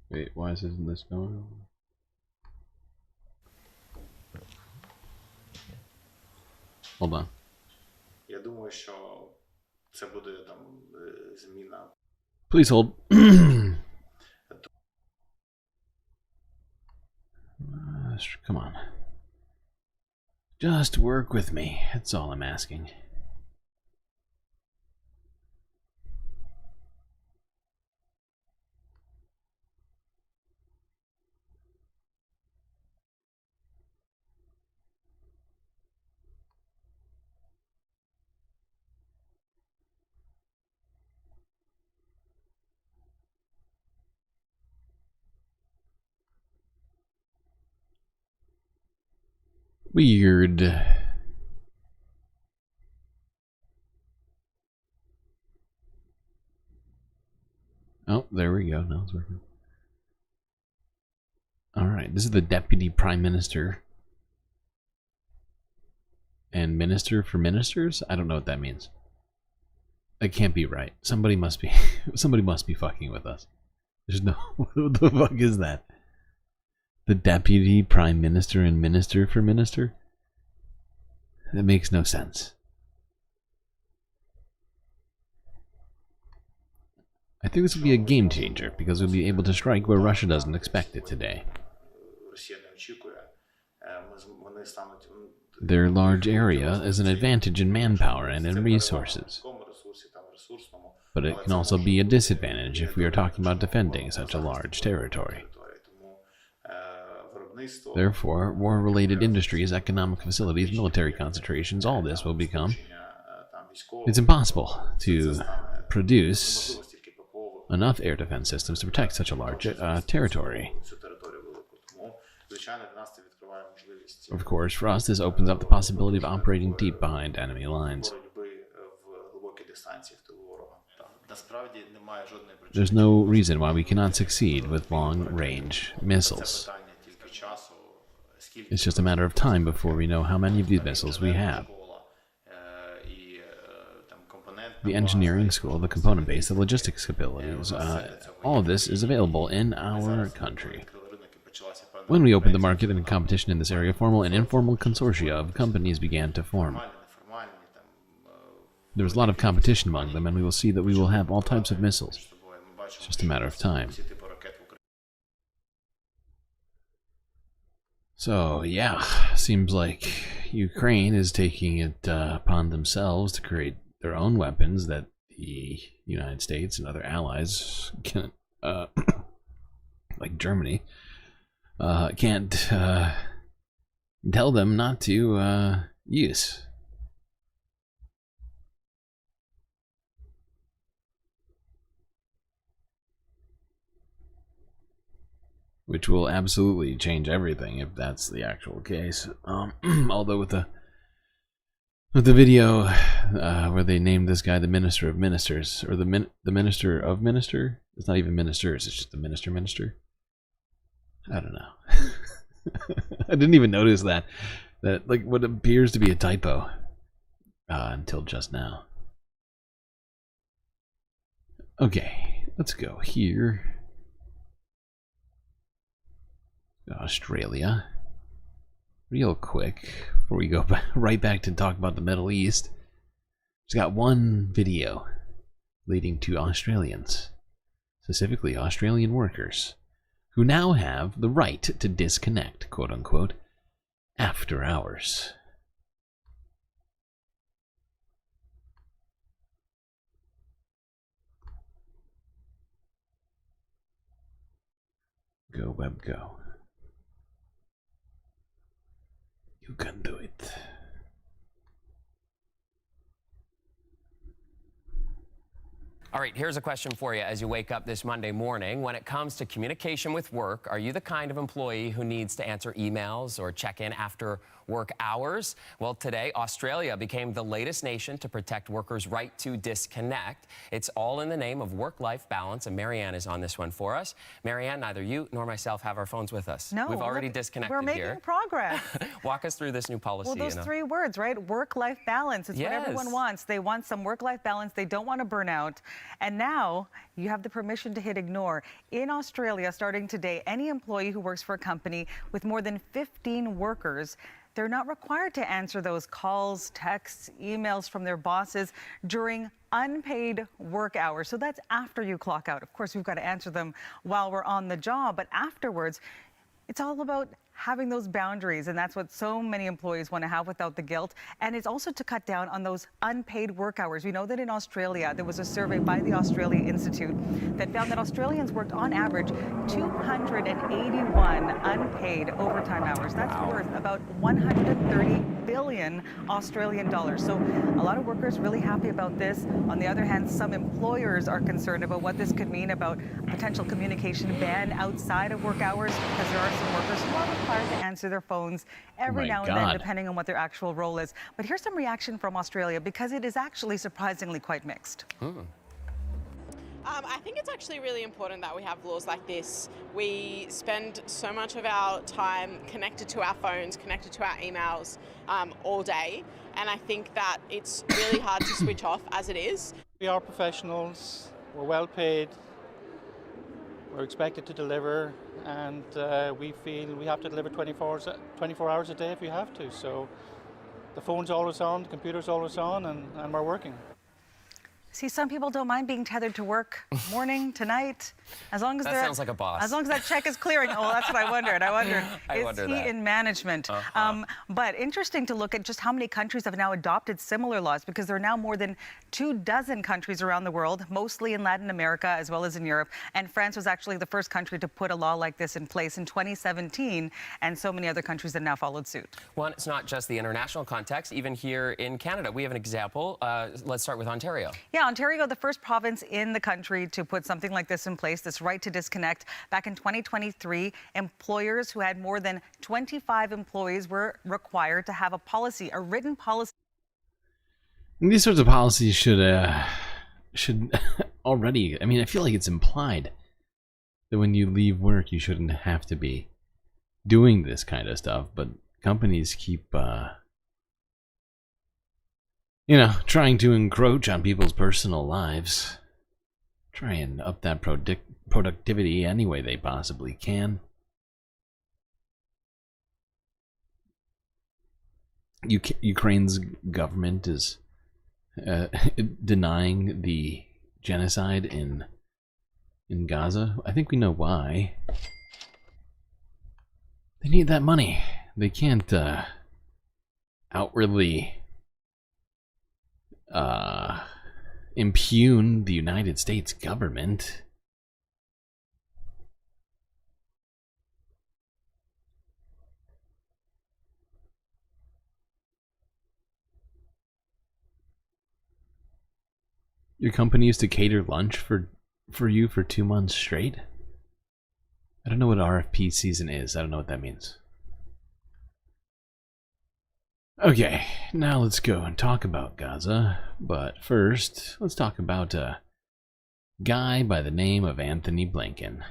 Wait, why isn't this going on? Hold on. Я думаю, що це буде там зміна. Please hold. Come on. Just work with me. That's all I'm asking. Weird. Oh, there we go. Now it's working. Alright, this is the Deputy Prime Minister. And Minister for Ministers? I don't know what that means. That can't be right. Somebody must be fucking with us. There's no... What the fuck is that? The Deputy Prime Minister and Minister for Minister? That makes no sense. I think this will be a game changer because we'll be able to strike where Russia doesn't expect it today. Their large area is an advantage in manpower and in resources. But it can also be a disadvantage if we are talking about defending such a large territory. Therefore, war-related industries, economic facilities, military concentrations, all this will become... It's impossible to produce enough air defense systems to protect such a large territory. Of course, for us, this opens up the possibility of operating deep behind enemy lines. There's no reason why we cannot succeed with long-range missiles. It's just a matter of time before we know how many of these missiles we have. The engineering school, the component base, the logistics abilities, all of this is available in our country. When we opened the market and competition in this area, formal and informal consortia of companies began to form. There was a lot of competition among them, and we will see that we will have all types of missiles. It's just a matter of time. So, yeah, seems like Ukraine is taking it upon themselves to create their own weapons that the United States and other allies can, like Germany, can't tell them not to use. Which will absolutely change everything if that's the actual case. Although with the video where they named this guy the Minister of Ministers, or the Minister of Minister, it's not even ministers, it's just the Minister. I don't know. I didn't even notice that like what appears to be a typo until just now. Okay, let's go here. Australia, real quick before we go right back to talk about the Middle East. It's got one video leading to Australians, specifically Australian workers, who now have the right to disconnect, quote unquote, after hours. Go, web, go. You can do it. All right, here's a question for you as you wake up this Monday morning. When it comes to communication with work, are you the kind of employee who needs to answer emails or check in after work hours? Well, today, Australia became the latest nation to protect workers' right to disconnect. It's all in the name of work-life balance, and Marianne is on this one for us. Marianne, neither you nor myself have our phones with us. No, we've already disconnected here. We're making progress. Walk us through this new policy. Well, those three words, right? Work-life balance. It's what everyone wants. They want some work-life balance. They don't want to burn out. And now you have the permission to hit ignore. In Australia, starting today, any employee who works for a company with more than 15 workers, they're not required to answer those calls, texts, emails from their bosses during unpaid work hours. So that's after you clock out. Of course, we've got to answer them while we're on the job, but afterwards, it's all about having those boundaries, and that's what so many employees want to have without the guilt. And it's also to cut down on those unpaid work hours. We know that in Australia, there was a survey by the Australia Institute that found that Australians worked on average 281 unpaid overtime hours. That's worth about 130 billion Australian dollars. So a lot of workers really happy about this. On the other hand, some employers are concerned about what this could mean about a potential communication ban outside of work hours, because there are some workers who are required to answer their phones every now and then, depending on what their actual role is. But here's some reaction from Australia, because it is actually surprisingly quite mixed. I think it's actually really important that we have laws like this. We spend so much of our time connected to our phones, connected to our emails all day, and I think that it's really hard to switch off as it is. We are professionals, we're well paid, we're expected to deliver, and we feel we have to deliver 24 hours a day if we have to. So the phone's always on, the computer's always on, and we're working. See, some people don't mind being tethered to work morning to night, as long as that sounds like a boss. As long as that check is clearing. Oh, that's what I wondered. Is he in management? But interesting to look at just how many countries have now adopted similar laws, because there are now more than 24 countries around the world, mostly in Latin America as well as in Europe. And France was actually the first country to put a law like this in place in 2017, and so many other countries have now followed suit. Well, it's not just the international context. Even here in Canada, we have an example. Let's start with Ontario. Yeah, Ontario, the first province in the country to put something like this in place, this right to disconnect. Back in 2023, employers who had more than 25 employees were required to have a policy, a written policy. And these sorts of policies should already, I mean, I feel like it's implied that when you leave work, you shouldn't have to be doing this kind of stuff, but companies keep, you know, trying to encroach on people's personal lives. Try and up that productivity any way they possibly can. Ukraine's government is denying the genocide in Gaza. I think we know why. They need that money. They can't outwardly impugn the United States government. Your company used to cater lunch for you for 2 months straight? I don't know what RFP season is. I don't know what that means. Okay, now let's go and talk about Gaza. But first, let's talk about a guy by the name of Anthony Blinken.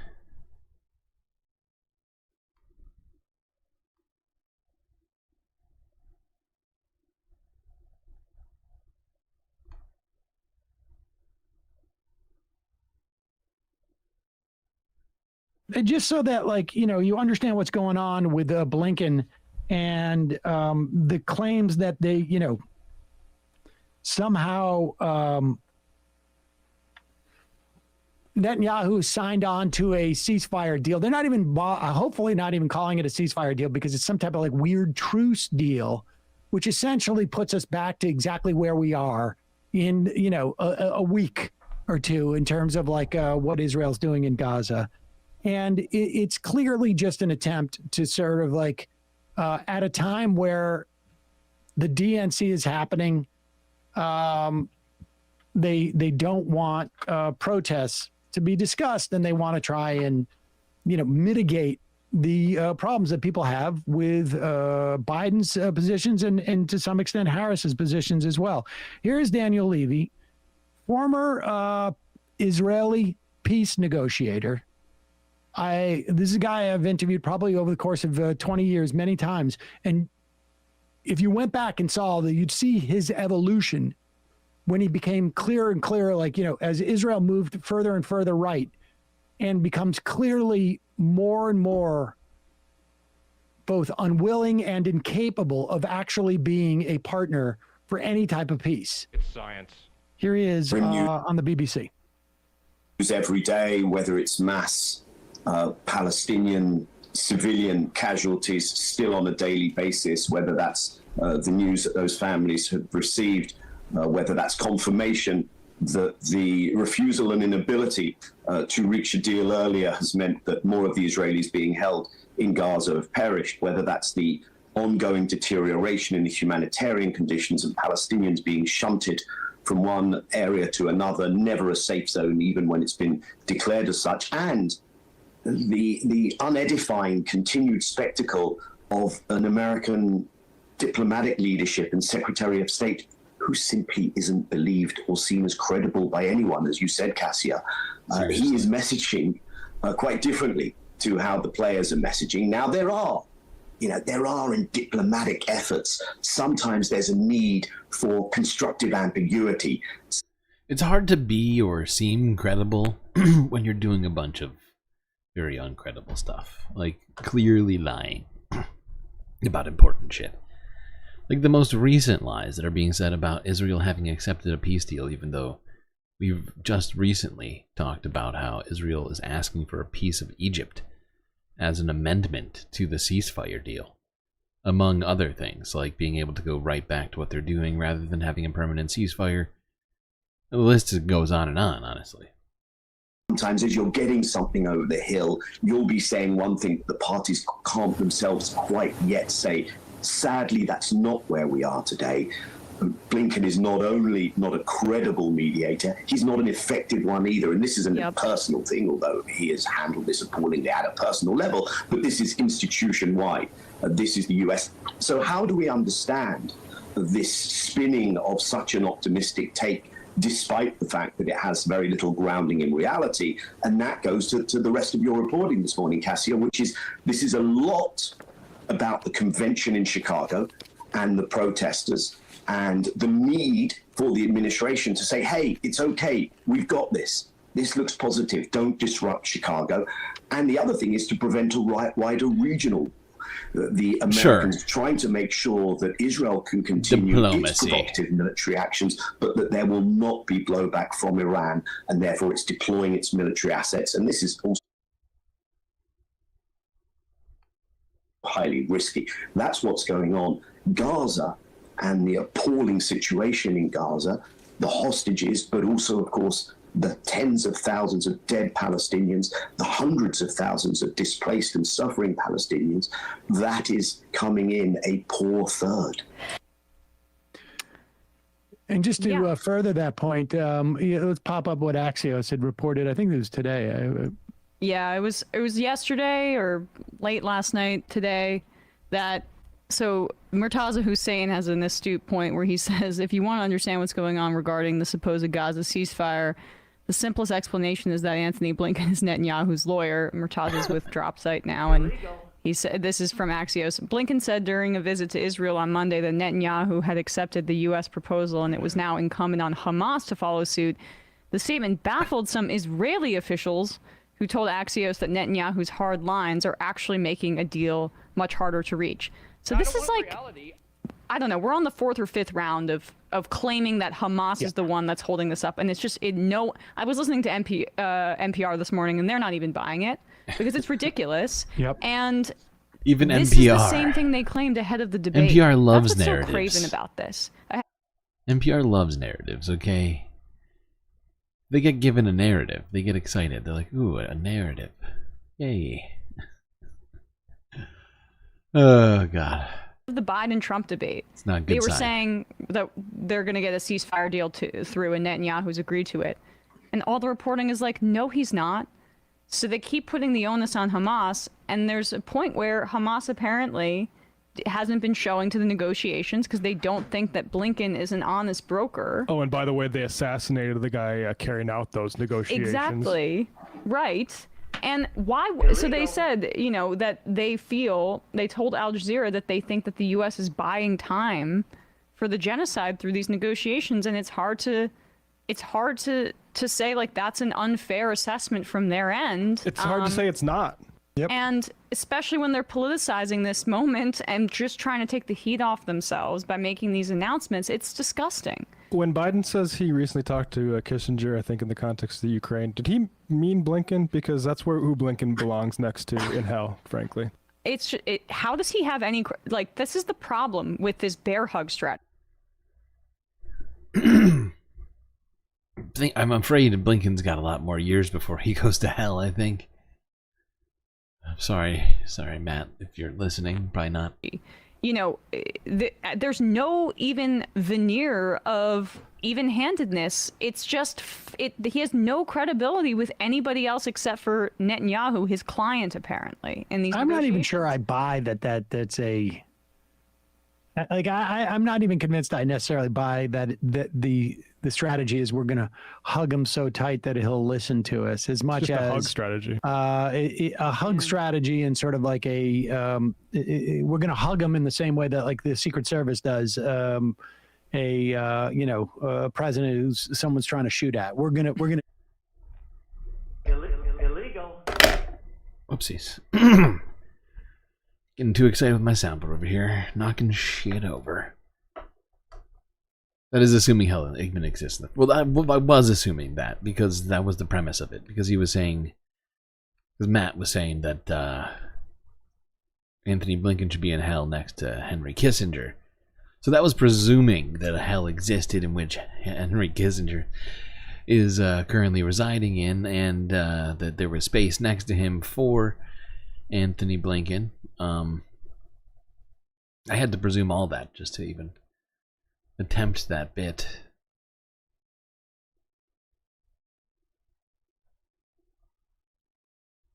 Just so that, like, you know, you understand what's going on with Blinken and the claims that they, you know, somehow Netanyahu signed on to a ceasefire deal. They're not even, hopefully not even calling it a ceasefire deal, because it's some type of like weird truce deal, which essentially puts us back to exactly where we are in, you know, a week or two in terms of like what Israel's doing in Gaza. And it's clearly just an attempt to sort of like, at a time where the DNC is happening, they don't want protests to be discussed, and they want to try and, you know, mitigate the problems that people have with Biden's positions and to some extent Harris's positions as well. Here is Daniel Levy, former Israeli peace negotiator. This is a guy I've interviewed probably over the course of 20 years, many times. And if you went back and saw that, you'd see his evolution when he became clearer and clearer, like, you know, as Israel moved further and further right and becomes clearly more and more both unwilling and incapable of actually being a partner for any type of peace. It's science. Here he is on the BBC. Every day, whether it's mass Palestinian civilian casualties still on a daily basis, whether that's the news that those families have received, whether that's confirmation that the refusal and inability to reach a deal earlier has meant that more of the Israelis being held in Gaza have perished, whether that's the ongoing deterioration in the humanitarian conditions and Palestinians being shunted from one area to another, never a safe zone, even when it's been declared as such, and the unedifying continued spectacle of an American diplomatic leadership and Secretary of State who simply isn't believed or seen as credible by anyone, as you said, Cassia. He is messaging quite differently to how the players are messaging. Now, there are in diplomatic efforts, sometimes there's a need for constructive ambiguity. It's hard to be or seem credible when you're doing a bunch of very uncredible stuff, like clearly lying about important shit. Like the most recent lies that are being said about Israel having accepted a peace deal, even though we've just recently talked about how Israel is asking for a piece of Egypt as an amendment to the ceasefire deal, among other things, like being able to go right back to what they're doing rather than having a permanent ceasefire. The list goes on and on, honestly. Sometimes as you're getting something over the hill, you'll be saying one thing that the parties can't themselves quite yet say. Sadly, that's not where we are today. Blinken is not only not a credible mediator, he's not an effective one either. And this isn't a personal thing, although he has handled this appallingly at a personal level, but this is institution-wide. This is the US. So how do we understand this spinning of such an optimistic take despite the fact that it has very little grounding in reality. And that goes to the rest of your reporting this morning, Cassia, which is this is a lot about the convention in Chicago and the protesters and the need for the administration to say, hey, it's okay, we've got this. This looks positive. Don't disrupt Chicago. And the other thing is to prevent a wider regional. The Americans trying to make sure that Israel can continue its provocative military actions, but that there will not be blowback from Iran, and therefore it's deploying its military assets. And this is also highly risky. That's what's going on. Gaza and the appalling situation in Gaza, the hostages, but also, of course, the tens of thousands of dead Palestinians, the hundreds of thousands of displaced and suffering Palestinians, that is coming in a poor third. And just to further that point, let's pop up what Axios had reported. I think it was today. Yeah, it was yesterday or late last night today that. So Murtaza Hussein has an astute point where he says, if you want to understand what's going on regarding the supposed Gaza ceasefire, the simplest explanation is that Anthony Blinken is Netanyahu's lawyer. Murtaza's with Dropsite now, and he said, this is from Axios. Blinken said during a visit to Israel on Monday that Netanyahu had accepted the U.S. proposal and it was now incumbent on Hamas to follow suit. The statement baffled some Israeli officials who told Axios that Netanyahu's hard lines are actually making a deal much harder to reach. So this is like, I don't know, we're on the 4th or 5th round of claiming that Hamas is the one that's holding this up. And it's just, I was listening to NPR this morning and they're not even buying it because it's ridiculous. And even this NPR. Is the same thing they claimed ahead of the debate. NPR loves That's what's narratives. so craven about this. NPR loves narratives, okay? They get given a narrative. They get excited. They're like, ooh, a narrative. Yay. Oh, God. The Biden-Trump debate. It's not a good They were sign. saying that they're going to get a ceasefire deal through, and Netanyahu's agreed to it. And all the reporting is like, no, he's not. So they keep putting the onus on Hamas, and there's a point where Hamas apparently hasn't been showing to the negotiations because they don't think that Blinken is an honest broker. Oh, and by the way, they assassinated the guy carrying out those negotiations. Exactly. Right. And why? So they said, that they told Al Jazeera that they think that the U.S. is buying time for the genocide through these negotiations, and it's hard to say like that's an unfair assessment from their end. It's hard to say it's not. Yep. And especially when they're politicizing this moment and just trying to take the heat off themselves by making these announcements, it's disgusting. When Biden says he recently talked to Kissinger, I think in the context of the Ukraine, did he mean Blinken? Because that's who Blinken belongs next to in hell, frankly. How does he have any, this is the problem with this bear hug strategy. I'm afraid Blinken's got a lot more years before he goes to hell, I think. I'm sorry, Matt, if you're listening, probably not. There's no even veneer of even-handedness. It's just, he has no credibility with anybody else except for Netanyahu, his client, apparently. In these I'm not even sure I buy that's a... I'm not even convinced I necessarily buy that the strategy is we're going to hug him so tight that he'll listen to us as much just as a hug strategy. A hug strategy and sort of like we're going to hug him in the same way that like the Secret Service does a president who's someone's trying to shoot at. We're going to illegal. Whoopsies. Getting too excited with my soundboard over here, knocking shit over. That is assuming hell Igman exists. Well, I was assuming that because that was the premise of it. Because he was saying, because Matt was saying that Anthony Blinken should be in hell next to Henry Kissinger. So that was presuming that a hell existed in which Henry Kissinger is currently residing in, and that there was space next to him for Anthony Blinken. I had to presume all that just to even attempt that bit.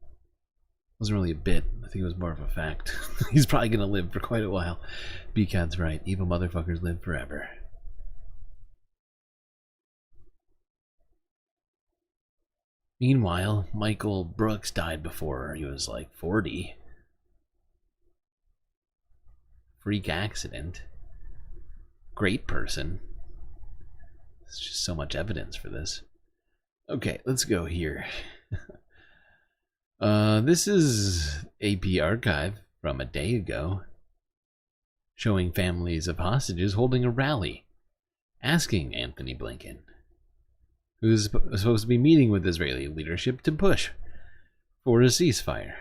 It wasn't really a bit. I think it was more of a fact. He's probably going to live for quite a while. B-Cat's right. Evil motherfuckers live forever. Meanwhile, Michael Brooks died before he was like 40. Freak accident. Great person. There's just so much evidence for this. Okay, let's go here. This is AP archive from a day ago, showing families of hostages holding a rally, asking Anthony Blinken, who's supposed to be meeting with Israeli leadership, to push for a ceasefire.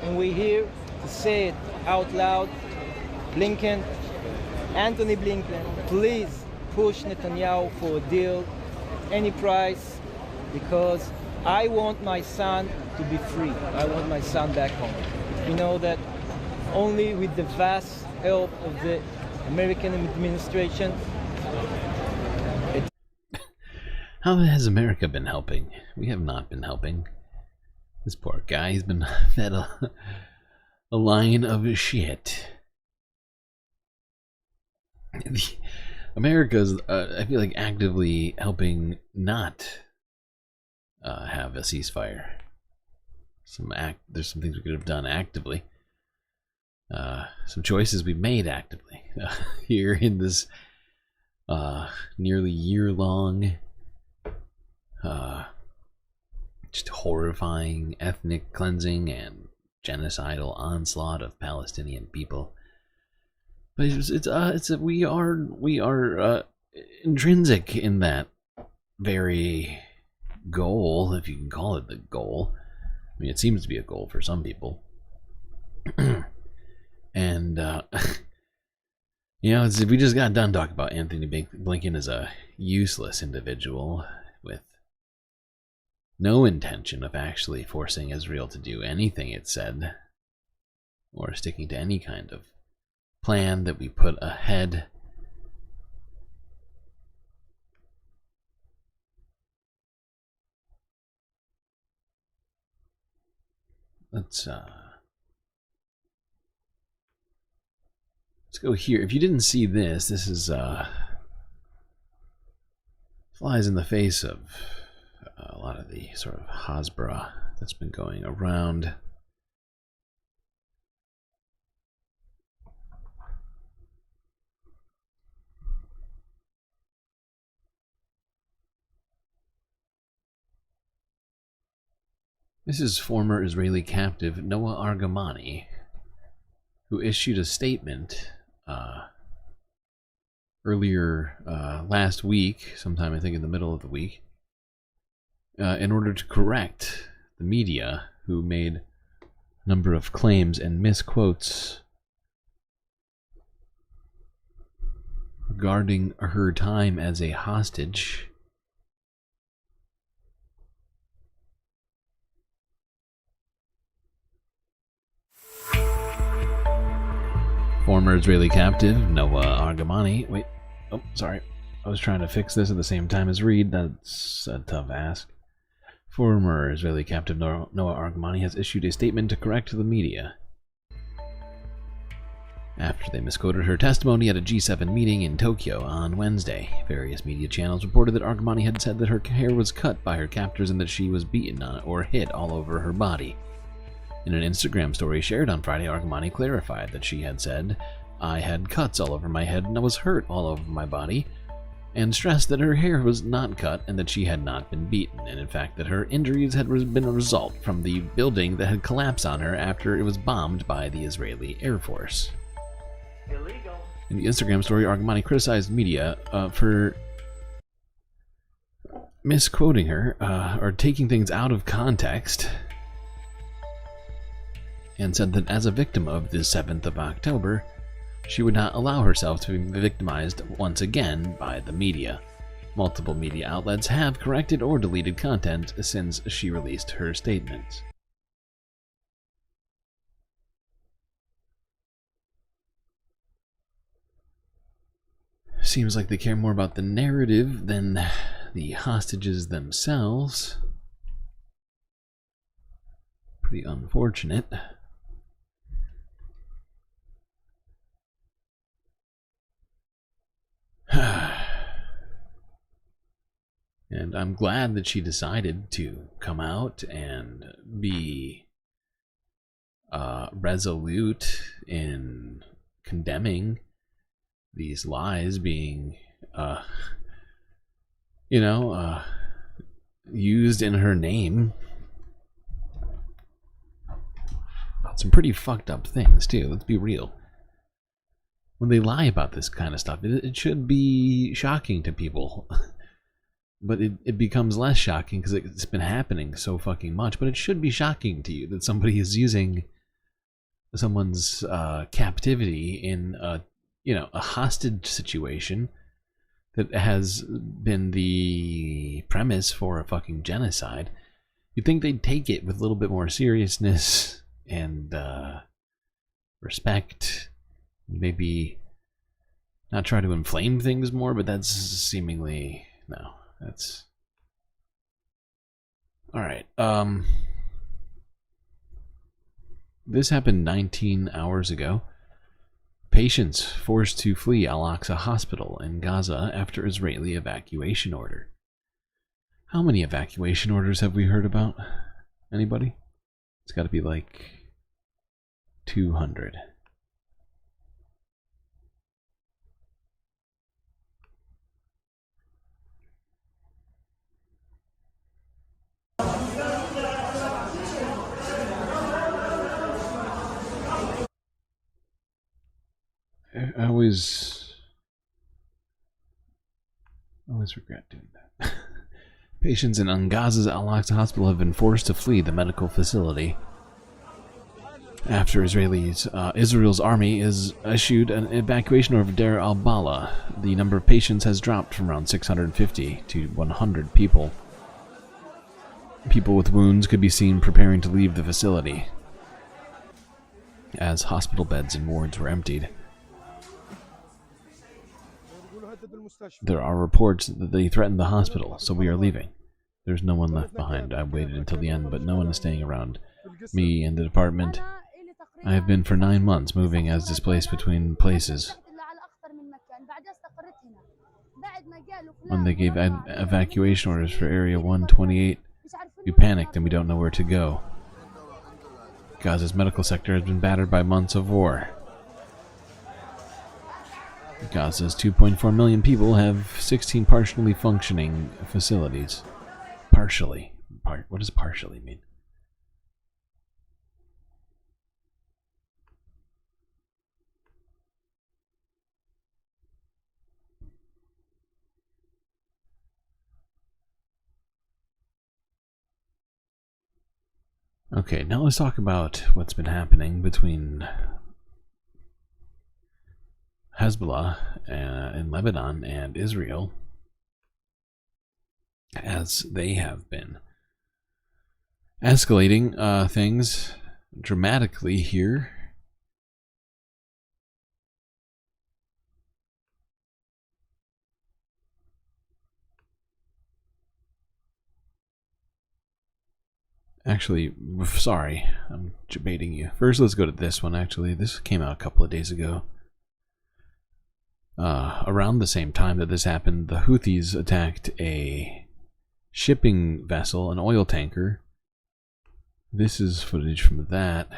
And we're here to say it out loud. Blinken, Anthony Blinken, please push Netanyahu for a deal, any price, because I want my son to be free. I want my son back home. We know that only with the vast help of the American administration. How has America been helping? We have not been helping. This poor guy, he's been fed a line of shit. America's, I feel like, actively helping not have a ceasefire. There's some things we could have done actively. Some choices we've made actively here in this nearly year-long just horrifying ethnic cleansing and genocidal onslaught of Palestinian people. But we are intrinsic in that very goal, if you can call it the goal. I mean, it seems to be a goal for some people. And you know, we just got done talking about Anthony Blinken as a useless individual with no intention of actually forcing Israel to do anything it said, or sticking to any kind of plan that we put ahead. Let's go here. If you didn't see this, this is flies in the face of a lot of the sort of Hasbara that's been going around. This is former Israeli captive Noah Argamani, who issued a statement earlier last week, sometime I think in the middle of the week, in order to correct the media who made a number of claims and misquotes regarding her time as a hostage. Former Israeli captive Noah Argamani. Wait. Oh, sorry. I was trying to fix this at the same time as read. That's a tough ask. Former Israeli captive Noah Argamani has issued a statement to correct the media after they misquoted her testimony at a G7 meeting in Tokyo on Wednesday. Various media channels reported that Argamani had said that her hair was cut by her captors and that she was beaten or hit all over her body. In an Instagram story shared on Friday, Argamani clarified that she had said, "I had cuts all over my head and I was hurt all over my body," and stressed that her hair was not cut and that she had not been beaten, and in fact that her injuries had been a result from the building that had collapsed on her after it was bombed by the Israeli Air Force. Illegal. In the Instagram story, Argamani criticized media for misquoting her or taking things out of context, and said that as a victim of the 7th of October, she would not allow herself to be victimized once again by the media. Multiple media outlets have corrected or deleted content since she released her statement. seems like they care more about the narrative than the hostages themselves. Pretty unfortunate. And I'm glad that she decided to come out and be resolute in condemning these lies being, used in her name. Some pretty fucked up things, too. Let's be real. When they lie about this kind of stuff, it should be shocking to people. But it becomes less shocking because it's been happening so fucking much. But it should be shocking to you that somebody is using someone's captivity in a hostage situation that has been the premise for a fucking genocide. You'd think they'd take it with a little bit more seriousness and respect. Maybe not try to inflame things more, but that's seemingly no. That's all right. This happened 19 hours ago. Patients forced to flee Al-Aqsa Hospital in Gaza after Israeli evacuation order. How many evacuation orders have we heard about? Anybody? It's got to be like 200. I always regret doing that. Patients in Gaza's Al-Aqsa Hospital have been forced to flee the medical facility after Israel's army has issued an evacuation order of Deir al-Bala. The number of patients has dropped from around 650 to 100 people. People with wounds could be seen preparing to leave the facility as hospital beds and wards were emptied. There are reports that they threatened the hospital, so we are leaving. There's no one left behind. I waited until the end, but no one is staying around. Me and the department. I have been for 9 months, moving as displaced between places. When they gave evacuation orders for Area 128, we panicked and we don't know where to go. Gaza's medical sector has been battered by months of war. Gaza's 2.4 million people have 16 partially functioning facilities. Partially. What does partially mean? Okay, now let's talk about what's been happening between Hezbollah in Lebanon and Israel, as they have been escalating things dramatically here. Actually, sorry, I'm debating you. First, let's go to this one, actually. This came out a couple of days ago. Around the same time that this happened, the Houthis attacked a shipping vessel, an oil tanker. This is footage from that.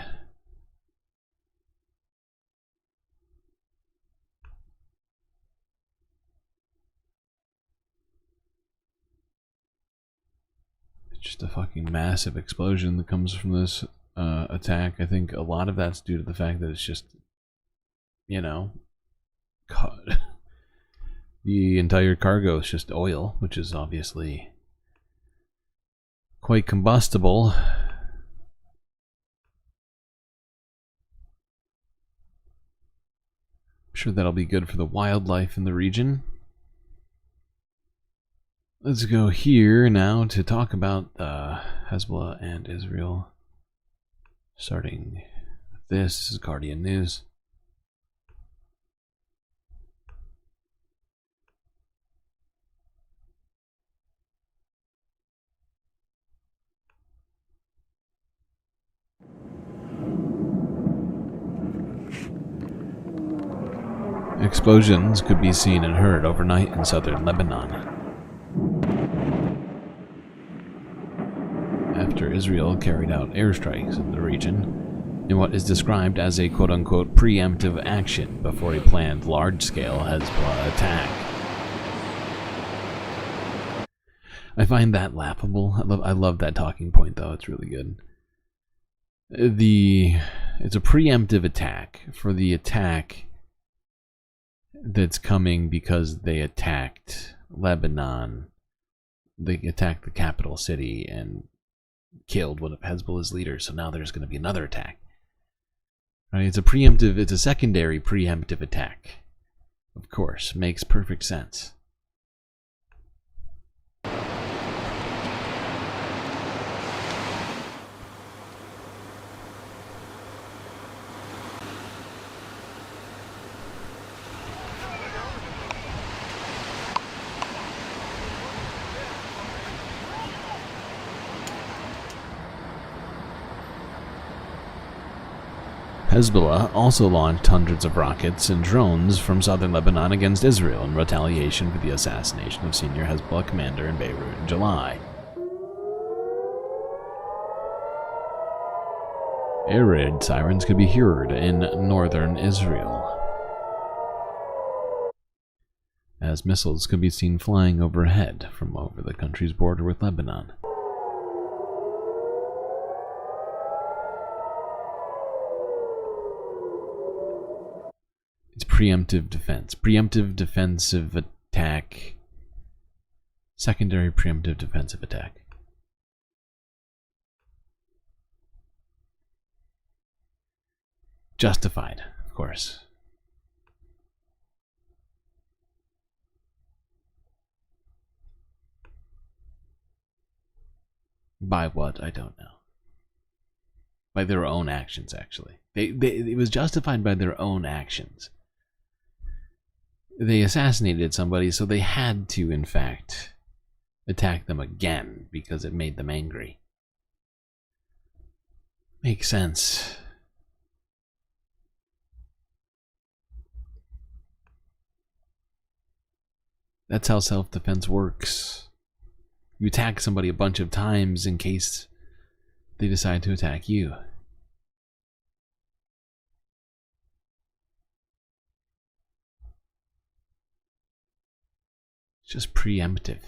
It's just a fucking massive explosion that comes from this attack. I think a lot of that's due to the fact that it's just, God. The entire cargo is just oil, which is obviously quite combustible. I'm sure that'll be good for the wildlife in the region. Let's go here now to talk about Hezbollah and Israel. Starting with this is Guardian News. Explosions could be seen and heard overnight in southern Lebanon, after Israel carried out airstrikes in the region in what is described as a quote-unquote preemptive action before a planned large-scale Hezbollah attack. I find that laughable. I love that talking point, though. It's really good. It's a preemptive attack for the attack that's coming because they attacked Lebanon. They attacked the capital city and killed one of Hezbollah's leaders, so now there's going to be another attack. Right? It's a secondary preemptive attack. Of course, makes perfect sense. Hezbollah also launched hundreds of rockets and drones from southern Lebanon against Israel in retaliation for the assassination of senior Hezbollah commander in Beirut in July. Air raid sirens could be heard in northern Israel, as missiles could be seen flying overhead from over the country's border with Lebanon. It's preemptive defense. Preemptive defensive attack. Secondary preemptive defensive attack. Justified, of course. By what? I don't know. By their own actions, actually. It was justified by their own actions. They assassinated somebody, so they had to, in fact, attack them again because it made them angry. Makes sense. That's how self-defense works. You attack somebody a bunch of times in case they decide to attack you. It's just preemptive.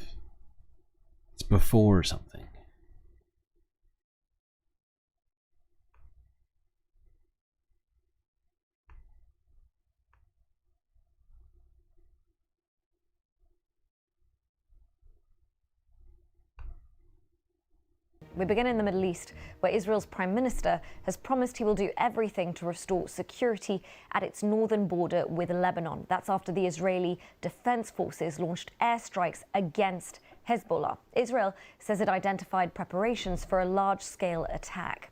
It's before something. We begin in the Middle East, where Israel's Prime Minister has promised he will do everything to restore security at its northern border with Lebanon. That's after the Israeli Defense Forces launched airstrikes against Hezbollah. Israel says it identified preparations for a large-scale attack.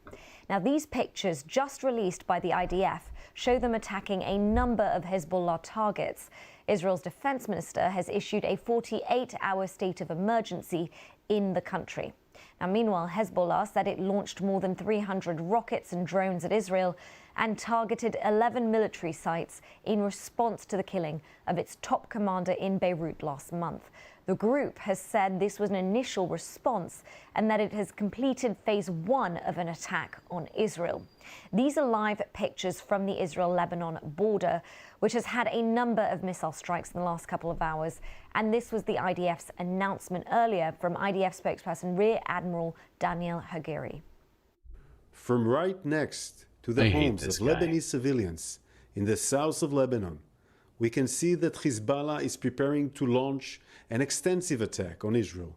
Now, these pictures just released by the IDF show them attacking a number of Hezbollah targets. Israel's defense minister has issued a 48-hour state of emergency in the country. Now, meanwhile, Hezbollah said it launched more than 300 rockets and drones at Israel and targeted 11 military sites in response to the killing of its top commander in Beirut last month. The group has said this was an initial response and that it has completed phase 1 of an attack on Israel. These are live pictures from the Israel-Lebanon border, which has had a number of missile strikes in the last couple of hours. And this was the IDF's announcement earlier from IDF spokesperson Rear Admiral Daniel Hagiri. From right next to the homes of Lebanese civilians in the south of Lebanon, we can see that Hezbollah is preparing to launch an extensive attack on Israel,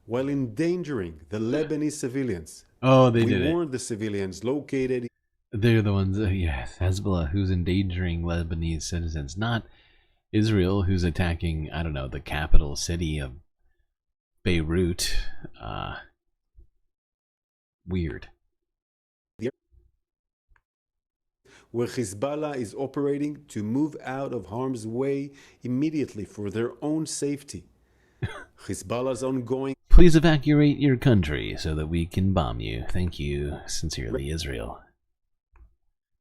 while endangering the Lebanese civilians. Oh, they did it. We warned the civilians located. They're the ones, yes, Hezbollah, who's endangering Lebanese citizens, not Israel, who's attacking, I don't know, the capital city of Beirut. Weird. Where Hezbollah is operating to move out of harm's way immediately for their own safety. Hezbollah's ongoing... Please evacuate your country so that we can bomb you. Thank you. Sincerely, Israel.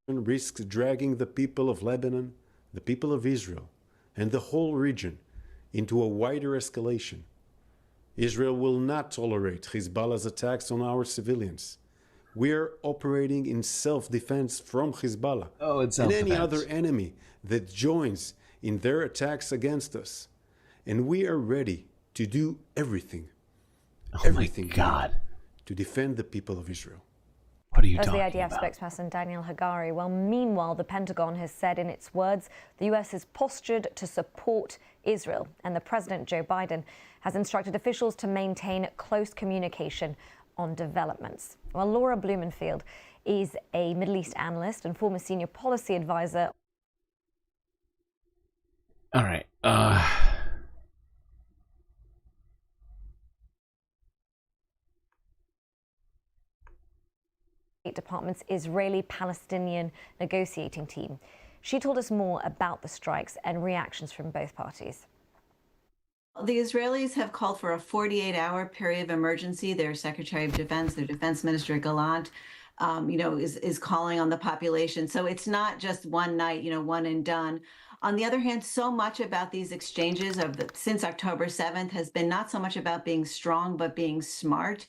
...risks dragging the people of Lebanon the people of Israel, and the whole region into a wider escalation. Israel will not tolerate Hezbollah's attacks on our civilians. We are operating in self-defense from Hezbollah and any other enemy that joins in their attacks against us. And we are ready to do everything, to defend the people of Israel. What are you talking talking about? As the IDF spokesperson Daniel Hagari. Well, meanwhile, the Pentagon has said in its words the US is postured to support Israel, and the President, Joe Biden, has instructed officials to maintain close communication on developments. Well, Laura Blumenfield is a Middle East analyst and former senior policy advisor. All right. State Department's Israeli-Palestinian negotiating team. She told us more about the strikes and reactions from both parties. The Israelis have called for a 48-hour period of emergency. Their Secretary of Defense, their Defense Minister Gallant, is calling on the population. So it's not just one night, one and done. On the other hand, so much about these exchanges since October 7th has been not so much about being strong, but being smart.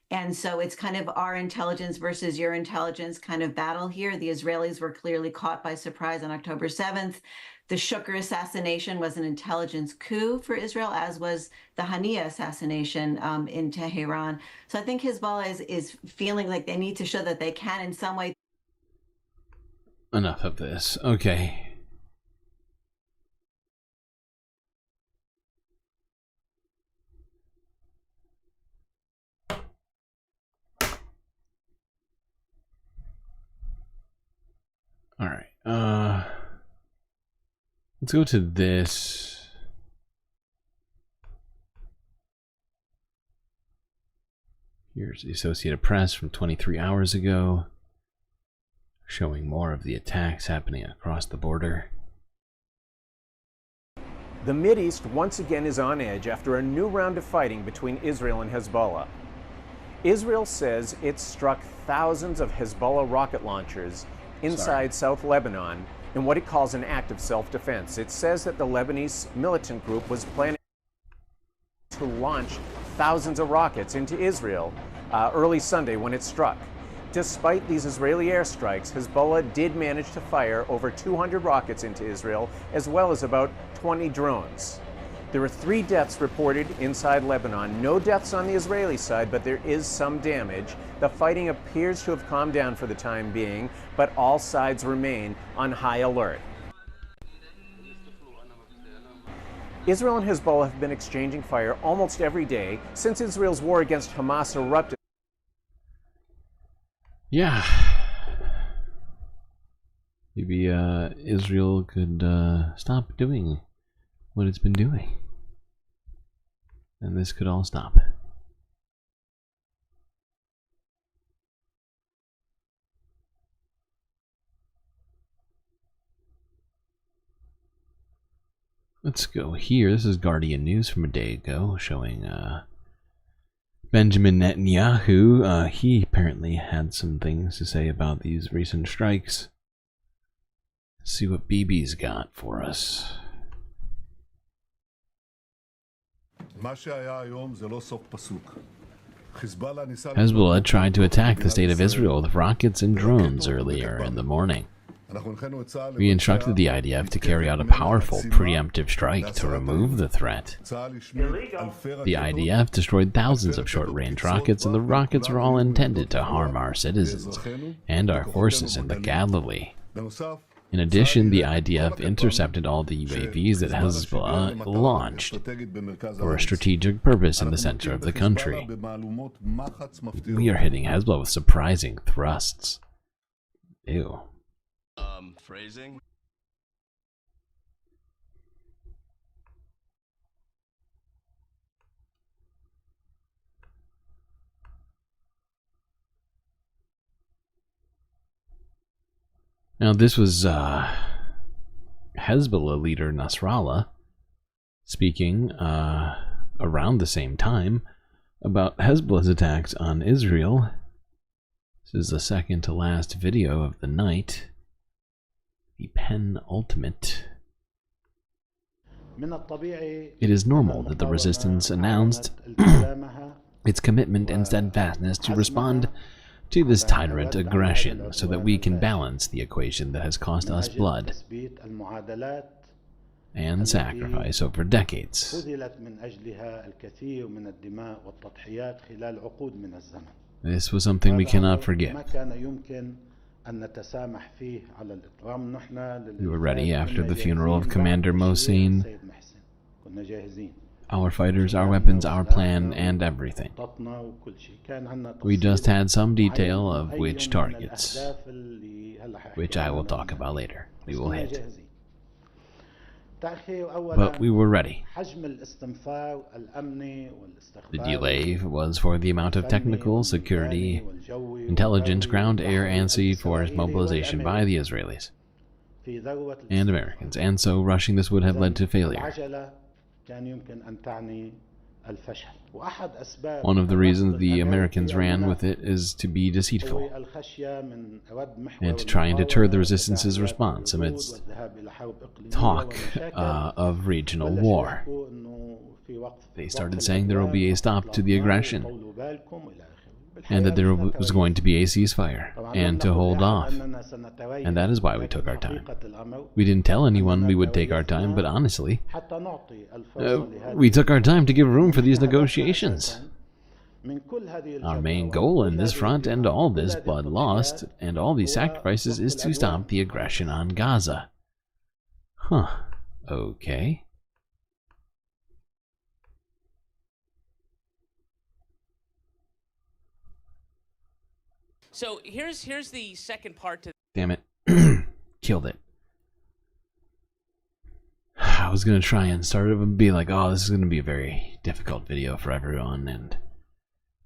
And so it's kind of our intelligence versus your intelligence kind of battle here. The Israelis were clearly caught by surprise on October 7th. The Shukr assassination was an intelligence coup for Israel, as was the Haniya assassination in Tehran. So I think Hezbollah is feeling like they need to show that they can in some way. Enough of this. Okay. All right. Let's go to this. Here's the Associated Press from 23 hours ago, showing more of the attacks happening across the border. The Mideast once again is on edge after a new round of fighting between Israel and Hezbollah. Israel says it struck thousands of Hezbollah rocket launchers inside South Lebanon in what it calls an act of self-defense. It says that the Lebanese militant group was planning to launch thousands of rockets into Israel early Sunday when it struck. Despite these Israeli airstrikes, Hezbollah did manage to fire over 200 rockets into Israel, as well as about 20 drones. There were 3 deaths reported inside Lebanon. No deaths on the Israeli side, but there is some damage. The fighting appears to have calmed down for the time being, but all sides remain on high alert. Israel and Hezbollah have been exchanging fire almost every day since Israel's war against Hamas erupted. Yeah. Maybe Israel could stop doing what it's been doing. And this could all stop. Let's go here. This is Guardian News from a day ago, showing Benjamin Netanyahu. He apparently had some things to say about these recent strikes. Let's see what Bibi's got for us. Hezbollah tried to attack the state of Israel with rockets and drones earlier in the morning. We instructed the IDF to carry out a powerful preemptive strike to remove the threat. The IDF destroyed thousands of short-range rockets, and the rockets were all intended to harm our citizens and our forces in the Galilee. In addition, the IDF intercepted all the UAVs that Hezbollah launched for a strategic purpose in the center of the country. We are hitting Hezbollah with surprising thrusts. Ew. Phrasing. Now, this was Hezbollah leader Nasrallah speaking around the same time about Hezbollah's attacks on Israel. This is the second to last video of the night. The penultimate It is normal that the resistance announced its commitment and steadfastness to respond to this tyrant aggression so that we can balance the equation that has cost us blood and sacrifice over decades. This was something we cannot forgive. We were ready after the funeral of Commander Mohsen. Our fighters, our weapons, our plan, and everything. We just had some detail of which targets, which I will talk about later, we will hit. But we were ready. The delay was for the amount of technical, security, intelligence, ground, air, and sea force mobilization by the Israelis and Americans, and so rushing this would have led to failure. One of the reasons the Americans ran with it is to be deceitful and to try and deter the resistance's response amidst talk of regional war. They started saying there will be a stop to the aggression and that there was going to be a ceasefire and to hold off. And that is why we took our time. We didn't tell anyone we would take our time, but honestly, we took our time to give room for these negotiations. Our main goal in this front and all this blood lost and all these sacrifices is to stop the aggression on Gaza. Huh. Okay. So here's the second part to. Damn it. Killed it. I was going to try and start it and be like, oh, this is going to be a very difficult video for everyone, and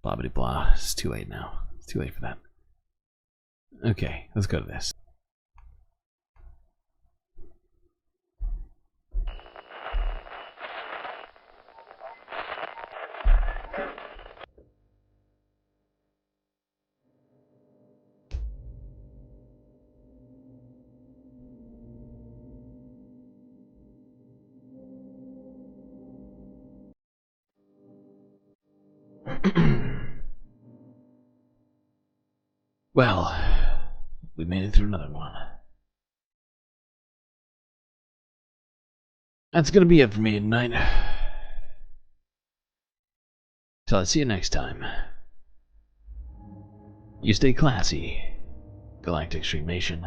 blah, blah, blah. It's too late now. It's too late for that. Okay, let's go to this. Well, we made it through another one. That's gonna be it for me tonight. So I'll see you next time. You stay classy, Galactic Stream Nation.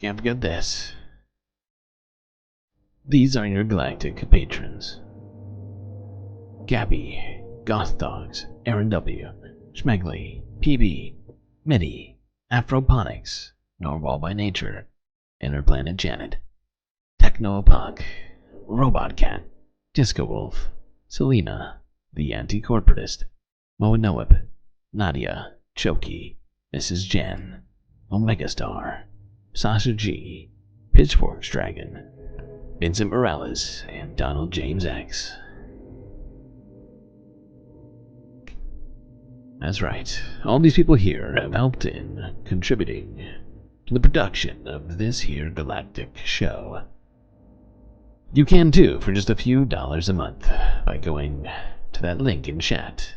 Can't forget this. These are your Galactic patrons. Gabby, Goth Dogs, Aaron W, Schmegley, PB, Mitty, Afroponics, Normal by Nature, Interplanet Janet, Techno Apoc, Robot Cat, Disco Wolf, Selena, The Anti-Corporatist, Moanoip, Nadia, Choki, Mrs. Jen, Omega Star, Sasha G, Pitchforks Dragon, Vincent Morales, and Donald James X. That's right, all these people here have helped in contributing to the production of this here Galactic show. You can too for just a few dollars a month by going to that link in chat.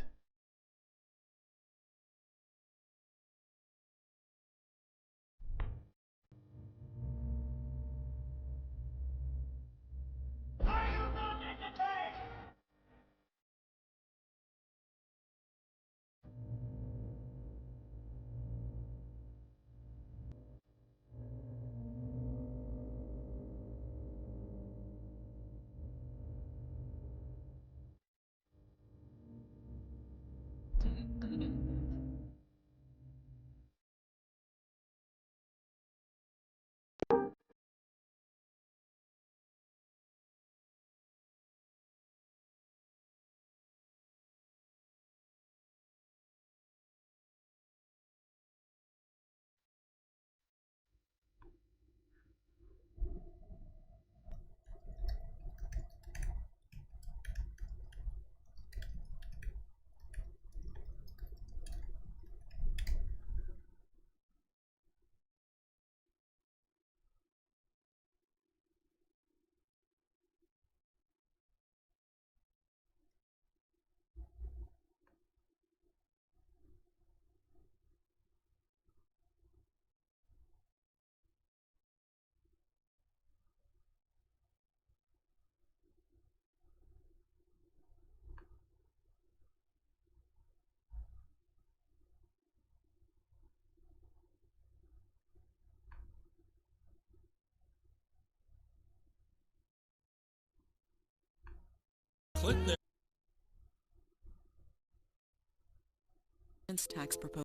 Click there. Tax proposal.